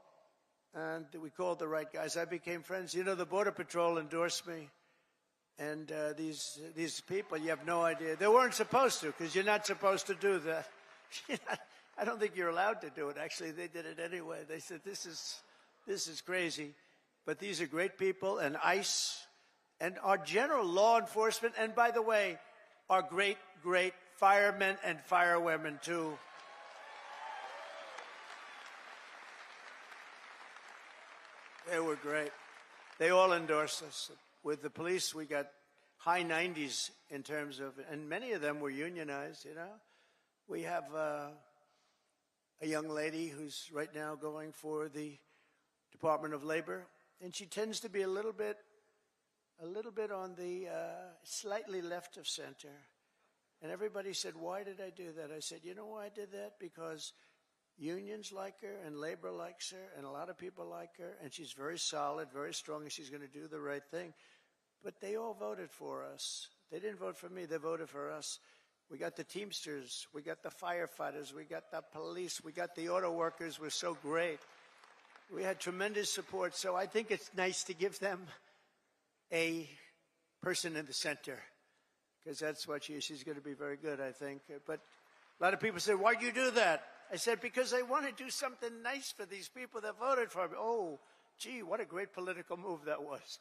And we called the right guys. I became friends. You know, the Border Patrol endorsed me. And these people, you have no idea. They weren't supposed to, because you're not supposed to do that. I don't think you're allowed to do it. Actually, they did it anyway. They said, this is crazy. But these are great people, and ICE, and our general law enforcement, and by the way, our great, great firemen and firewomen, too. They were great. They all endorsed us. With the police, we got high 90s in terms of, and many of them were unionized, you know. We have a young lady who's right now going for the Department of Labor, and she tends to be a little bit on the slightly left of center. And everybody said, why did I do that? I said, you know why I did that? Because unions like her, and labor likes her, and a lot of people like her, and she's very solid, very strong, and she's going to do the right thing. But they all voted for us. They didn't vote for me, they voted for us. We got the Teamsters, we got the firefighters, we got the police, we got the auto workers, were so great. We had tremendous support, so I think it's nice to give them a person in the center, because that's what she's going to be very good, I think. But a lot of people said, why'd you do that? I said, because I want to do something nice for these people that voted for me. Oh, gee, what a great political move that was.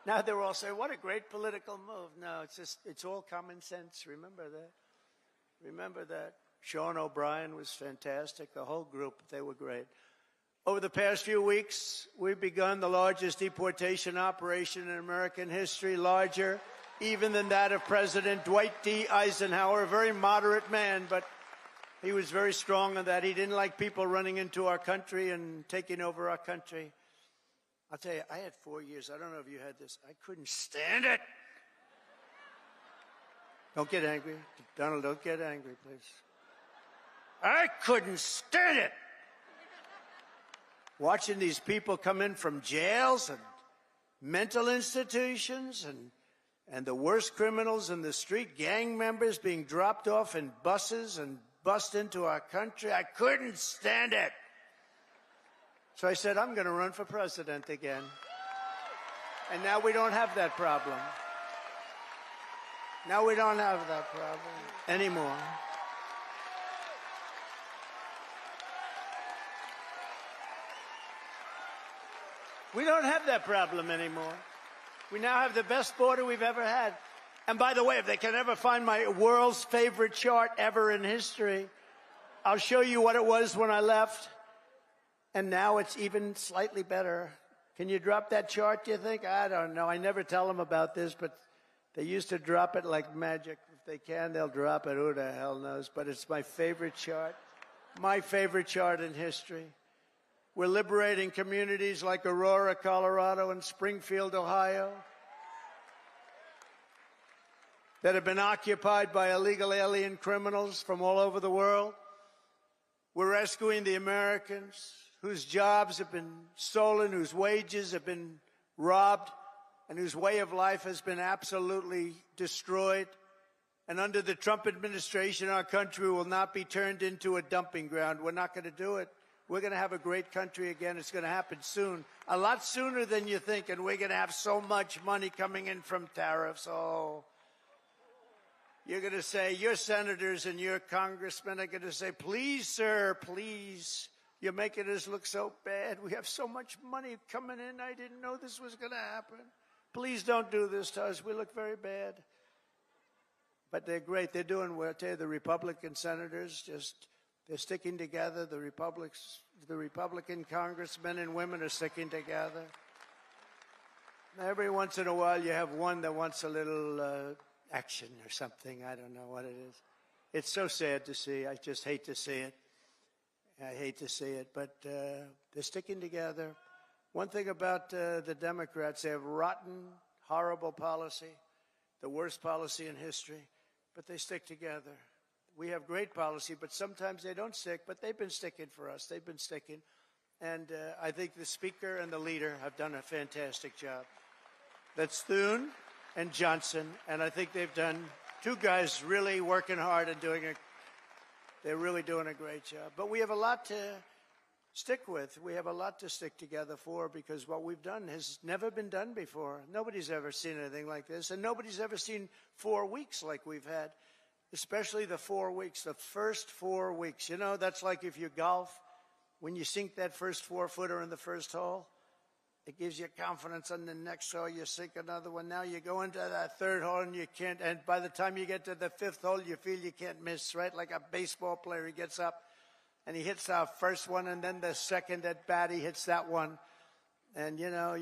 Now they're all saying, what a great political move. No, it's all common sense. Remember that. Remember that. Sean O'Brien was fantastic. The whole group, they were great. Over the past few weeks, we've begun the largest deportation operation in American history, larger even than that of President Dwight D. Eisenhower, a very moderate man, but he was very strong on that. He didn't like people running into our country and taking over our country. I'll tell you, I had 4 years. I don't know if you had this. I couldn't stand it. Don't get angry. Donald, don't get angry, please. I couldn't stand it. Watching these people come in from jails and mental institutions and the worst criminals in the street, gang members being dropped off in buses and bussed into our country. I couldn't stand it. So I said, I'm going to run for president again. And now we don't have that problem. Now we don't have that problem anymore. We don't have that problem anymore. We now have the best border we've ever had. And by the way, if they can ever find my world's favorite chart ever in history, I'll show you what it was when I left. And now it's even slightly better Can you drop that chart, do you think? I don't know. I never tell them about this, but they used to drop it like magic. If they can, they'll drop it. Who the hell knows? But it's my favorite chart. My favorite chart in history. We're liberating communities like Aurora, Colorado, and Springfield, Ohio, that have been occupied by illegal alien criminals from all over the world. We're rescuing the Americans whose jobs have been stolen, whose wages have been robbed, and whose way of life has been absolutely destroyed. And under the Trump administration, our country will not be turned into a dumping ground. We're not going to do it. We're going to have a great country again. It's going to happen soon, a lot sooner than you think, and we're going to have so much money coming in from tariffs. Oh, you're going to say, your senators and your congressmen are going to say, please, sir, please. You're making us look so bad. We have so much money coming in. I didn't know this was going to happen. Please don't do this to us. We look very bad. But they're great. They're doing well. I tell you, the Republican senators they're sticking together. The Republican congressmen and women are sticking together. Every once in a while, you have one that wants a little action or something. I don't know what it is. It's so sad to see. I just hate to see it. I hate to see it, but they're sticking together. One thing about the Democrats, they have rotten, horrible policy, the worst policy in history, but they stick together. We have great policy, but sometimes they don't stick, but they've been sticking for us. They've been sticking. And I think the Speaker and the leader have done a fantastic job. That's Thune and Johnson, and I think they've done, two guys really working hard and they're really doing a great job. But we have a lot to stick with. We have a lot to stick together for, because what we've done has never been done before. Nobody's ever seen anything like this, and nobody's ever seen 4 weeks like we've had, especially the 4 weeks, the first 4 weeks. You know, that's like if you golf, when you sink that first 4-footer in the first hole, it gives you confidence. On the next hole, you sink another one. Now you go into that third hole and you can't, and by the time you get to the fifth hole, you feel you can't miss, right? Like a baseball player, he gets up and he hits our first one, and then the second at bat, he hits that one. And, you know,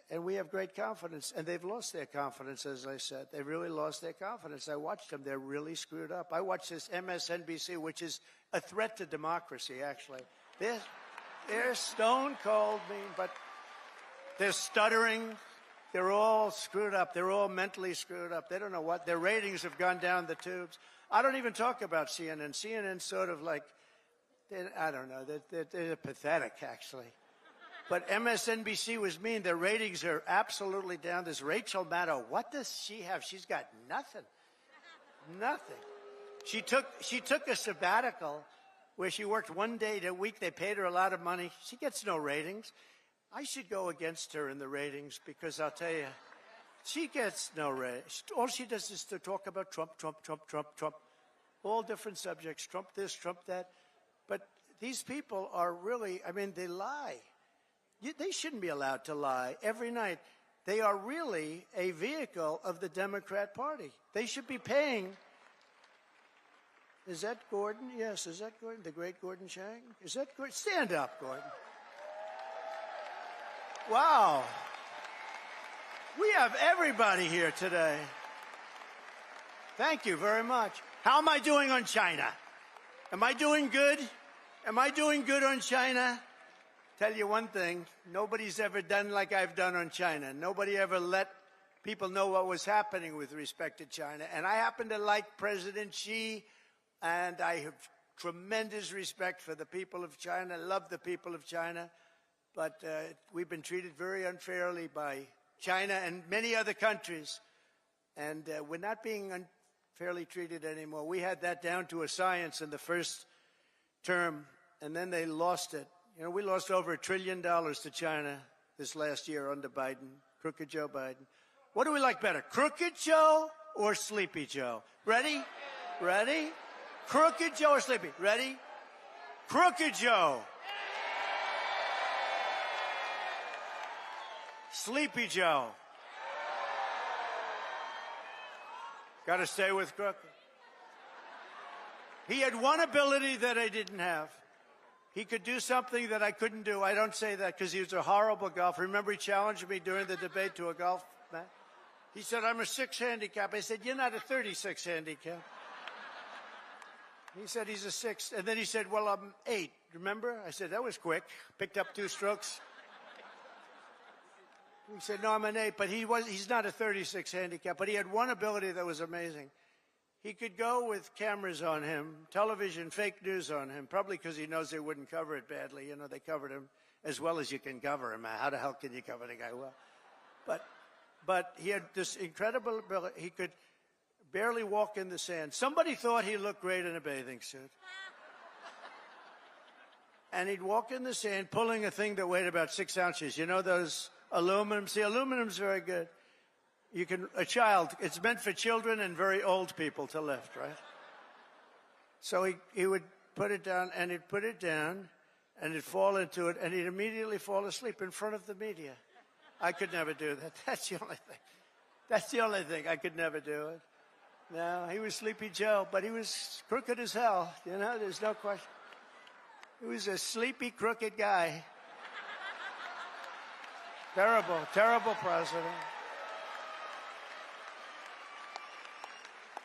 and we have great confidence. And they've lost their confidence, as I said. They really lost their confidence. I watched them. They're really screwed up. I watched this MSNBC, which is a threat to democracy, actually. They're stone cold mean, but they're stuttering. They're all screwed up. They're all mentally screwed up. They don't know what. Their ratings have gone down the tubes. I don't even talk about CNN. CNN's sort of like, I don't know. They're pathetic, actually. But MSNBC was mean. Their ratings are absolutely down. This Rachel Maddow, what does she have? She's got nothing. Nothing. She took a sabbatical where she worked 1 day a week. They paid her a lot of money. She gets no ratings. I should go against her in the ratings, because I'll tell you, she gets no ratings. All she does is to talk about Trump, Trump, Trump, Trump, Trump. All different subjects, Trump this, Trump that. But these people are really, I mean, they lie. They shouldn't be allowed to lie every night. They are really a vehicle of the Democrat Party. They should be paying. Is that Gordon? Yes, is that Gordon? The great Gordon Chang? Is that Gordon? Stand up, Gordon. Wow. We have everybody here today. Thank you very much. How am I doing on China? Am I doing good? Am I doing good on China? Tell you one thing, nobody's ever done like I've done on China. Nobody ever let people know what was happening with respect to China. And I happen to like President Xi, and I have tremendous respect for the people of China, love the people of China. But we've been treated very unfairly by China and many other countries. And we're not being unfairly treated anymore. We had that down to a science in the first term, and then they lost it. You know, we lost over $1 trillion to China this last year under Biden, Crooked Joe Biden. What do we like better, Crooked Joe or Sleepy Joe? Ready? Ready? Crooked Joe or Sleepy? Ready? Crooked Joe. Sleepy Joe. Got to stay with Crooked. He had one ability that I didn't have. He could do something that I couldn't do. I don't say that because he was a horrible golfer. Remember, he challenged me during the debate to a golf match? He said, I'm a 6 handicap. I said, you're not a 36 handicap. He said he's a 6. And then he said, well, I'm 8. Remember? I said, that was quick. Picked up 2 strokes. He said, no, I'm an 8. But he's not a 36 handicap. But he had one ability that was amazing. He could go with cameras on him, television, fake news on him, probably because he knows they wouldn't cover it badly. You know, they covered him as well as you can cover him. How the hell can you cover the guy well? But he had this incredible ability. He could barely walk in the sand. Somebody thought he looked great in a bathing suit. And he'd walk in the sand pulling a thing that weighed about 6 ounces. You know those aluminum? See, aluminum's very good. A child, it's meant for children and very old people to lift, right? So he would put it down, and he'd put it down, and he'd fall into it, and he'd immediately fall asleep in front of the media. I could never do that. That's the only thing. That's the only thing. I could never do it. No, he was Sleepy Joe, but he was crooked as hell. You know, there's no question. He was a sleepy, crooked guy. Terrible, terrible president.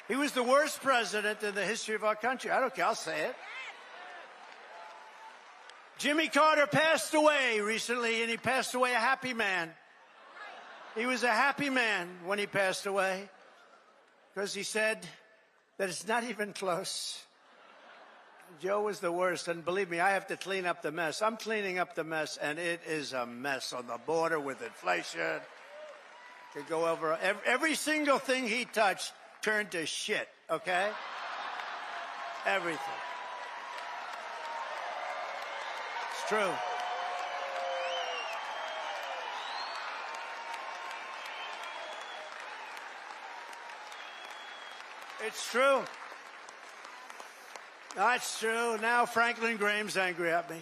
He was the worst president in the history of our country. I don't care. I'll say it. Jimmy Carter passed away recently, and he passed away a happy man. He was a happy man when he passed away because he said that it's not even close. Joe was the worst, and believe me, I have to clean up the mess. I'm cleaning up the mess, and it is a mess on the border with inflation. Could go over every single thing he touched. Turned to shit, okay? Everything. It's true. It's true. That's true. Now Franklin Graham's angry at me.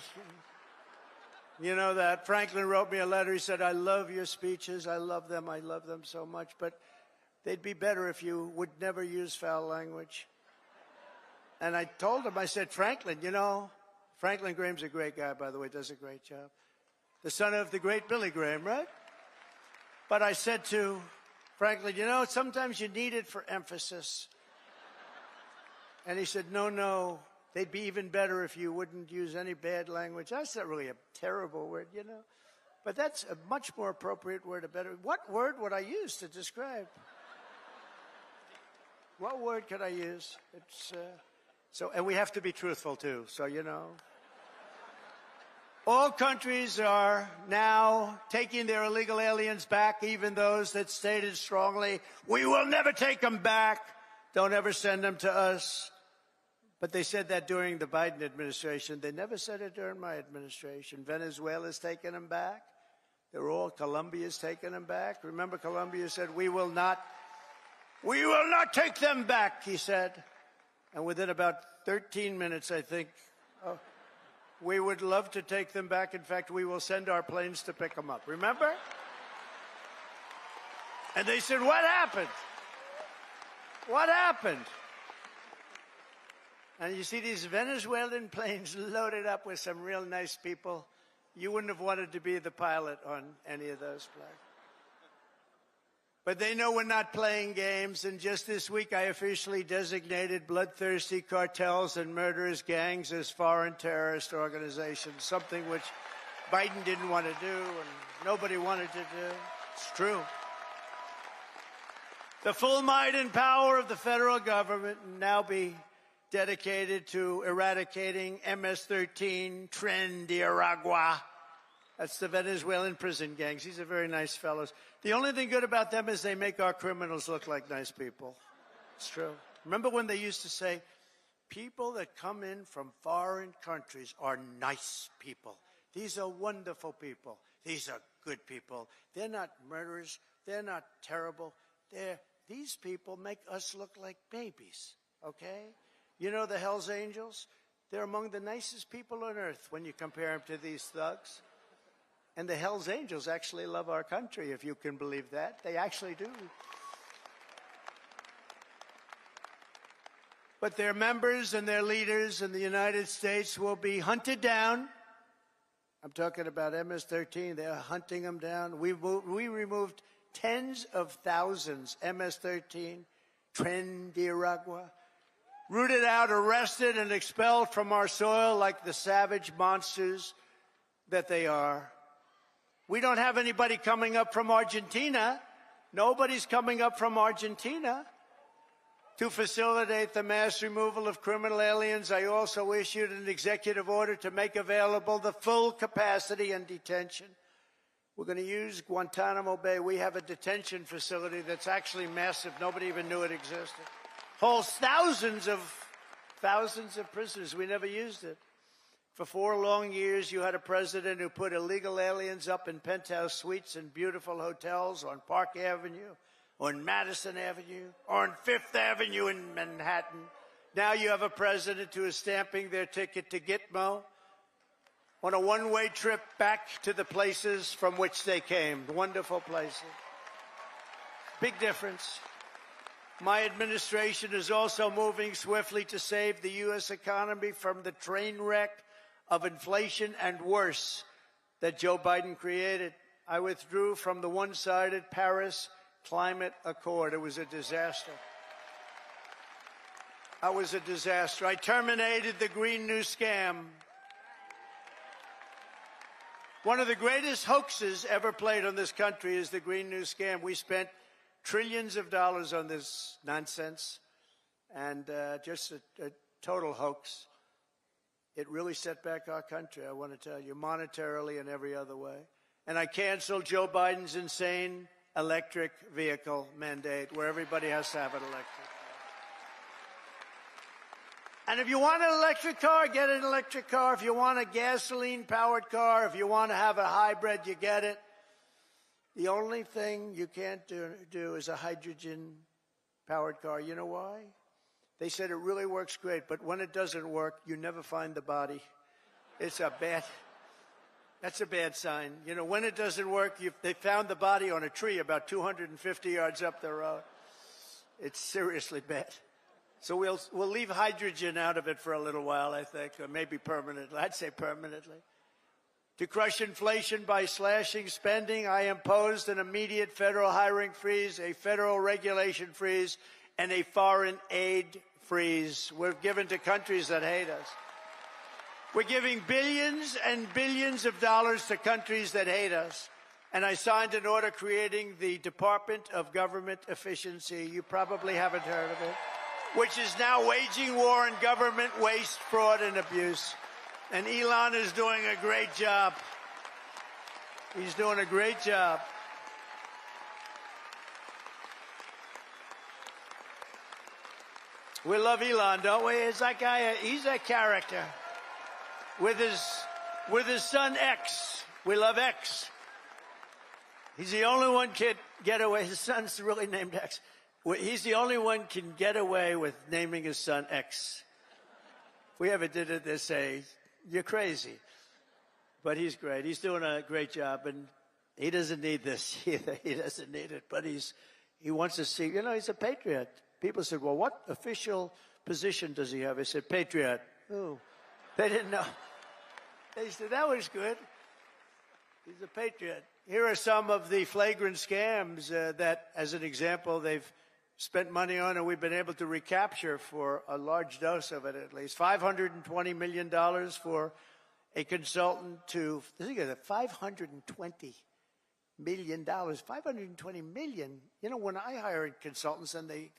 You know that. Franklin wrote me a letter. He said, I love your speeches. I love them so much. But they'd be better if you would never use foul language. And I told him, I said, Franklin, you know, Franklin Graham's a great guy, by the way, does a great job. The son of the great Billy Graham, right? But I said to Franklin, you know, sometimes you need it for emphasis. And he said, no, they'd be even better if you wouldn't use any bad language. That's not really a terrible word, you know. But that's a much more appropriate word, a better. What word would I use to describe? What word could I use? And we have to be truthful too. So, you know, all countries are now taking their illegal aliens back, even those that stated strongly, we will never take them back. Don't ever send them to us. But they said that during the Biden administration. They never said it during my administration. Venezuela's taking them back. Colombia's taking them back. Remember, Colombia said, we will not take them back, he said. And within about 13 minutes, I think, we would love to take them back. In fact, we will send our planes to pick them up. Remember? And they said, what happened? What happened? And you see these Venezuelan planes loaded up with some real nice people. You wouldn't have wanted to be the pilot on any of those planes. But they know we're not playing games, and just this week I officially designated bloodthirsty cartels and murderous gangs as foreign terrorist organizations, something which Biden didn't want to do and nobody wanted to do. It's true. The full might and power of the federal government will now be dedicated to eradicating MS-13, Tren de Aragua. That's the Venezuelan prison gangs. These are very nice fellows. The only thing good about them is they make our criminals look like nice people. It's true. Remember when they used to say, people that come in from foreign countries are nice people. These are wonderful people. These are good people. They're not murderers. They're not terrible. These people make us look like babies, okay? You know the Hells Angels? They're among the nicest people on earth when you compare them to these thugs. And the Hells Angels actually love our country, if you can believe that. They actually do. but their members and their leaders in the United States will be hunted down. I'm talking about MS-13. They're hunting them down. We removed tens of thousands, MS-13, Trendiragua, rooted out, arrested, and expelled from our soil like the savage monsters that they are. We don't have anybody coming up from Argentina. Nobody's coming up from Argentina to facilitate the mass removal of criminal aliens. I also issued an executive order to make available the full capacity and detention. We're going to use Guantanamo Bay. We have a detention facility that's actually massive. Nobody even knew it existed. Holds thousands of prisoners. We never used it. For 4 long years, you had a president who put illegal aliens up in penthouse suites in beautiful hotels on Park Avenue, on Madison Avenue, or on Fifth Avenue in Manhattan. Now you have a president who is stamping their ticket to Gitmo on a one-way trip back to the places from which they came. Wonderful places. Big difference. My administration is also moving swiftly to save the U.S. economy from the train wreck of inflation and worse that Joe Biden created. I withdrew from the one-sided Paris Climate Accord. It was a disaster. I terminated the Green New Scam. One of the greatest hoaxes ever played on this country is the Green New Scam. We spent trillions of dollars on this nonsense, and just a total hoax. It really set back our country, I want to tell you, monetarily and every other way. And I canceled Joe Biden's insane electric vehicle mandate, where everybody has to have an electric car. And if you want an electric car, get an electric car. If you want a gasoline-powered car, if you want to have a hybrid, you get it. The only thing you can't do is a hydrogen-powered car. You know why? They said it really works great, but when it doesn't work, you never find the body. That's a bad sign. You know, when it doesn't work, they found the body on a tree about 250 yards up the road. It's seriously bad. So we'll leave hydrogen out of it for a little while, I think, or maybe permanently. I'd say permanently. To crush inflation by slashing spending, I imposed an immediate federal hiring freeze, a federal regulation freeze, and a foreign aid freeze. We're given to countries that hate us. We're giving billions and billions of dollars to countries that hate us. And I signed an order creating the Department of Government Efficiency. You probably haven't heard of it, which is now waging war on government waste, fraud, and abuse. And Elon is doing a great job. He's doing a great job. We love Elon, don't we? It's that guy, he's a character. With his son X. We love X. He's the only one can get away. His son's really named X. He's the only one can get away with naming his son X. If we ever did it, they'd say, you're crazy. But he's great. He's doing a great job, and he doesn't need this either. He doesn't need it, but he wants to see, he's a patriot. People said, well, what official position does he have? I said, patriot. Oh, they didn't know. They said, that was good. He's a patriot. Here are some of the flagrant scams that, as an example, they've spent money on and we've been able to recapture for a large dose of it at least. $520 million for a consultant to, think of it, $520 million. $520 million. When I hire consultants and they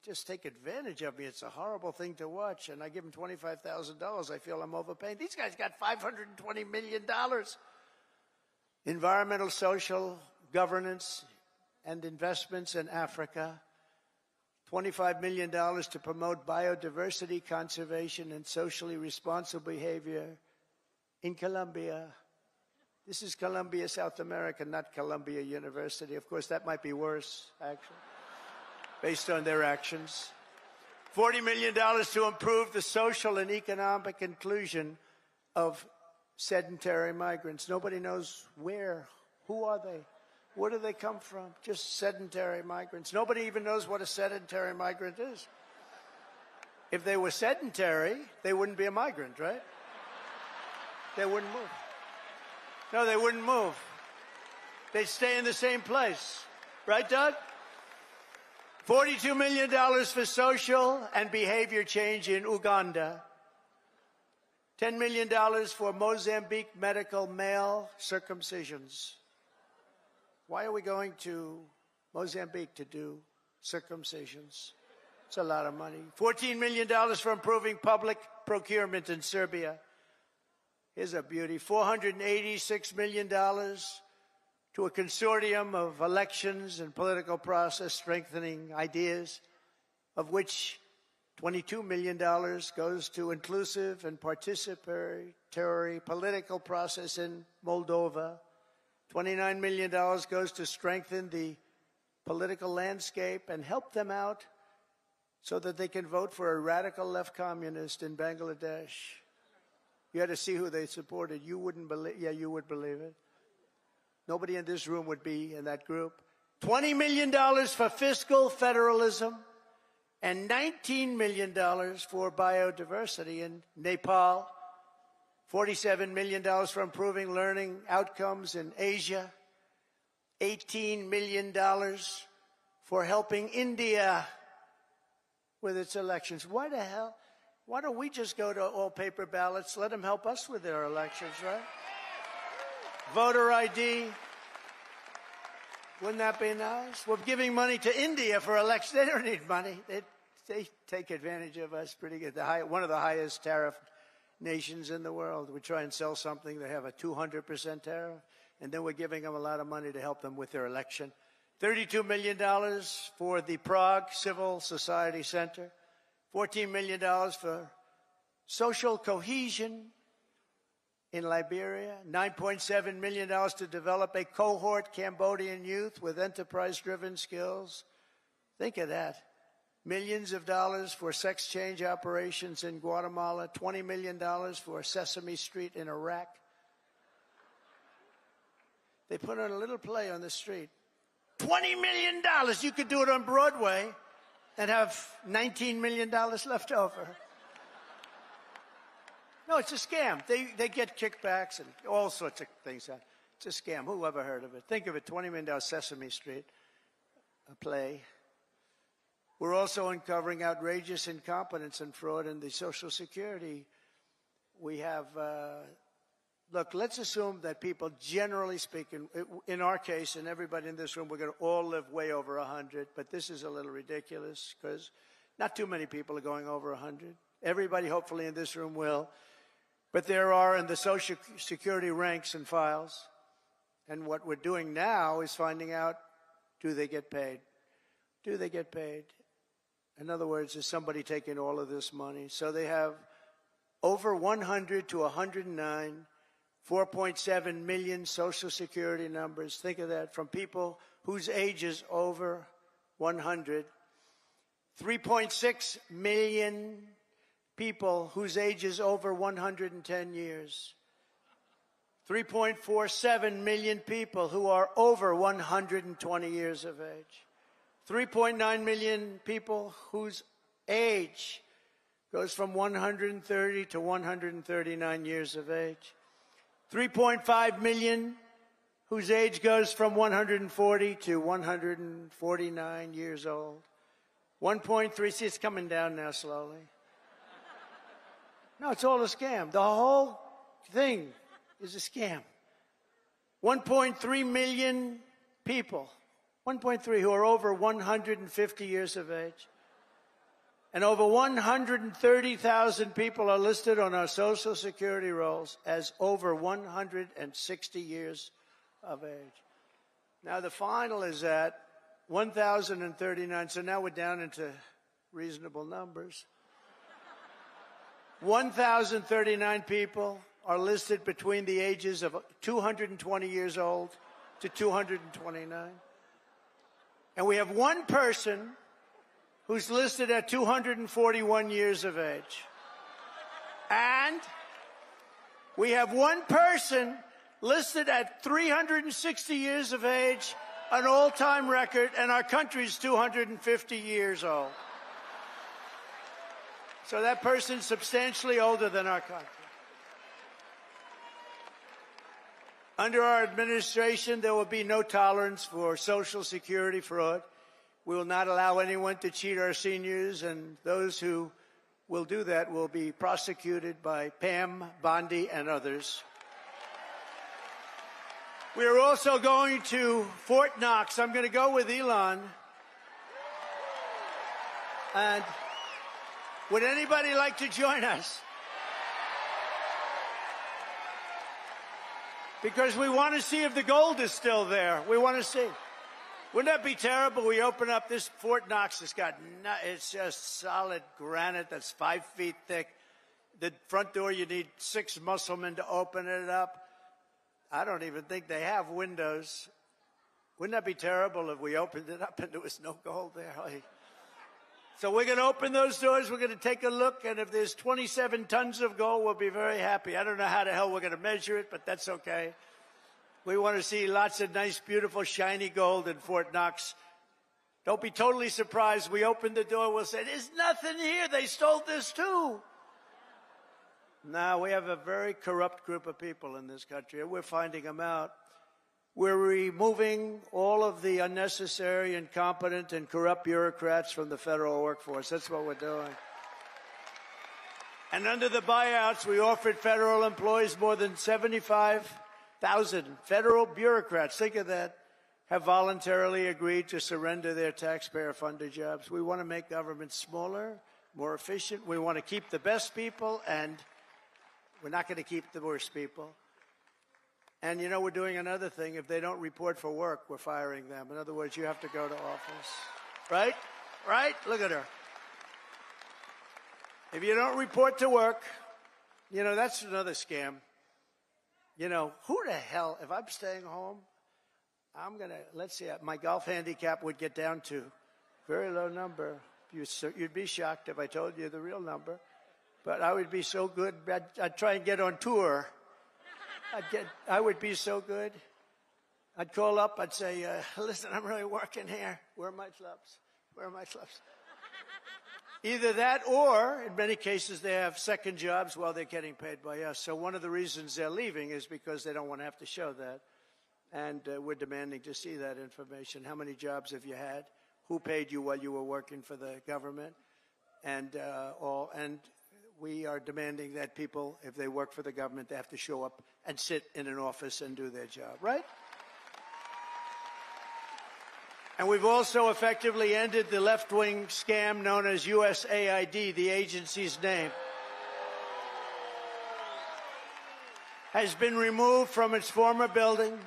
just take advantage of me, it's a horrible thing to watch. And I give them $25,000. I feel I'm overpaying. These guys got $520 million. Environmental, social, governance, and investments in Africa. $25 million to promote biodiversity, conservation, and socially responsible behavior in Colombia. This is Colombia, South America, not Columbia University. Of course, that might be worse, actually, based on their actions. $40 million to improve the social and economic inclusion of sedentary migrants. Nobody knows where. Who are they? Where do they come from? Just sedentary migrants. Nobody even knows what a sedentary migrant is. If they were sedentary, they wouldn't be a migrant, right? They wouldn't move. No, they wouldn't move. They'd stay in the same place. Right, Doug? $42 million for social and behavior change in Uganda. $10 million for Mozambique medical male circumcisions. Why are we going to Mozambique to do circumcisions? It's a lot of money. $14 million for improving public procurement in Serbia. Here's a beauty. $486 million to a consortium of elections and political process strengthening ideas, of which $22 million goes to inclusive and participatory political process in Moldova. $29 million goes to strengthen the political landscape and help them out so that they can vote for a radical left communist in Bangladesh. You had to see who they supported. You wouldn't believe, yeah, you would believe it. Nobody in this room would be in that group. $20 million for fiscal federalism and $19 million for biodiversity in Nepal. $47 million for improving learning outcomes in Asia. $18 million for helping India with its elections. Why the hell? Why don't we just go to all paper ballots? Let them help us with their elections, right? Voter ID. Wouldn't that be nice? We're giving money to India for elections. They don't need money. They take advantage of us pretty good. One of the highest tariff nations in the world. We try and sell something, they have a 200% tariff, and then we're giving them a lot of money to help them with their election. $32 million for the Prague Civil Society Center. $14 million for social cohesion in Liberia. $9.7 million to develop a cohort Cambodian youth with enterprise-driven skills. Think of that. Millions of dollars for sex change operations in Guatemala. $20 million for Sesame Street in Iraq. They put on a little play on the street. $20 million. You could do it on Broadway and have $19 million left over. No, it's a scam. They get kickbacks and all sorts of things. It's a scam. Who ever heard of it? Think of it, $20 million Sesame Street, a play. We're also uncovering outrageous incompetence and fraud in the Social Security. We have, look, let's assume that people, generally speaking, in our case, and everybody in this room, we're going to all live way over 100, but this is a little ridiculous because not too many people are going over 100. Everybody, hopefully, in this room will. But there are in the Social Security ranks and files. And what we're doing now is finding out, do they get paid? Do they get paid? In other words, is somebody taking all of this money? So they have over 100 to 109, 4.7 million Social Security numbers. Think of that, from people whose age is over 100. 3.6 million people whose age is over 110 years. 3.47 million people who are over 120 years of age. 3.9 million people whose age goes from 130 to 139 years of age. 3.5 million whose age goes from 140 to 149 years old. 1.3, see, it's coming down now slowly. No, it's all a scam. The whole thing is a scam. 1.3 million people, 1.3 who are over 150 years of age. And over 130,000 people are listed on our Social Security rolls as over 160 years of age. Now, the final is at 1,039, so now we're down into reasonable numbers. 1,039 people are listed between the ages of 220 years old to 229. And we have one person who's listed at 241 years of age. And we have one person listed at 360 years of age, an all-time record, and our country's 250 years old. So that person's substantially older than our country. Under our administration, there will be no tolerance for Social Security fraud. We will not allow anyone to cheat our seniors, and those who will do that will be prosecuted by Pam, Bondi, and others. We are also going to Fort Knox. I'm going to go with Elon. And would anybody like to join us? Because we want to see if the gold is still there. We want to see. Wouldn't that be terrible? We open up this Fort Knox. It's just solid granite that's 5 feet thick. The front door, you need 6 musclemen to open it up. I don't even think they have windows. Wouldn't that be terrible if we opened it up and there was no gold there? So we're going to open those doors. We're going to take a look. And if there's 27 tons of gold, we'll be very happy. I don't know how the hell we're going to measure it, but that's okay. We want to see lots of nice, beautiful, shiny gold in Fort Knox. Don't be totally surprised. We open the door, we'll say, there's nothing here. They stole this too. No, we have a very corrupt group of people in this country, and we're finding them out. We're removing all of the unnecessary, incompetent, and corrupt bureaucrats from the federal workforce. That's what we're doing. And under the buyouts, we offered federal employees more than 75,000 federal bureaucrats, think of that, have voluntarily agreed to surrender their taxpayer-funded jobs. We want to make government smaller, more efficient. We want to keep the best people, and we're not going to keep the worst people. And, you know, we're doing another thing. If they don't report for work, we're firing them. In other words, you have to go to office. Right? Right? Look at her. If you don't report to work, you know, that's another scam. You know, who the hell, if I'm staying home, I'm going to, let's see, my golf handicap would get down to very low number. You'd be shocked if I told you the real number. But I would be so good, I'd try and get on tour. I would be so good. I'd call up, I'd say, listen, I'm really working here. Where are my clubs? Where are my clubs? Either that or, in many cases, they have second jobs while they're getting paid by us. So one of the reasons they're leaving is because they don't want to have to show that. And we're demanding to see that information. How many jobs have you had? Who paid you while you were working for the government? And we are demanding that people, if they work for the government, they have to show up and sit in an office and do their job, right? And we've also effectively ended the left-wing scam known as USAID, the agency's name. Has been removed from its former building,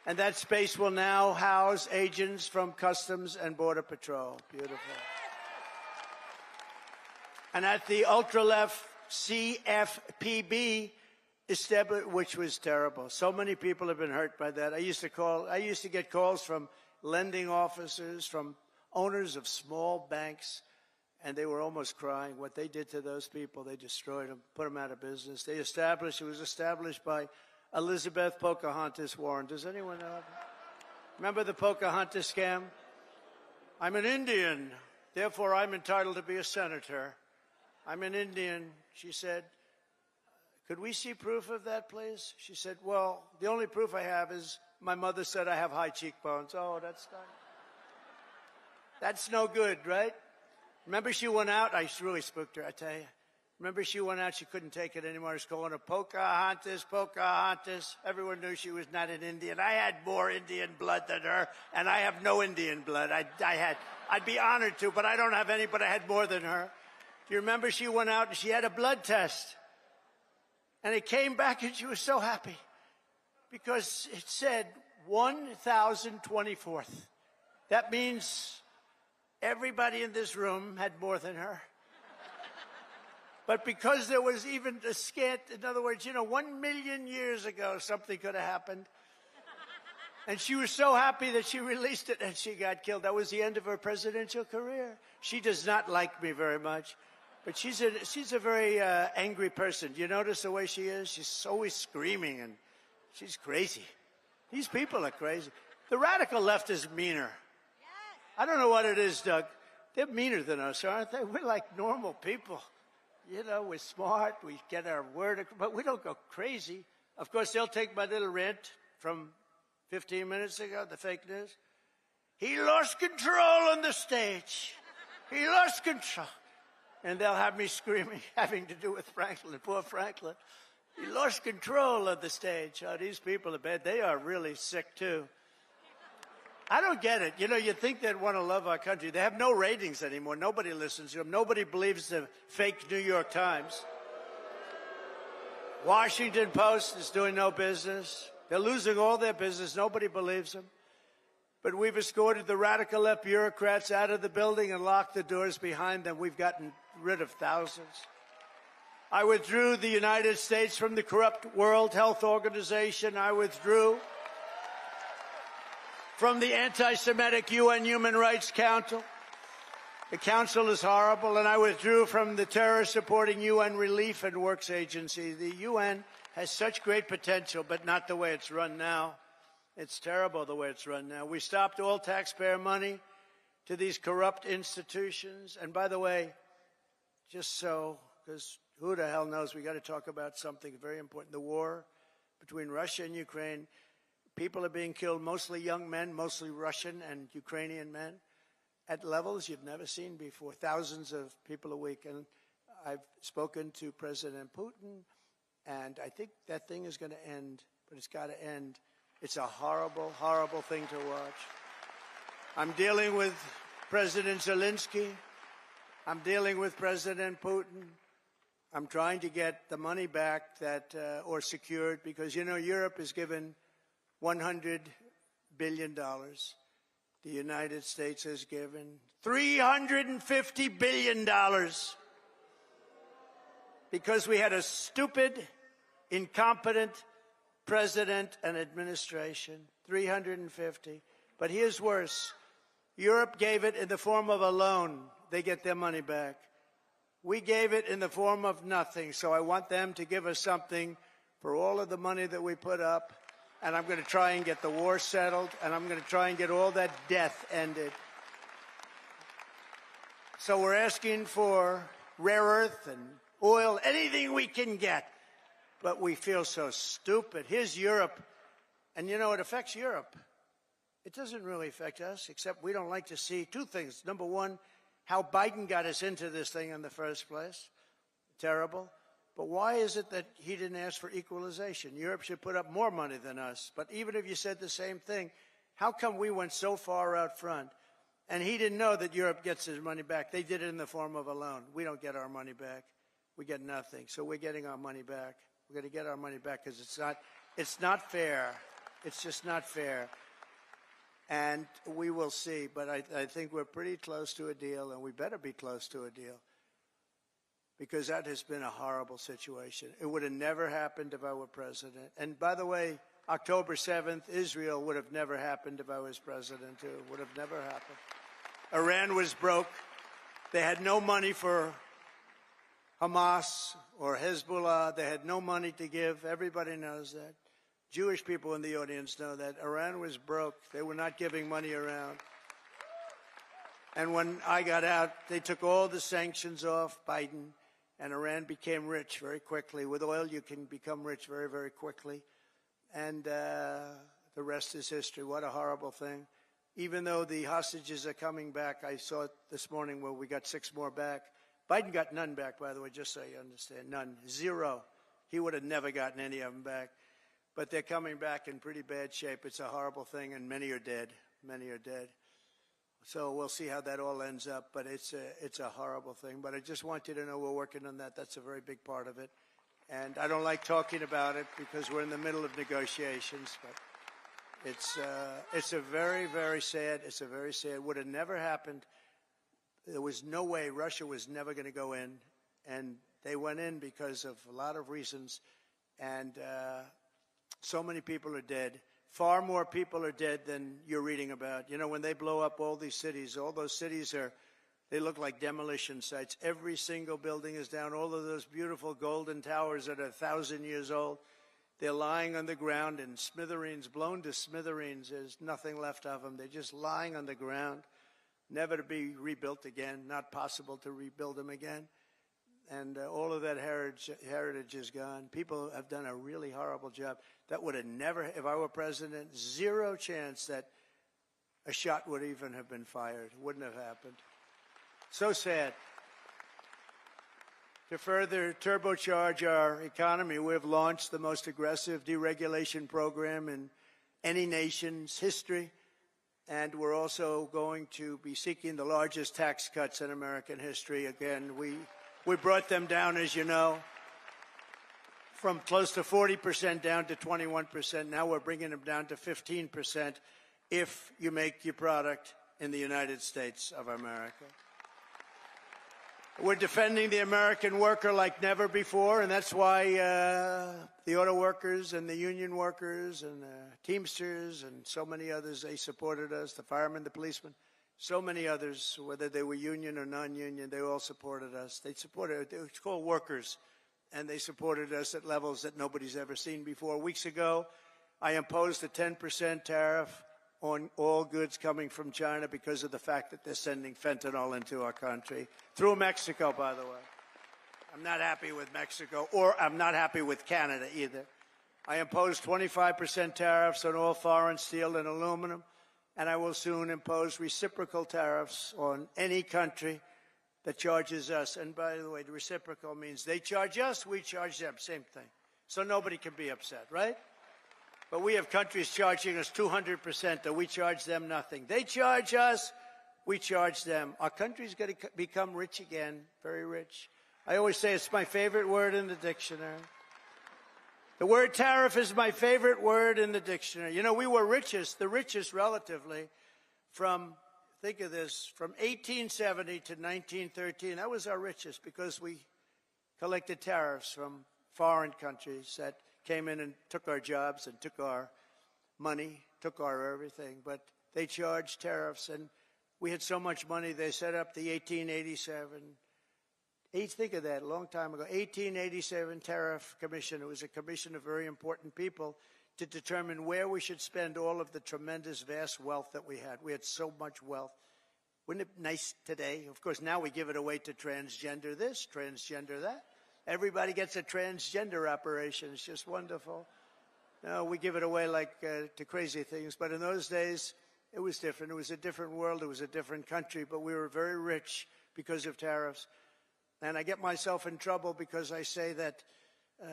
and that space will now house agents from Customs and Border Patrol. Beautiful. And at the ultra-left CFPB, which was terrible. So many people have been hurt by that. I used to get calls from lending officers, from owners of small banks, and they were almost crying. What they did to those people, they destroyed them, put them out of business. It was established by Elizabeth Pocahontas Warren. Does anyone know that? Remember the Pocahontas scam? I'm an Indian, therefore I'm entitled to be a senator. I'm an Indian. She said, could we see proof of that, please? She said, well, the only proof I have is my mother said I have high cheekbones. Oh, that's no good, right? Remember she went out? I really spooked her, I tell you. Remember she went out, she couldn't take it anymore. I was calling her Pocahontas, Pocahontas. Everyone knew she was not an Indian. I had more Indian blood than her, and I have no Indian blood. I'd be honored to, but I don't have any, but I had more than her. Do you remember she went out and she had a blood test? And it came back and she was so happy because it said 1,024th. That means everybody in this room had more than her. But because there was even a scant, in other words, 1 million years ago, something could have happened. And she was so happy that she released it and she got killed. That was the end of her presidential career. She does not like me very much. But she's a very angry person. Do you notice the way she is? She's always screaming, and she's crazy. These people are crazy. The radical left is meaner. I don't know what it is, Doug. They're meaner than us, aren't they? We're like normal people. You know, we're smart. We get our word, but we don't go crazy. Of course, they'll take my little rant from 15 minutes ago, the fake news. He lost control on the stage. He lost control. And they'll have me screaming, having to do with Franklin, poor Franklin. He lost control of the stage. Oh, these people are bad. They are really sick, too. I don't get it. You know, you think they'd want to love our country. They have no ratings anymore. Nobody listens to them. Nobody believes the fake New York Times. Washington Post is doing no business. They're losing all their business. Nobody believes them. But we've escorted the radical left bureaucrats out of the building and locked the doors behind them. We've gotten rid of thousands. I withdrew the United States from the corrupt World Health Organization. I withdrew from the anti-Semitic UN Human Rights Council. The council is horrible, and I withdrew from the terror-supporting UN Relief and Works Agency. The UN has such great potential, but not the way it's run now. It's terrible the way it's run now. We stopped all taxpayer money to these corrupt institutions. And by the way, just so, because who the hell knows, we got to talk about something very important. The war between Russia and Ukraine. People are being killed, mostly young men, mostly Russian and Ukrainian men, at levels you've never seen before. Thousands of people a week. And I've spoken to President Putin, and I think that thing is going to end, but it's got to end. It's a horrible, horrible thing to watch. I'm dealing with President Zelensky. I'm dealing with President Putin. I'm trying to get the money back that, or secured, because, you know, Europe has given $100 billion. The United States has given $350 billion because we had a stupid, incompetent president and administration. 350. But here's worse. Europe gave it in the form of a loan. They get their money back. We gave it in the form of nothing. So I want them to give us something for all of the money that we put up. And I'm going to try and get the war settled, and I'm going to try and get all that death ended. So we're asking for rare earth and oil, anything we can get. But we feel so stupid. Here's Europe. And, you know, it affects Europe. It doesn't really affect us, except we don't like to see two things. Number one, how Biden got us into this thing in the first place. Terrible. But why is it that he didn't ask for equalization? Europe should put up more money than us. But even if you said the same thing, how come we went so far out front? And he didn't know that Europe gets his money back. They did it in the form of a loan. We don't get our money back. We get nothing. So we're getting our money back. We're going to get our money back because it's not fair. It's just not fair. And we will see. But I think we're pretty close to a deal, and we better be close to a deal, because that has been a horrible situation. It would have never happened if I were president. And by the way, October 7th, Israel would have never happened if I was president, too. It would have never happened. Iran was broke. They had no money for Hamas or Hezbollah. They had no money to give. Everybody knows that. Jewish people in the audience know that. Iran was broke. They were not giving money around. And when I got out, they took all the sanctions off Biden, and Iran became rich very quickly. With oil, you can become rich very, very quickly. And the rest is history. What a horrible thing. Even though the hostages are coming back, I saw it this morning where we got 6 more back. Biden got none back, by the way, just so you understand. None. 0. He would have never gotten any of them back. But they're coming back in pretty bad shape. It's a horrible thing, and many are dead. Many are dead. So we'll see how that all ends up, but it's a horrible thing. But I just want you to know we're working on that. That's a very big part of it. And I don't like talking about it because we're in the middle of negotiations. But it's a very, very sad. It's a very sad. It would have never happened. There was no way. Russia was never going to go in, and they went in because of a lot of reasons. And so many people are dead. Far more people are dead than you're reading about. You know, when they blow up all these cities, all those cities they look like demolition sites. Every single building is down. All of those beautiful golden towers that are 1,000 years old, they're lying on the ground in smithereens, blown to smithereens. There's nothing left of them. They're just lying on the ground, never to be rebuilt again, not possible to rebuild them again. and all of that heritage is gone. People have done a really horrible job. That would have never, if I were president, zero chance that a shot would even have been fired. It wouldn't have happened. So sad. To further turbocharge our economy, we have launched the most aggressive deregulation program in any nation's history, and we're also going to be seeking the largest tax cuts in American history. Again, we brought them down, as you know, from close to 40% down to 21%. Now we're bringing them down to 15% if you make your product in the United States of America. We're defending the American worker like never before, and that's why the auto workers and the union workers and the Teamsters and so many others, they supported us, the firemen, the policemen, so many others, whether they were union or non-union, they all supported us. They supported, it's called workers, and they supported us at levels that nobody's ever seen before. Weeks ago, I imposed a 10% tariff on all goods coming from China because of the fact that they're sending fentanyl into our country. Through Mexico, by the way. I'm not happy with Mexico, or I'm not happy with Canada either. I imposed 25% tariffs on all foreign steel and aluminum, and I will soon impose reciprocal tariffs on any country that charges us. And by the way, the reciprocal means they charge us, we charge them, same thing. So nobody can be upset, right? But we have countries charging us 200%, and we charge them nothing. They charge us, we charge them. Our country's going to become rich again, very rich. I always say it's my favorite word in the dictionary. The word tariff is my favorite word in the dictionary. You know, we were the richest relatively from, think of this, from 1870 to 1913. That was our richest because we collected tariffs from foreign countries that came in and took our jobs and took our money, took our everything. But they charged tariffs, and we had so much money, they set up the 1887. Think of that, a long time ago. 1887 Tariff Commission. It was a commission of very important people to determine where we should spend all of the tremendous, vast wealth that we had. We had so much wealth. Wouldn't it be nice today? Of course, now we give it away to transgender this, transgender that. Everybody gets a transgender operation. It's just wonderful. No, we give it away like to crazy things. But in those days, it was different. It was a different world. It was a different country. But we were very rich because of tariffs. And I get myself in trouble because I say that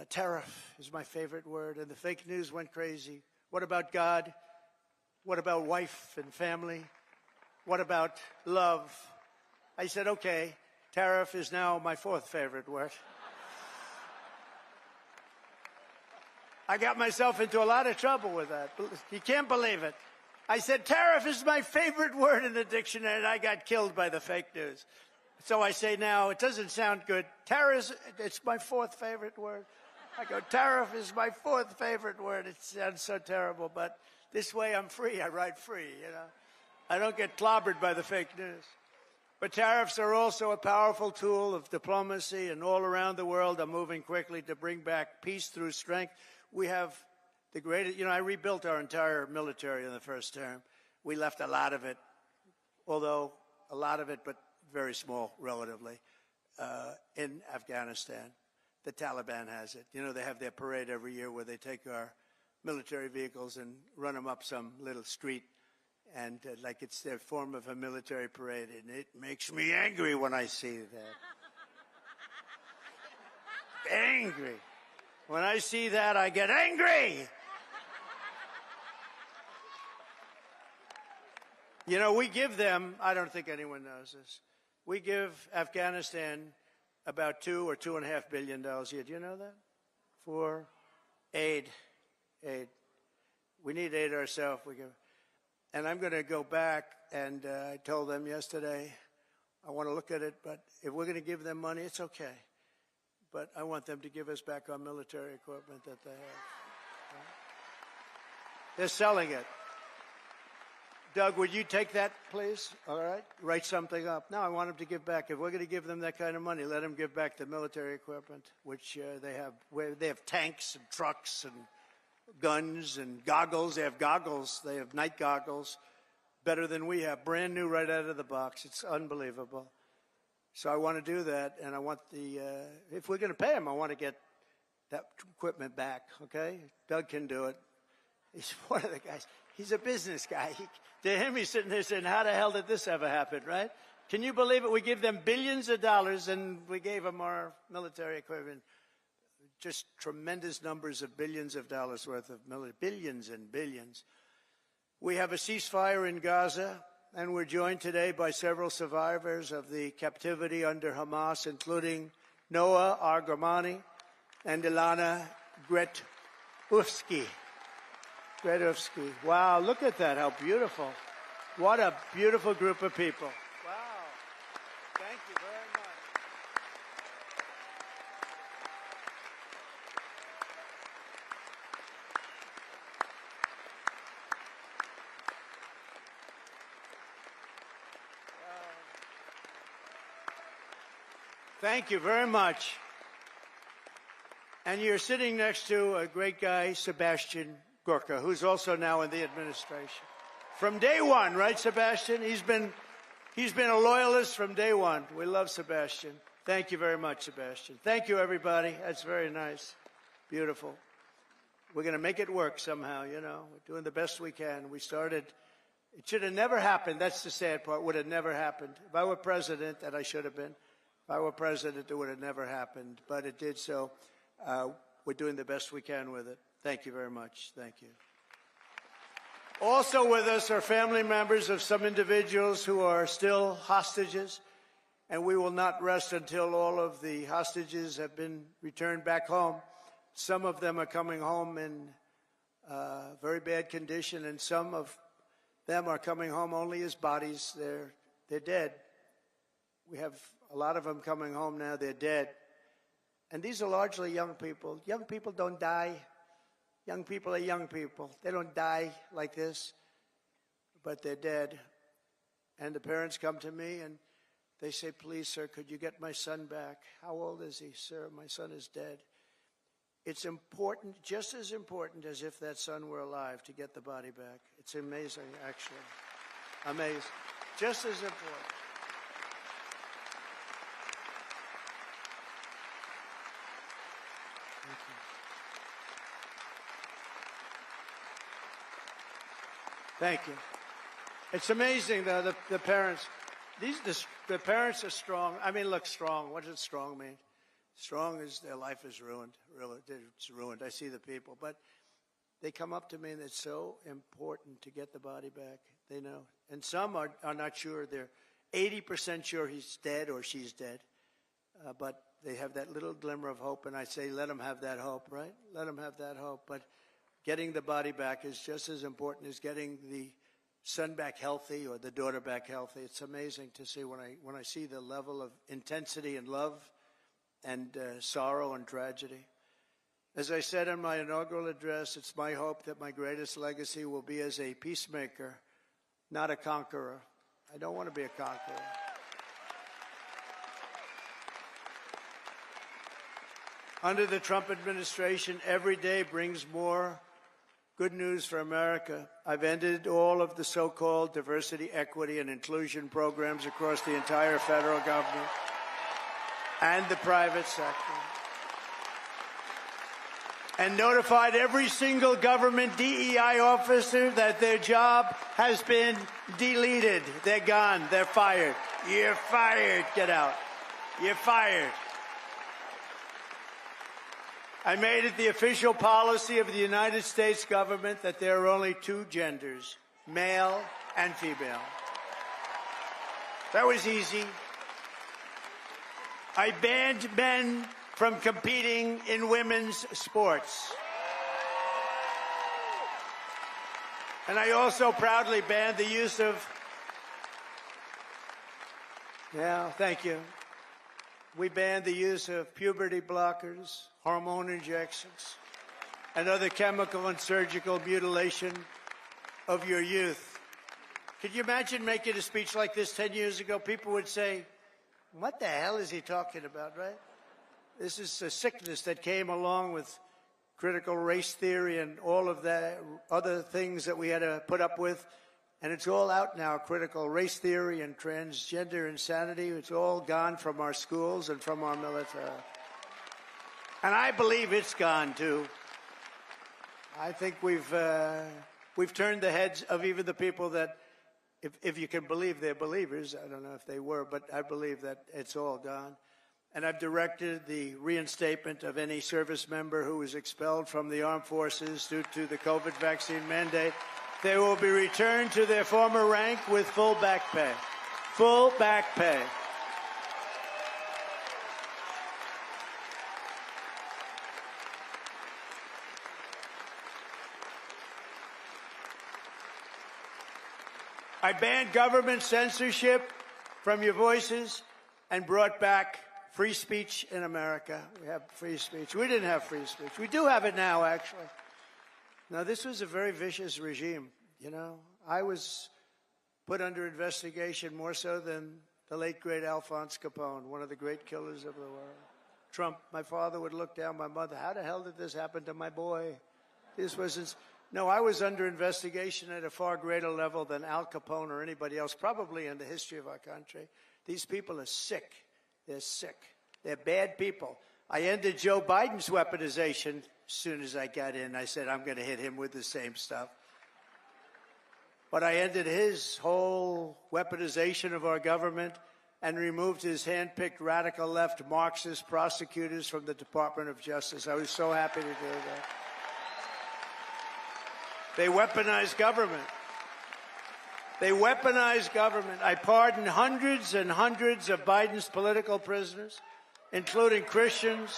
tariff is my favorite word. And the fake news went crazy. What about God? What about wife and family? What about love? I said, okay, tariff is now my fourth favorite word. I got myself into a lot of trouble with that. You can't believe it. I said, tariff is my favorite word in the dictionary, and I got killed by the fake news. So I say now, it doesn't sound good. Tariff, it's my fourth favorite word. I go, tariff is my fourth favorite word. It sounds so terrible, but this way I'm free. I ride free, you know. I don't get clobbered by the fake news. But tariffs are also a powerful tool of diplomacy, and all around the world are moving quickly to bring back peace through strength. We have the greatest, I rebuilt our entire military in the first term. We left a lot of it, but very small relatively, in Afghanistan. The Taliban has it. They have their parade every year where they take our military vehicles and run them up some little street, and like it's their form of a military parade, and it makes me angry when I see that. Angry. When I see that, I get angry. We give them, I don't think anyone knows this, we give Afghanistan about $2 or $2.5 billion a year. Do you know that? For aid. We need aid ourselves. And I'm going to go back, and I told them yesterday, I want to look at it, but if we're going to give them money, it's okay. But I want them to give us back our military equipment that they have. They're selling it. Doug, would you take that, please? All right? Write something up. No, I want them to give back. If we're going to give them that kind of money, let them give back the military equipment, which they have. They have tanks and trucks and guns and goggles. They have goggles. They have night goggles, better than we have. Brand new right out of the box. It's unbelievable. So I want to do that, and I want the, if we're going to pay him, I want to get that equipment back, okay? Doug can do it. He's one of the guys. He's a business guy. To him, he's sitting there saying, how the hell did this ever happen, right? Can you believe it? We give them billions of dollars, and we gave them our military equipment. Just tremendous numbers of billions of dollars worth of military, billions and billions. We have a ceasefire in Gaza, and we're joined today by several survivors of the captivity under Hamas, including Noah Argamani and Ilana Gretovsky. Wow, look at that, how beautiful. What a beautiful group of people. Wow, thank you very much. Thank you very much. And you're sitting next to a great guy, Sebastian Gorka, who's also now in the administration. From day one, right, Sebastian? He's been a loyalist from day one. We love Sebastian. Thank you very much, Sebastian. Thank you, everybody. That's very nice. Beautiful. We're going to make it work somehow, you know. We're doing the best we can. We started, it should have never happened. That's the sad part. Would have never happened. If I were president, and I should have been, if I were president, it would have never happened. But it did, so we're doing the best we can with it. Thank you very much. Thank you. Also with us are family members of some individuals who are still hostages, and we will not rest until all of the hostages have been returned back home. Some of them are coming home in very bad condition, and some of them are coming home only as bodies. They're dead. We have a lot of them coming home now. They're dead. And these are largely young people. Young people don't die. Young people are young people. They don't die like this, but they're dead. And the parents come to me and they say, please, sir, could you get my son back? How old is he, sir? My son is dead. It's important, just as important as if that son were alive, to get the body back. It's amazing, actually. Amazing. Just as important. Thank you. Thank you. It's amazing, though, the parents. The parents are strong. I mean, look, strong. What does strong mean? Strong is their life is ruined. Really, it's ruined. I see the people. But they come up to me, and it's so important to get the body back. They know. And some are not sure. They're 80% sure he's dead or she's dead. But they have that little glimmer of hope, and I say, let them have that hope, right? Let them have that hope. But getting the body back is just as important as getting the son back healthy or the daughter back healthy. It's amazing to see when I see the level of intensity and love and sorrow and tragedy. As I said in my inaugural address, it's my hope that my greatest legacy will be as a peacemaker, not a conqueror. I don't want to be a conqueror. Under the Trump administration, every day brings more good news for America. I've ended all of the so-called diversity, equity, and inclusion programs across the entire federal government and the private sector, and notified every single government DEI officer that their job has been deleted. They're gone. They're fired. You're fired. Get out. You're fired. I made it the official policy of the United States government that there are only two genders, male and female. That was easy. I banned men from competing in women's sports. And I also proudly banned the use of, thank you. We banned the use of puberty blockers, hormone injections, and other chemical and surgical mutilation of your youth. Could you imagine making a speech like this 10 years ago? People would say, what the hell is he talking about, right? This is a sickness that came along with critical race theory and all of the other things that we had to put up with. And it's all out now, critical race theory and transgender insanity. It's all gone from our schools and from our military. And I believe it's gone, too. I think we've turned the heads of even the people that, if you can believe they're believers, I don't know if they were, but I believe that it's all gone. And I've directed the reinstatement of any service member who was expelled from the armed forces due to the COVID vaccine mandate. They will be returned to their former rank with full back pay. Full back pay. I banned government censorship from your voices and brought back free speech in America. We have free speech. We didn't have free speech. We do have it now, actually. Now, this was a very vicious regime, you know. I was put under investigation more so than the late, great Alphonse Capone, one of the great killers of the world. Trump, my father would look down my mother. How the hell did this happen to my boy? This was... No, I was under investigation at a far greater level than Al Capone or anybody else, probably in the history of our country. These people are sick. They're sick. They're bad people. I ended Joe Biden's weaponization as soon as I got in. I said, I'm going to hit him with the same stuff. But I ended his whole weaponization of our government and removed his hand-picked radical left Marxist prosecutors from the Department of Justice. I was so happy to do that. They weaponized government. They weaponized government. I pardoned hundreds and hundreds of Biden's political prisoners, including Christians,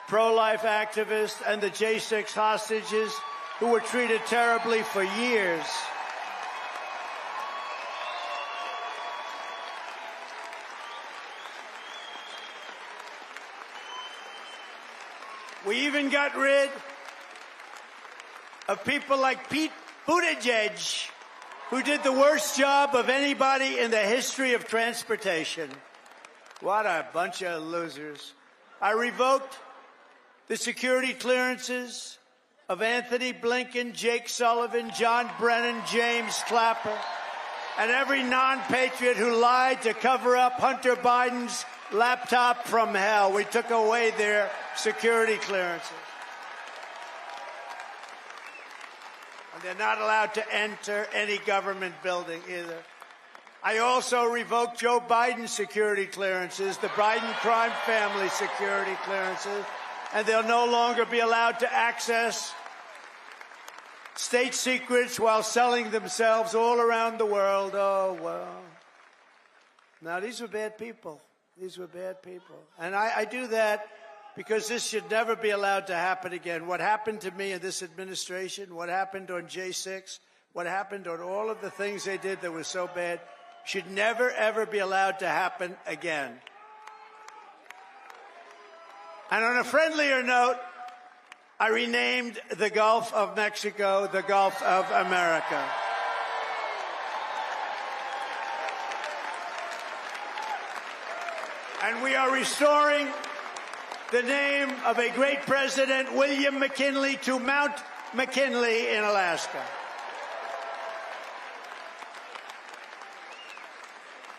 pro-life activists, and the J6 hostages who were treated terribly for years. We even got rid of people like Pete Buttigieg, who did the worst job of anybody in the history of transportation. What a bunch of losers. I revoked the security clearances of Anthony Blinken, Jake Sullivan, John Brennan, James Clapper, and every non-patriot who lied to cover up Hunter Biden's laptop from hell. We took away their security clearances. They're not allowed to enter any government building either. I also revoked Joe Biden's security clearances, the Biden crime family security clearances, and they'll no longer be allowed to access state secrets while selling themselves all around the world. Oh, well. Now, these were bad people. These were bad people. And I do that because this should never be allowed to happen again. What happened to me in this administration, what happened on J6, what happened on all of the things they did that was so bad, should never, ever be allowed to happen again. And on a friendlier note, I renamed the Gulf of Mexico the Gulf of America. And we are restoring the name of a great president, William McKinley, to Mount McKinley in Alaska.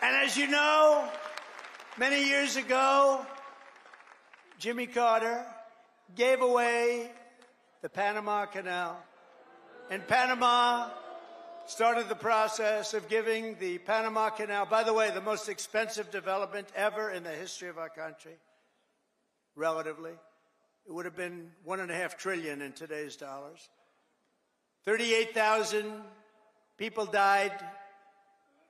And as you know, many years ago, Jimmy Carter gave away the Panama Canal. And Panama started the process of giving the Panama Canal, by the way, the most expensive development ever in the history of our country. Relatively. It would have been $1.5 trillion in today's dollars. 38,000 people died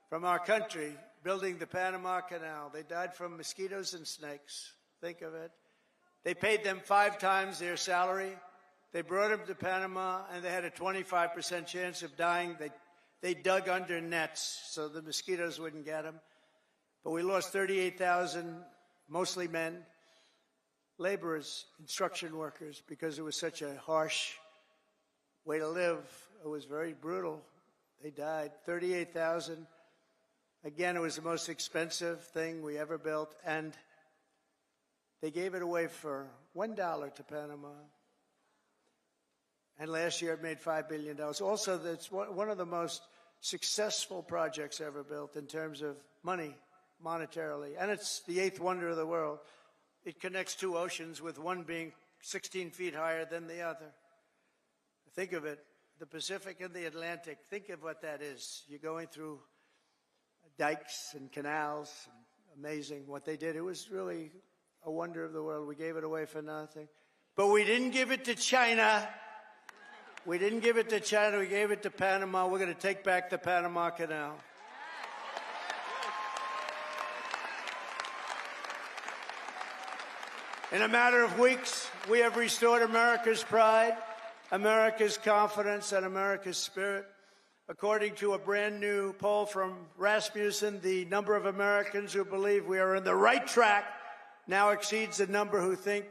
from our country building the Panama Canal. They died from mosquitoes and snakes. Think of it. They paid them 5 times their salary. They brought them to Panama, and they had a 25% chance of dying. They dug under nets so the mosquitoes wouldn't get them. But we lost 38,000, mostly men, laborers, construction workers, because it was such a harsh way to live. It was very brutal. They died. 38,000. Again, it was the most expensive thing we ever built, and they gave it away for $1 to Panama. And last year it made $5 billion. Also, that's one of the most successful projects ever built in terms of money, monetarily. And it's the 8th wonder of the world. It connects 2 oceans, with one being 16 feet higher than the other. Think of it, the Pacific and the Atlantic. Think of what that is. You're going through dikes and canals. Amazing what they did. It was really a wonder of the world. We gave it away for nothing. But we didn't give it to China. We didn't give it to China. We gave it to Panama. We're going to take back the Panama Canal. In a matter of weeks, we have restored America's pride, America's confidence, and America's spirit. According to a brand new poll from Rasmussen, the number of Americans who believe we are on the right track now exceeds the number who think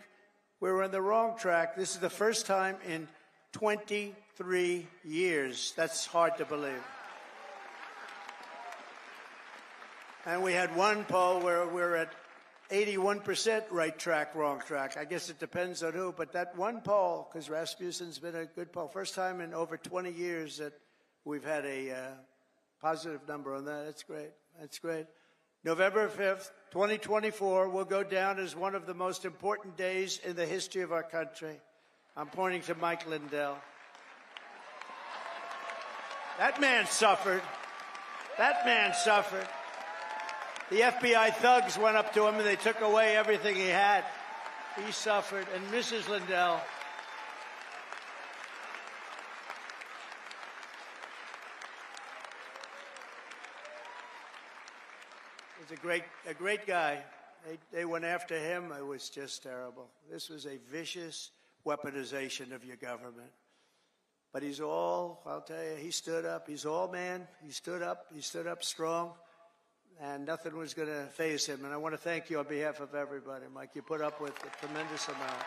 we're on the wrong track. This is the first time in 23 years. That's hard to believe. And we had one poll where we're at 81% right track, wrong track. I guess it depends on who, but that one poll, because Rasmussen's been a good poll, first time in over 20 years that we've had a positive number on that. That's great. That's great. November 5th, 2024 will go down as one of the most important days in the history of our country. I'm pointing to Mike Lindell. That man suffered. That man suffered. The FBI thugs went up to him and they took away everything he had. He suffered. And Mrs. Lindell, was a great guy. They went after him. It was just terrible. This was a vicious weaponization of your government. But he's all, I'll tell you, he stood up. He's all man. He stood up strong. And nothing was going to faze him. And I want to thank you on behalf of everybody, Mike. You put up with a tremendous amount.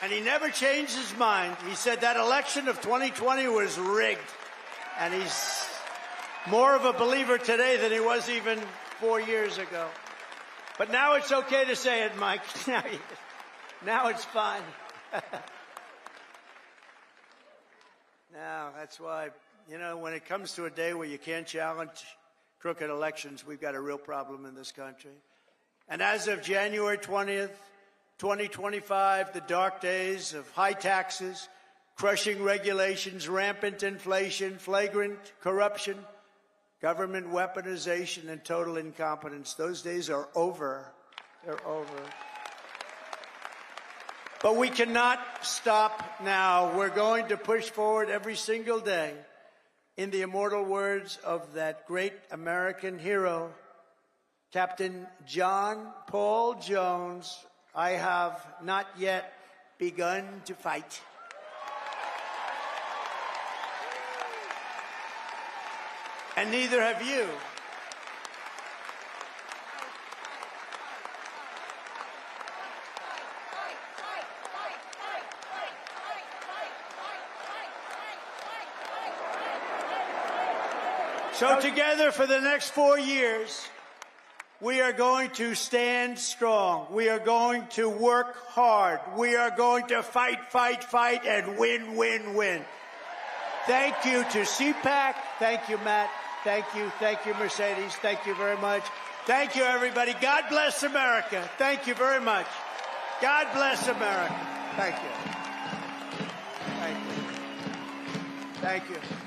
And he never changed his mind. He said that election of 2020 was rigged. And he's more of a believer today than he was even 4 years ago. But now it's okay to say it, Mike. Now it's fine. Now, that's why, you know, when it comes to a day where you can't challenge crooked elections, we've got a real problem in this country. And as of January 20th, 2025, the dark days of high taxes, crushing regulations, rampant inflation, flagrant corruption, government weaponization, and total incompetence, those days are over. They're over. But we cannot stop now. We're going to push forward every single day. In the immortal words of that great American hero, Captain John Paul Jones, I have not yet begun to fight. And neither have you. So together for the next 4 years, we are going to stand strong. We are going to work hard. We are going to fight, fight, fight, and win, win, win. Thank you to CPAC. Thank you, Matt. Thank you, Mercedes. Thank you very much. Thank you, everybody. God bless America. Thank you very much. God bless America. Thank you. Thank you. Thank you.